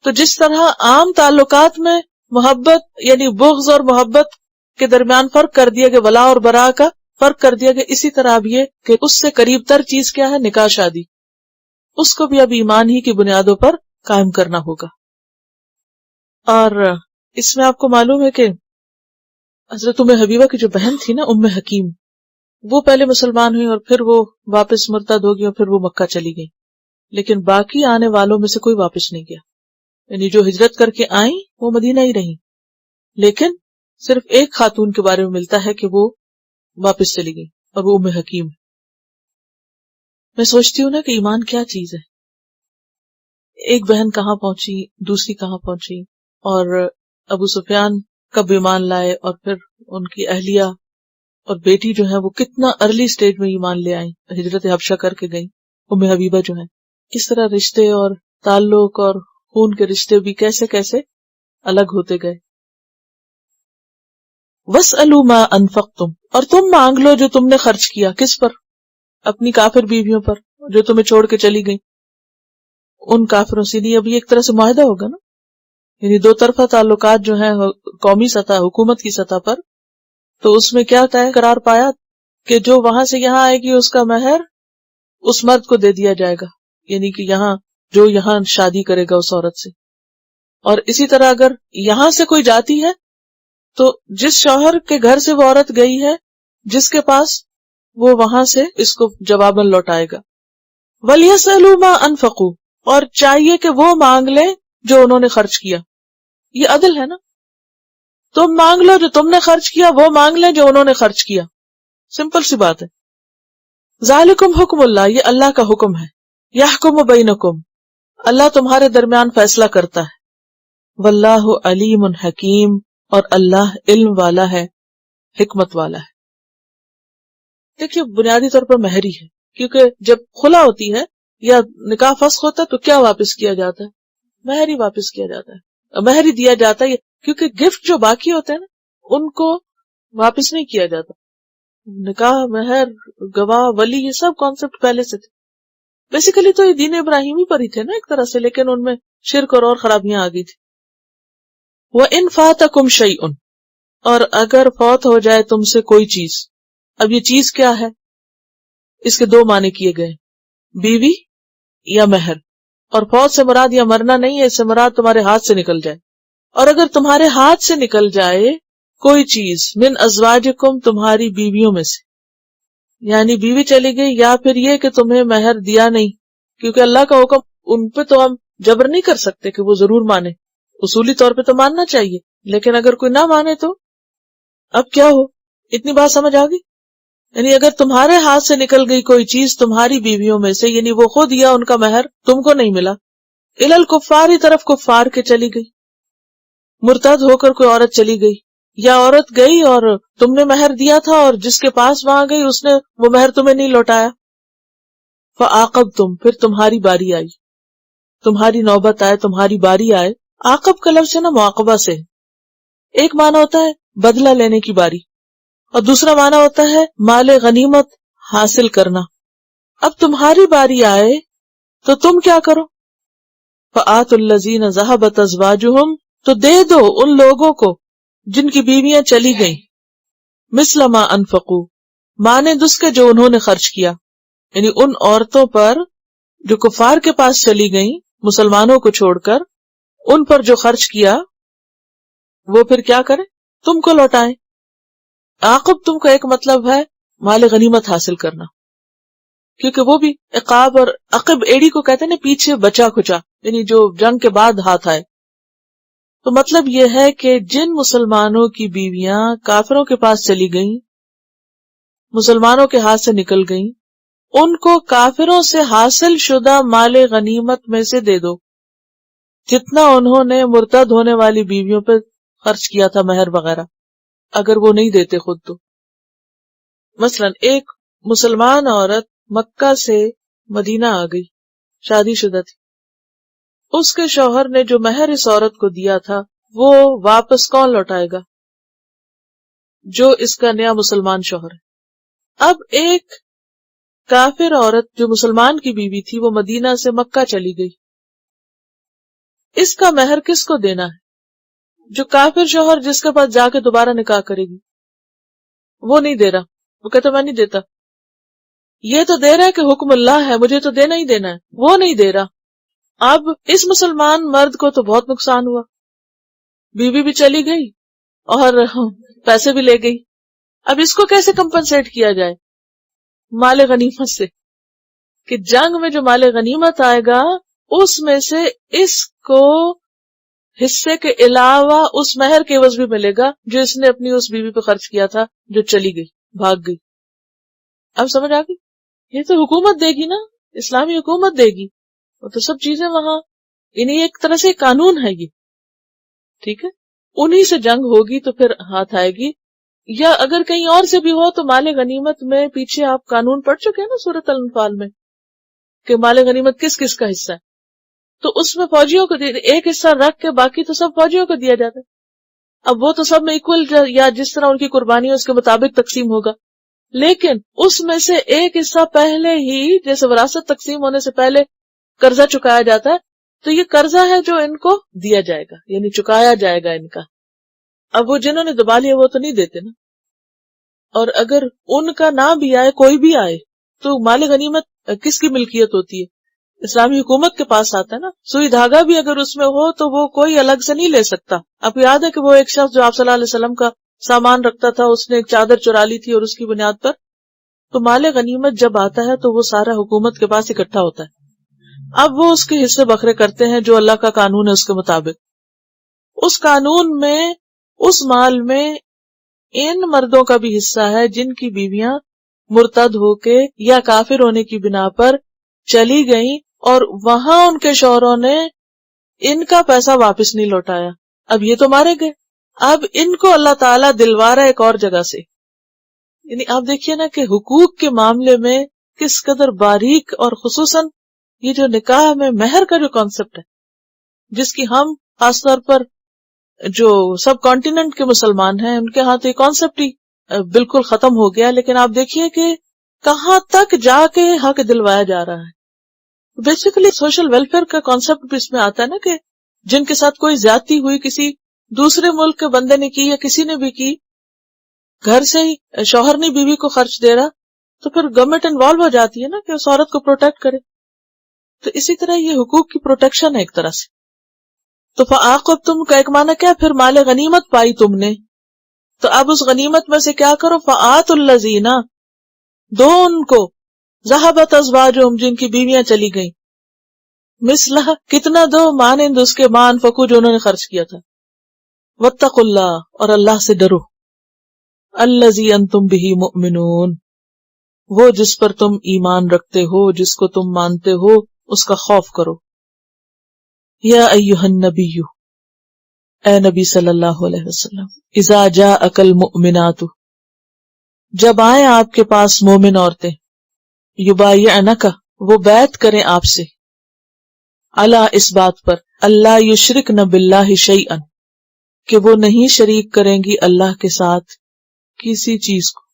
تو جس طرح عام تعلقات میں محبت یعنی بغض اور محبت کے درمیان فرق کر دیا گیا، ولا اور برا کا فرق کر دیا گیا، اسی طرح اب یہ کہ اس سے قریب تر چیز کیا ہے؟ نکاح شادی، اس کو بھی اب ایمان ہی کی بنیادوں پر قائم کرنا ہوگا۔ اور اس میں آپ کو معلوم ہے کہ حضرت ام حبیبہ کی جو بہن تھی نا، ام حکیم، وہ پہلے مسلمان ہوئی اور پھر وہ واپس مرتد ہو گئی اور پھر وہ مکہ چلی گئی، لیکن باقی آنے والوں میں سے کوئی واپس نہیں گیا، یعنی جو ہجرت کر کے آئیں وہ مدینہ ہی رہیں، لیکن صرف ایک خاتون کے بارے میں ملتا ہے کہ وہ واپس چلی گئی اور وہ ام حکیم۔ میں سوچتی ہوں نا کہ ایمان کیا چیز ہے، ایک بہن کہاں پہنچی، دوسری کہاں پہنچی، اور ابو سفیان کب ایمان لائے، اور پھر ان کی اہلیہ اور بیٹی جو ہے وہ کتنا ارلی سٹیج میں ایمان لے آئیں، ہجرت حبشہ کر کے گئیں۔ ام حبیبہ جو ہے، کس طرح رشتے اور تعلق اور خون کے رشتے بھی کیسے کیسے الگ ہوتے گئے۔ وَاسْأَلُوا مَا أَنفَقْتُمْ، اور تم مانگ لو جو تم نے خرچ کیا. کس پر؟ اپنی کافر بیویوں پر جو تمہیں چھوڑ کے چلی گئیں. ان کافروں سے نہیں. ابھی ایک طرح سے معاہدہ ہوگا نا، یعنی دو طرفہ تعلقات جو ہیں قومی سطح، حکومت کی سطح پر، تو اس میں کیا طے قرار پایا کہ جو وہاں سے یہاں آئے گی اس کا مہر اس مرد کو دے دیا جائے گا، یعنی کہ یہاں شادی کرے گا اس عورت سے. اور اسی طرح اگر یہاں سے کوئی جاتی ہے تو جس شوہر کے گھر سے وہ عورت گئی ہے جس کے پاس، وہ وہاں سے اس کو جواباً لوٹائے گا. وَلْيَسْأَلُوا مَا أَنفَقُوا، اور چاہیے کہ وہ مانگ لیں جو انہوں نے خرچ کیا. یہ عدل ہے نا، تم مانگ لو جو تم نے خرچ کیا، وہ مانگ لیں جو انہوں نے خرچ کیا. سمپل سی بات ہے. ذالکم حکم اللہ، یہ اللہ کا حکم ہے. یحکم بینکم، اللہ تمہارے درمیان فیصلہ کرتا ہے. واللہ علیم حکیم، اور اللہ علم والا ہے، حکمت والا ہے. دیکھیے بنیادی طور پر مہر ہی ہے، کیونکہ جب خلا ہوتی ہے یا نکاح فسخ ہوتا ہے تو کیا واپس کیا جاتا ہے؟ مہر ہی واپس کیا جاتا ہے، مہر ہی دیا جاتا ہے. کیونکہ گفٹ جو باقی ہوتے ہیں نا ان کو واپس نہیں کیا جاتا. نکاح، مہر، گواہ، ولی، یہ سب کانسیپٹ پہلے سے تھے. بیسیکلی تو یہ دین ابراہیمی پر ہی تھے نا ایک طرح سے، لیکن ان میں شرک اور خرابیاں آ گئی تھی. وَإِن فَاتَكُمْ شَيْءٌ، اور اگر فوت ہو جائے تم سے کوئی چیز. اب یہ چیز کیا ہے؟ اس کے دو معنی کیے گئے، بیوی یا مہر. اور فوت سے مراد یا مرنا نہیں ہے، اس سے مراد تمہارے ہاتھ سے نکل جائے. اور اگر تمہارے ہاتھ سے نکل جائے کوئی چیز، من ازواجکم، تمہاری بیویوں میں سے، یعنی بیوی چلی گئی، یا پھر یہ کہ تمہیں مہر دیا نہیں، کیونکہ اللہ کا حکم ان پہ تو ہم جبر نہیں کر سکتے کہ وہ ضرور مانے. اصولی طور پہ تو ماننا چاہیے، لیکن اگر کوئی نہ مانے تو اب کیا ہو؟ اتنی بات سمجھ آ گئی؟ یعنی اگر تمہارے ہاتھ سے نکل گئی کوئی چیز تمہاری بیویوں میں سے، یعنی وہ خود یا ان کا مہر تم کو نہیں ملا، الی الکفار، طرف کفار کے چلی گئی، مرتد ہو کر کوئی عورت چلی گئی، یا عورت گئی اور تم نے مہر دیا تھا اور جس کے پاس وہاں گئی اس نے وہ مہر تمہیں نہیں لوٹایا. فعاقبتم، پھر تمہاری باری آئی، تمہاری نوبت آئے، تمہاری باری آئے. عاقب کا لفظ ہے نا معاقبہ سے. ایک معنی ہوتا ہے بدلہ لینے کی باری، اور دوسرا معنی ہوتا ہے مال غنیمت حاصل کرنا. اب تمہاری باری آئے تو تم کیا کرو؟ فآتوا الذین ذہبت ازواجہم، تو دے دو ان لوگوں کو جن کی بیویاں چلی گئیں، مثل ما انفقوا، مانند اس کے جو انہوں نے خرچ کیا. یعنی ان عورتوں پر جو کفار کے پاس چلی گئیں مسلمانوں کو چھوڑ کر، ان پر جو خرچ کیا وہ پھر کیا کریں؟ تم کو لوٹائیں. عاقب تم کا ایک مطلب ہے مال غنیمت حاصل کرنا، کیونکہ وہ بھی عقاب، اور عقب ایڑی کو کہتے ہیں نا پیچھے بچا کھچا، یعنی جو جنگ کے بعد ہاتھ آئے. تو مطلب یہ ہے کہ جن مسلمانوں کی بیویاں کافروں کے پاس چلی گئیں، مسلمانوں کے ہاتھ سے نکل گئیں، ان کو کافروں سے حاصل شدہ مال غنیمت میں سے دے دو، جتنا انہوں نے مرتد ہونے والی بیویوں پہ خرچ کیا تھا مہر وغیرہ، اگر وہ نہیں دیتے خود تو. مثلا ایک مسلمان عورت مکہ سے مدینہ آ گئی، شادی شدہ تھی، اس کے شوہر نے جو مہر اس عورت کو دیا تھا وہ واپس کون لوٹائے گا؟ جو اس کا نیا مسلمان شوہر ہے. اب ایک کافر عورت جو مسلمان کی بیوی تھی وہ مدینہ سے مکہ چلی گئی، اس کا مہر کس کو دینا ہے؟ جو کافر شوہر جس کے پاس جا کے دوبارہ نکاح کرے گی، وہ نہیں دے رہا، وہ کہتا میں نہیں دیتا. یہ تو دے رہا ہے کہ حکم اللہ ہے، مجھے تو دینا ہی دینا ہے، وہ نہیں دے رہا. اب اس مسلمان مرد کو تو بہت نقصان ہوا، بیوی بھی چلی گئی اور پیسے بھی لے گئی. اب اس کو کیسے کمپنسیٹ کیا جائے؟ مال غنیمت سے، کہ جنگ میں جو مال غنیمت آئے گا اس میں سے اس کو حصے کے علاوہ اس مہر کے عوض بھی ملے گا جو اس نے اپنی اس بیوی پہ خرچ کیا تھا جو چلی گئی، بھاگ گئی. اب سمجھ آ گئی؟ یہ تو حکومت دے گی نا، اسلامی حکومت دے گی، وہ تو سب چیزیں وہاں، یعنی ایک طرح سے قانون ہے یہ، ٹھیک ہے. انہی سے جنگ ہوگی تو پھر ہاتھ آئے گی. یا اگر کہیں اور سے بھی ہو تو مال غنیمت میں پیچھے آپ قانون پڑھ چکے ہیں نا سورۃ الانفال میں، کہ مال غنیمت کس کس کا حصہ ہے، تو اس میں فوجیوں کو ایک حصہ رکھ کے باقی تو سب فوجیوں کو دیا جاتا ہے. اب وہ تو سب میں ایکول یا جس طرح ان کی قربانی ہے اس کے مطابق تقسیم ہوگا، لیکن اس میں سے ایک حصہ پہلے ہی، جیسے وراثت تقسیم ہونے سے پہلے قرضہ چکایا جاتا ہے، تو یہ قرضہ ہے جو ان کو دیا جائے گا، یعنی چکایا جائے گا ان کا. اب وہ جنہوں نے دبا لیا وہ تو نہیں دیتے نا. اور اگر ان کا نہ بھی آئے، کوئی بھی آئے، تو مال غنیمت کس کی ملکیت ہوتی ہے؟ اسلامی حکومت کے پاس آتا ہے نا. سوئی دھاگا بھی اگر اس میں ہو تو وہ کوئی الگ سے نہیں لے سکتا. آپ کو یاد ہے کہ وہ ایک شخص جو آپ صلی اللہ علیہ وسلم کا سامان رکھتا تھا، اس نے ایک چادر چرا لی تھی اور اس کی بنیاد پر، تو مال غنیمت جب آتا ہے تو وہ سارا حکومت کے پاس اکٹھا ہوتا ہے. اب وہ اس کے حصے بکھرے کرتے ہیں جو اللہ کا قانون ہے اس کے مطابق. اس قانون میں، اس مال میں ان مردوں کا بھی حصہ ہے جن کی بیویاں مرتد ہو کے یا کافر ہونے کی بنا پر چلی گئیں اور وہاں ان کے شوہروں نے ان کا پیسہ واپس نہیں لوٹایا. اب یہ تو مارے گئے، اب ان کو اللہ تعالیٰ دلوا رہا ہے ایک اور جگہ سے. یعنی آپ دیکھیے نا کہ حقوق کے معاملے میں کس قدر باریک، اور خصوصاً یہ جو نکاح میں مہر کا جو کانسیپٹ ہے، جس کی ہم خاص طور پر جو سب کانٹیننٹ کے مسلمان ہیں ان کے ہاں تو یہ کانسیپٹ ہی بالکل ختم ہو گیا. لیکن آپ دیکھیے کہ کہاں تک جا کے حق دلوایا جا رہا ہے. بیسیکلی سوشل ویلفیئر کا کانسیپٹ بھی اس میں آتا ہے نا کہ جن کے ساتھ کوئی زیادتی ہوئی، کسی دوسرے ملک کے بندے نے کی یا کسی نے بھی کی، گھر سے ہی شوہر نہیں بیوی کو خرچ دے رہا، تو پھر گورنمنٹ انوالو ہو جاتی ہے نا کہ اس عورت کو پروٹیکٹ کرے. تو اسی طرح یہ حقوق کی پروٹیکشن ہے ایک طرح سے. تو فَعَاقَبْتُمْ کا ایک معنی کیا؟ پھر مال غنیمت پائی تم نے، تو اب اس غنیمت میں سے کیا کرو؟ فَآتُوا الَّذِينَ، دو ان کو، ذَهَبَتْ أَزْوَاجُهُمْ، جن کی بیویاں چلی گئیں، مثلہ، کتنا دو؟ مانند اس کے، مان فقو، جو انہوں نے خرچ کیا تھا. وَاتَّقُوا اللَّهَ، اور اللہ سے ڈرو، الَّذِي أَنْتُمْ بِهِ مُؤْمِنُونَ، وہ جس پر تم ایمان رکھتے ہو، جس کو تم مانتے ہو، اس کا خوف کرو. یا ایھا النبی، اے نبی صلی اللہ علیہ وسلم، اذا جاءک المؤمنات، جب آئیں آپ کے پاس مومن عورتیں، یبایعنک، وہ بیعت کریں آپ سے، علی، اس بات پر، اللہ یشرکن باللہ شیئا، کہ وہ نہیں شریک کریں گی اللہ کے ساتھ کسی چیز کو،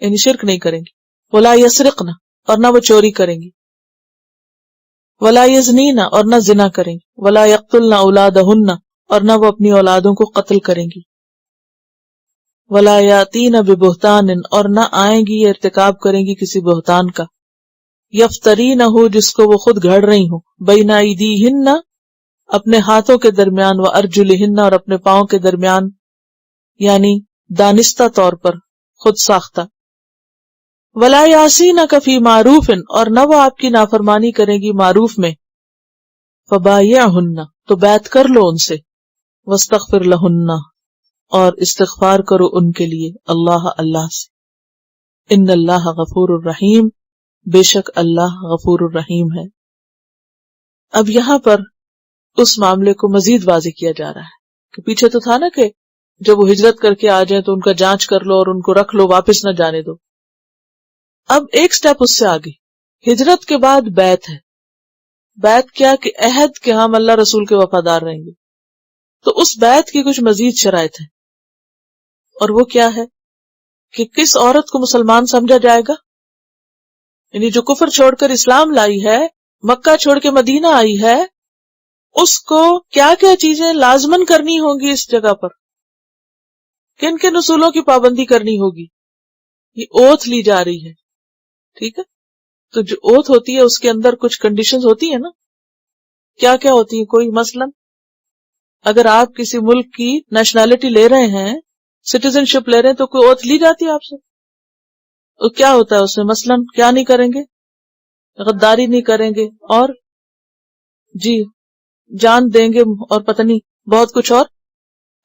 یعنی شرک نہیں کریں گی. ولا یسرقن، اور نہ وہ چوری کریں گی. ولا یزنین، اور نہ زنا کریں گی. ولا یقتلن اولادہن، اور نہ وہ اپنی اولادوں کو قتل کریں گی. ولا یاتین ببہتان، اور نہ آئیں گی یا ارتکاب کریں گی کسی بہتان کا، یفترینہ، جس کو وہ خود گھڑ رہی ہوں، بین ایدیہن، اپنے ہاتھوں کے درمیان، وارجلہن، اور اپنے پاؤں کے درمیان، یعنی دانستہ طور پر، خود ساختہ. ولا یعصینک فی معروف، اور نہ وہ آپ کی نافرمانی کریں گی معروف میں. فبایعہن، تو بیعت کر لو ان سے. واستغفر لہن، اور استغفار کرو ان کے لیے اللہ، اللہ سے. ان اللہ غفور الرحیم، بے شک اللہ غفور الرحیم ہے. اب یہاں پر اس معاملے کو مزید واضح کیا جا رہا ہے کہ پیچھے تو تھا نا کہ جب وہ ہجرت کر کے آ جائیں تو ان کا جانچ کر لو اور ان کو رکھ لو، واپس نہ جانے دو. اب ایک سٹیپ اس سے آگے، ہجرت کے بعد بیعت ہے. بیعت کیا؟ کہ عہد کہ ہم اللہ رسول کے وفادار رہیں گے. تو اس بیعت کی کچھ مزید شرائط ہیں، اور وہ کیا ہے کہ کس عورت کو مسلمان سمجھا جائے گا، یعنی جو کفر چھوڑ کر اسلام لائی ہے، مکہ چھوڑ کے مدینہ آئی ہے، اس کو کیا کیا چیزیں لازمن کرنی ہوں گی اس جگہ پر، کن کن اصولوں کی پابندی کرنی ہوگی. یہ اوتھ لی جا رہی ہے، ٹھیک ہے. تو جو اوتھ ہوتی ہے اس کے اندر کچھ کنڈیشنز ہوتی ہیں نا. کیا کیا ہوتی ہیں؟ کوئی مثلا اگر آپ کسی ملک کی نیشنلٹی لے رہے ہیں، سٹیزن شپ لے رہے ہیں، تو کوئی اوتھ لی جاتی ہے آپ سے. اور کیا ہوتا ہے اس میں؟ مثلا کیا نہیں کریں گے؟ غداری نہیں کریں گے، اور جی جان دیں گے، اور پتہ نہیں بہت کچھ اور.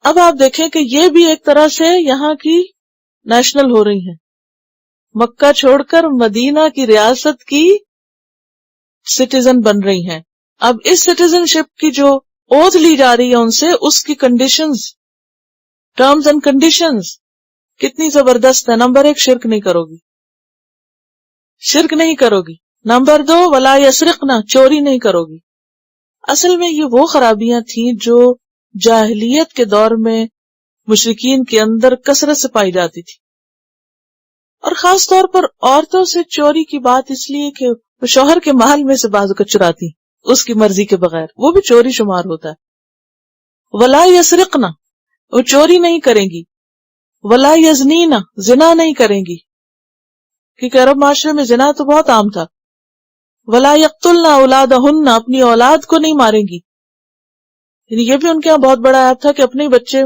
اب آپ دیکھیں کہ یہ بھی ایک طرح سے یہاں کی نیشنل ہو رہی ہیں، مکہ چھوڑ کر مدینہ کی ریاست کی سٹیزن بن رہی ہیں. اب اس سٹیزن شپ کی جو اوتھ لی جا رہی ہے ان سے، اس کی کنڈیشنز، ٹرمز اینڈ کنڈیشنز کتنی زبردست ہے. نمبر 1، شرک نہیں کرو گی، شرک نہیں کرو گی. نمبر 2، ولا یسرقنا، چوری نہیں کرو گی. اصل میں یہ وہ خرابیاں تھیں جو جاہلیت کے دور میں مشرکین کے اندر کثرت سے پائی جاتی تھی، اور خاص طور پر عورتوں سے چوری کی بات اس لیے کہ وہ شوہر کے مال میں سے بعض کو چراتی اس کی مرضی کے بغیر، وہ بھی چوری شمار ہوتا ہے۔ ولا یسرقنا، وہ چوری نہیں کریں گی، ولا یزنینا، زنا نہیں کریں گی، کیونکہ عرب معاشرے میں زنا تو بہت عام تھا۔ ولا یقتلنا اولادہن، اپنی اولاد کو نہیں ماریں گی، یعنی یہ بھی ان کے یہاں بہت بڑا ایپ تھا کہ اپنے بچے،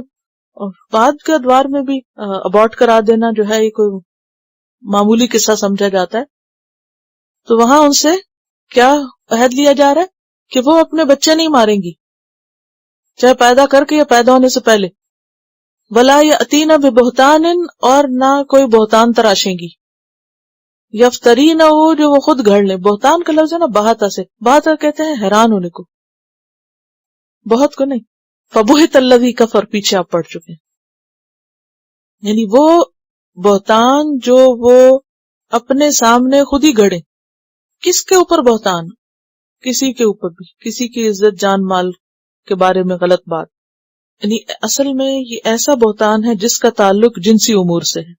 اور بعد کے ادوار میں بھی ابورٹ کرا دینا جو ہے یہ کوئی معمولی قصہ سمجھا جاتا ہے۔ تو وہاں ان سے کیا عہد لیا جا رہا ہے کہ وہ اپنے بچے نہیں ماریں گی، چاہے پیدا کر کے یا پیدا ہونے سے پہلے۔ ولا یأتین ببہتان، اور نہ کوئی بہتان تراشیں گی، یفترین، وہ جو وہ خود گھڑ لیں۔ بہتان کا لفظ ہے نا بہتا سے، بہتا کہتے ہیں حیران ہونے کو، بہت کو نہیں۔ فبہت الذی کفر، پیچھے آپ پڑھ چکے ہیں، یعنی وہ بہتان جو وہ اپنے سامنے خود ہی گھڑے۔ کس کے اوپر بہتان؟ کسی کے اوپر بھی، کسی کی عزت جان مال کے بارے میں غلط بات، یعنی اصل میں یہ ایسا بہتان ہے جس کا تعلق جنسی امور سے ہے،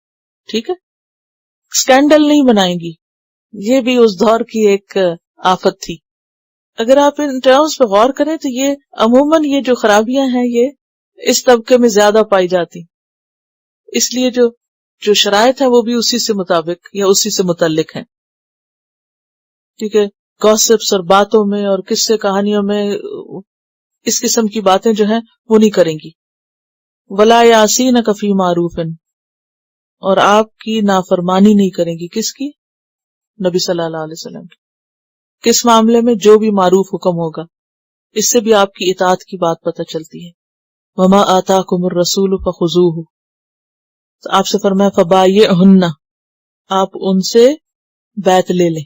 ٹھیک ہے، اسکینڈل نہیں بنائیں گی، یہ بھی اس دور کی ایک آفت تھی۔ اگر آپ ان ٹرمز پہ غور کریں تو یہ عموماً یہ جو خرابیاں ہیں یہ اس طبقے میں زیادہ پائی جاتی، اس لیے جو شرائط ہے وہ بھی اسی سے مطابق یا اسی سے متعلق ہیں، کیونکہ گوسپس اور باتوں میں اور قصے کہانیوں میں اس قسم کی باتیں جو ہیں وہ نہیں کریں گی۔ ولا یعصینک فی معروف، اور آپ کی نافرمانی نہیں کریں گی، کس کی؟ نبی صلی اللہ علیہ وسلم کی۔ کس معاملے میں؟ جو بھی معروف حکم ہوگا، اس سے بھی آپ کی اطاعت کی بات پتہ چلتی ہے۔ وما آتاکم الرسول فخذوہ، تو آپ سے فرمایا فبایعہن، آپ ان سے بیعت لے لیں،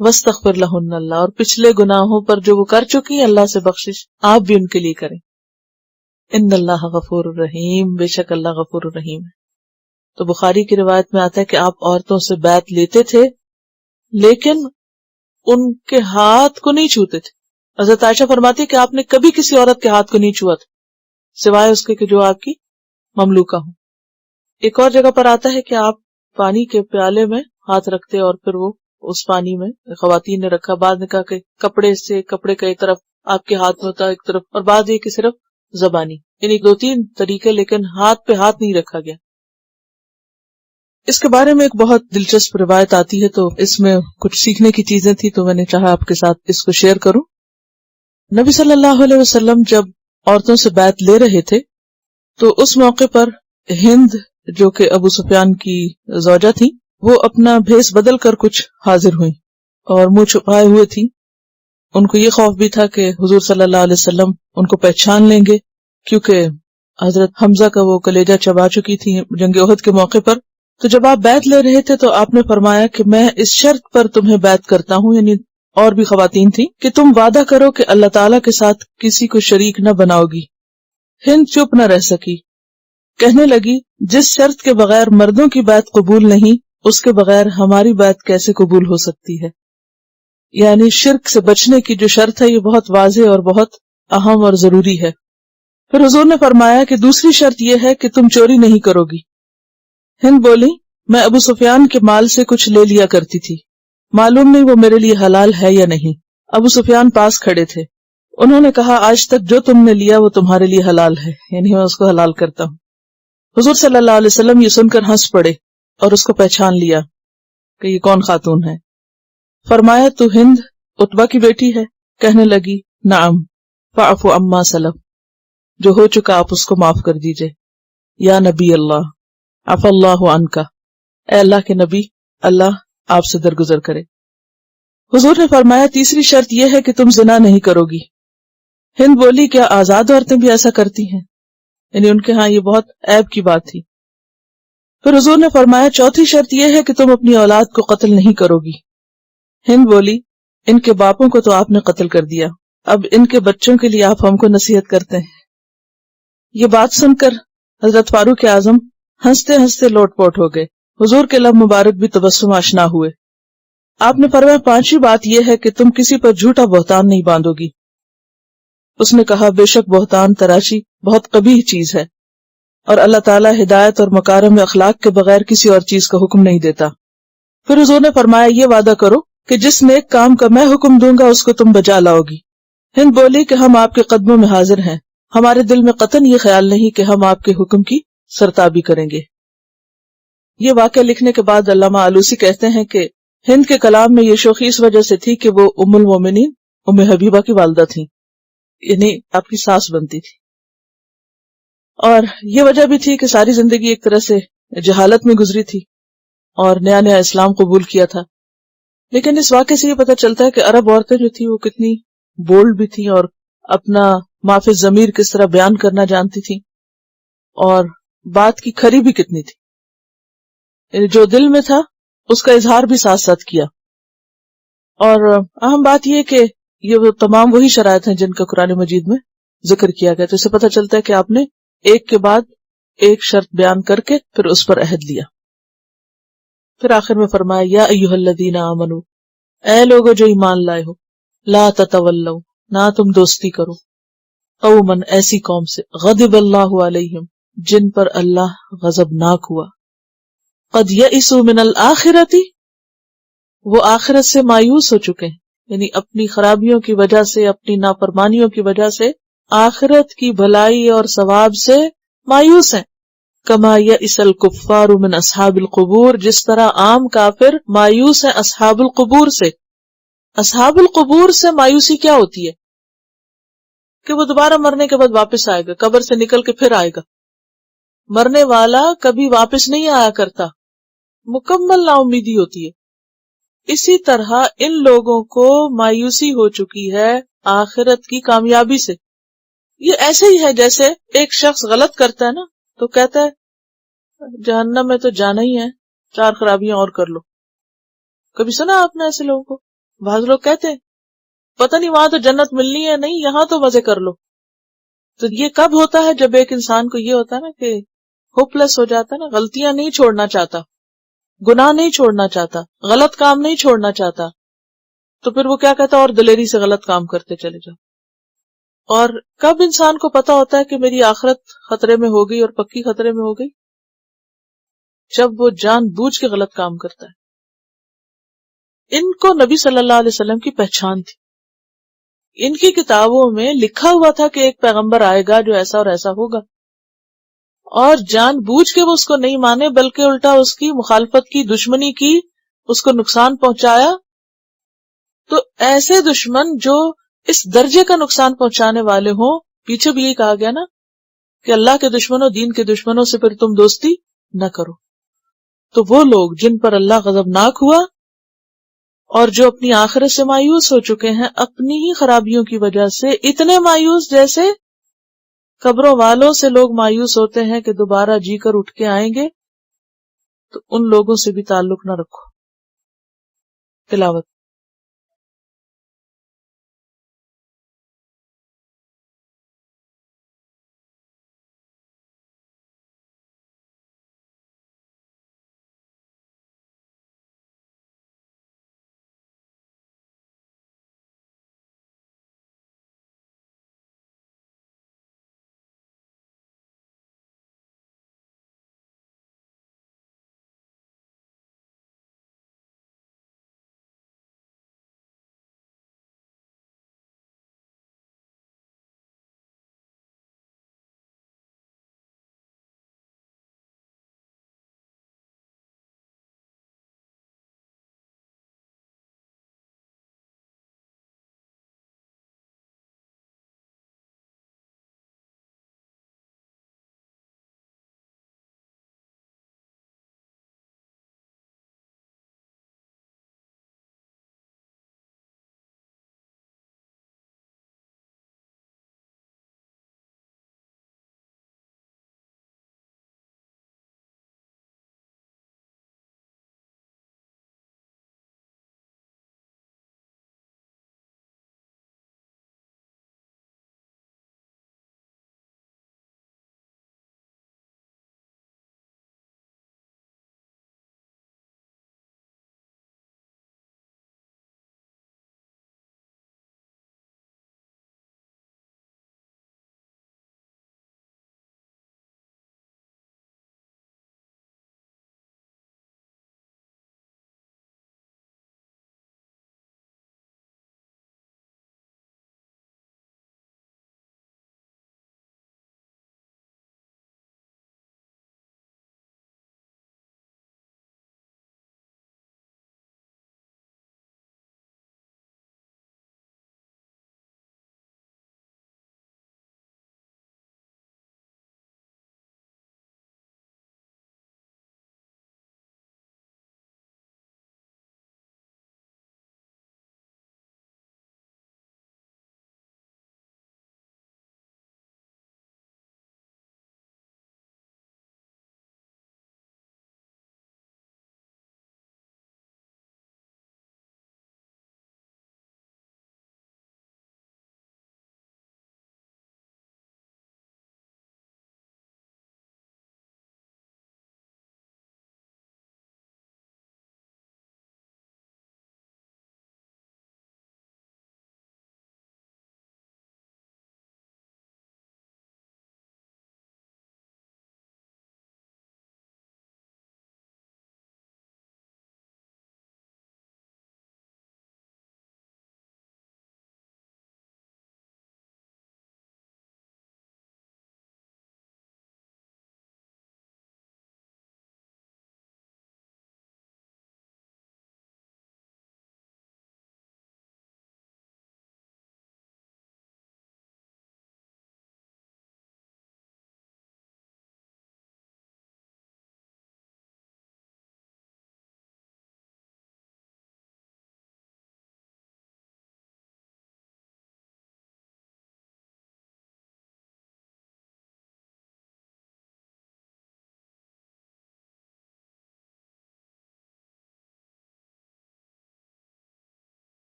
واستغفر لہن اللہ، اور پچھلے گناہوں پر جو وہ کر چکی اللہ سے بخشش آپ بھی ان کے لیے کریں۔ ان اللہ غفور الرحیم، بے شک اللہ غفور الرحیم ہے۔ تو بخاری کی روایت میں آتا ہے کہ آپ عورتوں سے بیعت لیتے تھے لیکن ان کے ہاتھ کو نہیں چھوتے تھے۔ حضرت عائشہ فرماتی ہے کہ آپ نے کبھی کسی عورت کے ہاتھ کو نہیں چھوا تھا سوائے اس کے کہ جو آپ کی مملوکہ ہوں۔ ایک اور جگہ پر آتا ہے کہ آپ پانی کے پیالے میں ہاتھ رکھتے اور پھر وہ اس پانی میں خواتین نے رکھا، بعد نے کہا کہ کپڑے کا ایک طرف آپ کے ہاتھ میں ہوتا ایک طرف، اور بعد یہ کہ صرف زبانی، یعنی 2-3 طریقے، لیکن ہاتھ پہ ہاتھ نہیں رکھا گیا۔ اس کے بارے میں ایک بہت دلچسپ روایت آتی ہے، تو اس میں کچھ سیکھنے کی چیزیں تھی تو میں نے چاہا آپ کے ساتھ اس کو شیئر کروں۔ نبی صلی اللہ علیہ وسلم جب عورتوں سے بیعت لے رہے تھے تو اس موقع پر ہند جو کہ ابو سفیان کی زوجہ تھی، وہ اپنا بھیس بدل کر کچھ حاضر ہوئی اور منہ چھپائے ہوئے تھی۔ ان کو یہ خوف بھی تھا کہ حضور صلی اللہ علیہ وسلم ان کو پہچان لیں گے، کیونکہ حضرت حمزہ کا وہ کلیجہ چبا چکی تھی جنگ احد کے موقع پر۔ تو جب آپ بیعت لے رہے تھے تو آپ نے فرمایا کہ میں اس شرط پر تمہیں بیعت کرتا ہوں، یعنی اور بھی خواتین تھیں، کہ تم وعدہ کرو کہ اللہ تعالیٰ کے ساتھ کسی کو شریک نہ بناؤ گی۔ ہند چپ نہ رہ سکی، کہنے لگی جس شرط کے بغیر مردوں کی بیعت قبول نہیں، اس کے بغیر ہماری بیعت کیسے قبول ہو سکتی ہے؟ یعنی شرک سے بچنے کی جو شرط ہے یہ بہت واضح اور بہت اہم اور ضروری ہے۔ پھر حضور نے فرمایا کہ دوسری شرط یہ ہے کہ تم چوری نہیں کرو گی۔ ہند بولی میں ابو سفیان کے مال سے کچھ لے لیا کرتی تھی، معلوم نہیں وہ میرے لیے حلال ہے یا نہیں۔ ابو سفیان پاس کھڑے تھے، انہوں نے کہا آج تک جو تم نے لیا وہ تمہارے لیے حلال ہے، یعنی میں اس کو حلال کرتا ہوں۔ حضور صلی اللہ علیہ وسلم یہ سن کر ہنس پڑے اور اس کو پہچان لیا کہ یہ کون خاتون ہے۔ فرمایا تو ہند عتبہ کی بیٹی ہے؟ کہنے لگی نعم، فاعفو عما سلف، جو ہو چکا آپ اس کو معاف کر دیجئے۔ یا نبی اللہ عفا اللہ عنکا، اے اللہ کے نبی اللہ آپ سے درگزر کرے۔ حضور نے فرمایا تیسری شرط یہ ہے کہ تم زنا نہیں کرو گی۔ ہند بولی کیا آزاد عورتیں بھی ایسا کرتی ہیں؟ یعنی ان کے ہاں یہ بہت عیب کی بات تھی۔ پھر حضور نے فرمایا چوتھی شرط یہ ہے کہ تم اپنی اولاد کو قتل نہیں کرو گی۔ ہند بولی ان کے باپوں کو تو آپ نے قتل کر دیا، اب ان کے بچوں کے لیے آپ ہم کو نصیحت کرتے ہیں۔ یہ بات سن کر حضرت فاروق اعظم ہنستے ہنستے لوٹ پوٹ ہو گئے، حضور کے لب مبارک بھی تبسم آشنا ہوئے۔ آپ نے فرمایا پانچویں بات یہ ہے کہ تم کسی پر جھوٹا بہتان نہیں باندھو گی۔ اس نے کہا بے شک بہتان تراشی بہت قبیح چیز ہے، اور اللہ تعالیٰ ہدایت اور مکارم اخلاق کے بغیر کسی اور چیز کا حکم نہیں دیتا۔ پھر حضور نے فرمایا یہ وعدہ کرو کہ جس نیک کام کا میں حکم دوں گا اس کو تم بجا لاؤ گی۔ ہند بولی کہ ہم آپ کے قدموں میں حاضر ہیں، ہمارے دل میں قطعاً یہ خیال نہیں کہ ہم آپ کے حکم کی سرتابی کریں گے۔ یہ واقعہ لکھنے کے بعد علامہ آلوسی کہتے ہیں کہ ہند کے کلام میں یہ شوخی اس وجہ سے تھی کہ وہ ام المومنین ام حبیبہ کی والدہ تھیں، یعنی آپ کی ساس بنتی تھی، اور یہ وجہ بھی تھی کہ ساری زندگی ایک طرح سے جہالت میں گزری تھی اور نیا نیا اسلام قبول کیا تھا۔ لیکن اس واقعے سے یہ پتہ چلتا ہے کہ عرب عورتیں جو تھی وہ کتنی بولڈ بھی تھیں اور اپنا معافی ضمیر کس طرح بیان کرنا جانتی تھیں، اور بات کی کھری بھی کتنی تھی، یعنی جو دل میں تھا اس کا اظہار بھی ساتھ ساتھ کیا۔ اور اہم بات یہ کہ یہ وہ تمام وہی شرائط ہیں جن کا قرآن مجید میں ذکر کیا گیا، تو اسے پتہ چلتا ہے کہ آپ نے ایک کے بعد ایک شرط بیان کر کے پھر اس پر عہد لیا۔ پھر آخر میں فرمایا یا ایھا الذین آمنو، اے لوگو جو ایمان لائے ہو، لا تتولوا، نہ تم دوستی کرو، قومن ایسی قوم سے، غضب اللہ علیہم، جن پر اللہ غضبناک ہوا، قد یئسوا من الآخرۃ، وہ آخرت سے مایوس ہو چکے ہیں، یعنی اپنی خرابیوں کی وجہ سے، اپنی نافرمانیوں کی وجہ سے آخرت کی بھلائی اور ثواب سے مایوس ہیں۔ کما یئس الکفار من اصحاب القبور، جس طرح عام کافر مایوس ہیں اصحاب القبور سے۔ اصحاب القبور سے مایوسی کیا ہوتی ہے کہ وہ دوبارہ مرنے کے بعد واپس آئے گا، قبر سے نکل کے پھر آئے گا۔ مرنے والا کبھی واپس نہیں آیا کرتا، مکمل نا امیدی ہوتی ہے۔ اسی طرح ان لوگوں کو مایوسی ہو چکی ہے آخرت کی کامیابی سے۔ یہ ایسے ہی ہے جیسے ایک شخص غلط کرتا ہے نا تو کہتا ہے جہنم میں تو جانا ہی ہے، 4 خرابیاں اور کر لو۔ کبھی سنا آپ نے ایسے لوگوں کو؟ بعض لوگ کہتے ہیں پتہ نہیں وہاں تو جنت ملنی ہے، نہیں یہاں تو مزے کر لو۔ تو یہ کب ہوتا ہے؟ جب ایک انسان کو یہ ہوتا ہے نا کہ ہوپ لیس ہو جاتا ہے نا، غلطیاں نہیں چھوڑنا چاہتا، گناہ نہیں چھوڑنا چاہتا، غلط کام نہیں چھوڑنا چاہتا، تو پھر وہ کیا کہتا ہے اور دلیری سے غلط کام کرتے چلے جاؤ۔ اور کب انسان کو پتا ہوتا ہے کہ میری آخرت خطرے میں ہو گئی اور پکی خطرے میں ہو گئی؟ جب وہ جان بوجھ کے غلط کام کرتا ہے۔ ان کو نبی صلی اللہ علیہ وسلم کی پہچان تھی، ان کی کتابوں میں لکھا ہوا تھا کہ ایک پیغمبر آئے گا جو ایسا اور ایسا ہوگا، اور جان بوجھ کے وہ اس کو نہیں مانے بلکہ الٹا اس کی مخالفت کی، دشمنی کی، اس کو نقصان پہنچایا۔ تو ایسے دشمن جو اس درجے کا نقصان پہنچانے والے ہوں، پیچھے بھی یہی کہا گیا نا کہ اللہ کے دشمنوں، دین کے دشمنوں سے پھر تم دوستی نہ کرو۔ تو وہ لوگ جن پر اللہ غضبناک ہوا اور جو اپنی آخرت سے مایوس ہو چکے ہیں اپنی ہی خرابیوں کی وجہ سے، اتنے مایوس جیسے قبروں والوں سے لوگ مایوس ہوتے ہیں کہ دوبارہ جی کر اٹھ کے آئیں گے، تو ان لوگوں سے بھی تعلق نہ رکھو۔ تلاوت۔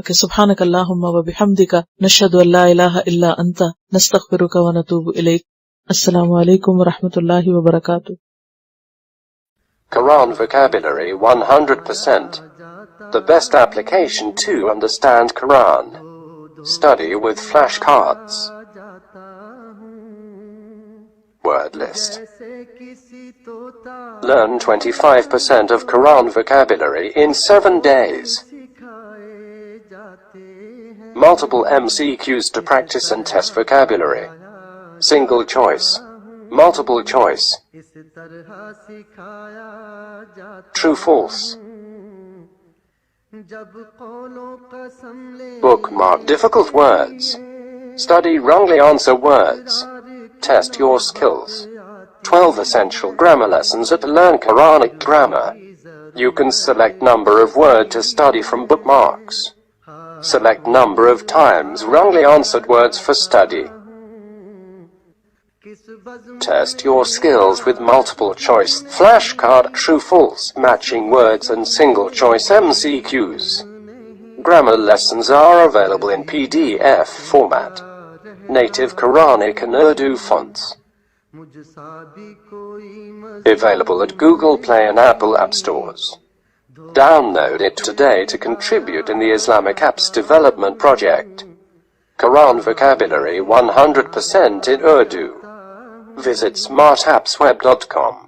کہ سبحانک اللہم و بحمدک نشہد ان لا الہ الا انت نستغفرک و نتوب الیک. السلام علیکم و رحمۃ اللہ وبرکاتہ. Quran vocabulary 100%. The best application to understand Quran. Study with flashcards. Word list. Learn 25% of Quran vocabulary in 7 days. Multiple MCQs to practice and test vocabulary. Single choice. Multiple choice. True false. Bookmark difficult words. Study wrongly answer words. Test your skills. 12 essential grammar lessons at Learn Quranic Grammar. You can select number of word to study from bookmarks. Select number of times wrongly answered words for study. Test your skills with multiple choice flashcard, true false, matching words and single choice MCQs. Grammar lessons are available in PDF format. Native Quranic and Urdu fonts. Available at Google Play and Apple App Stores. Download it today to contribute in the Islamic Apps Development Project. Quran vocabulary 100% in Urdu. Visit smartappsweb.com.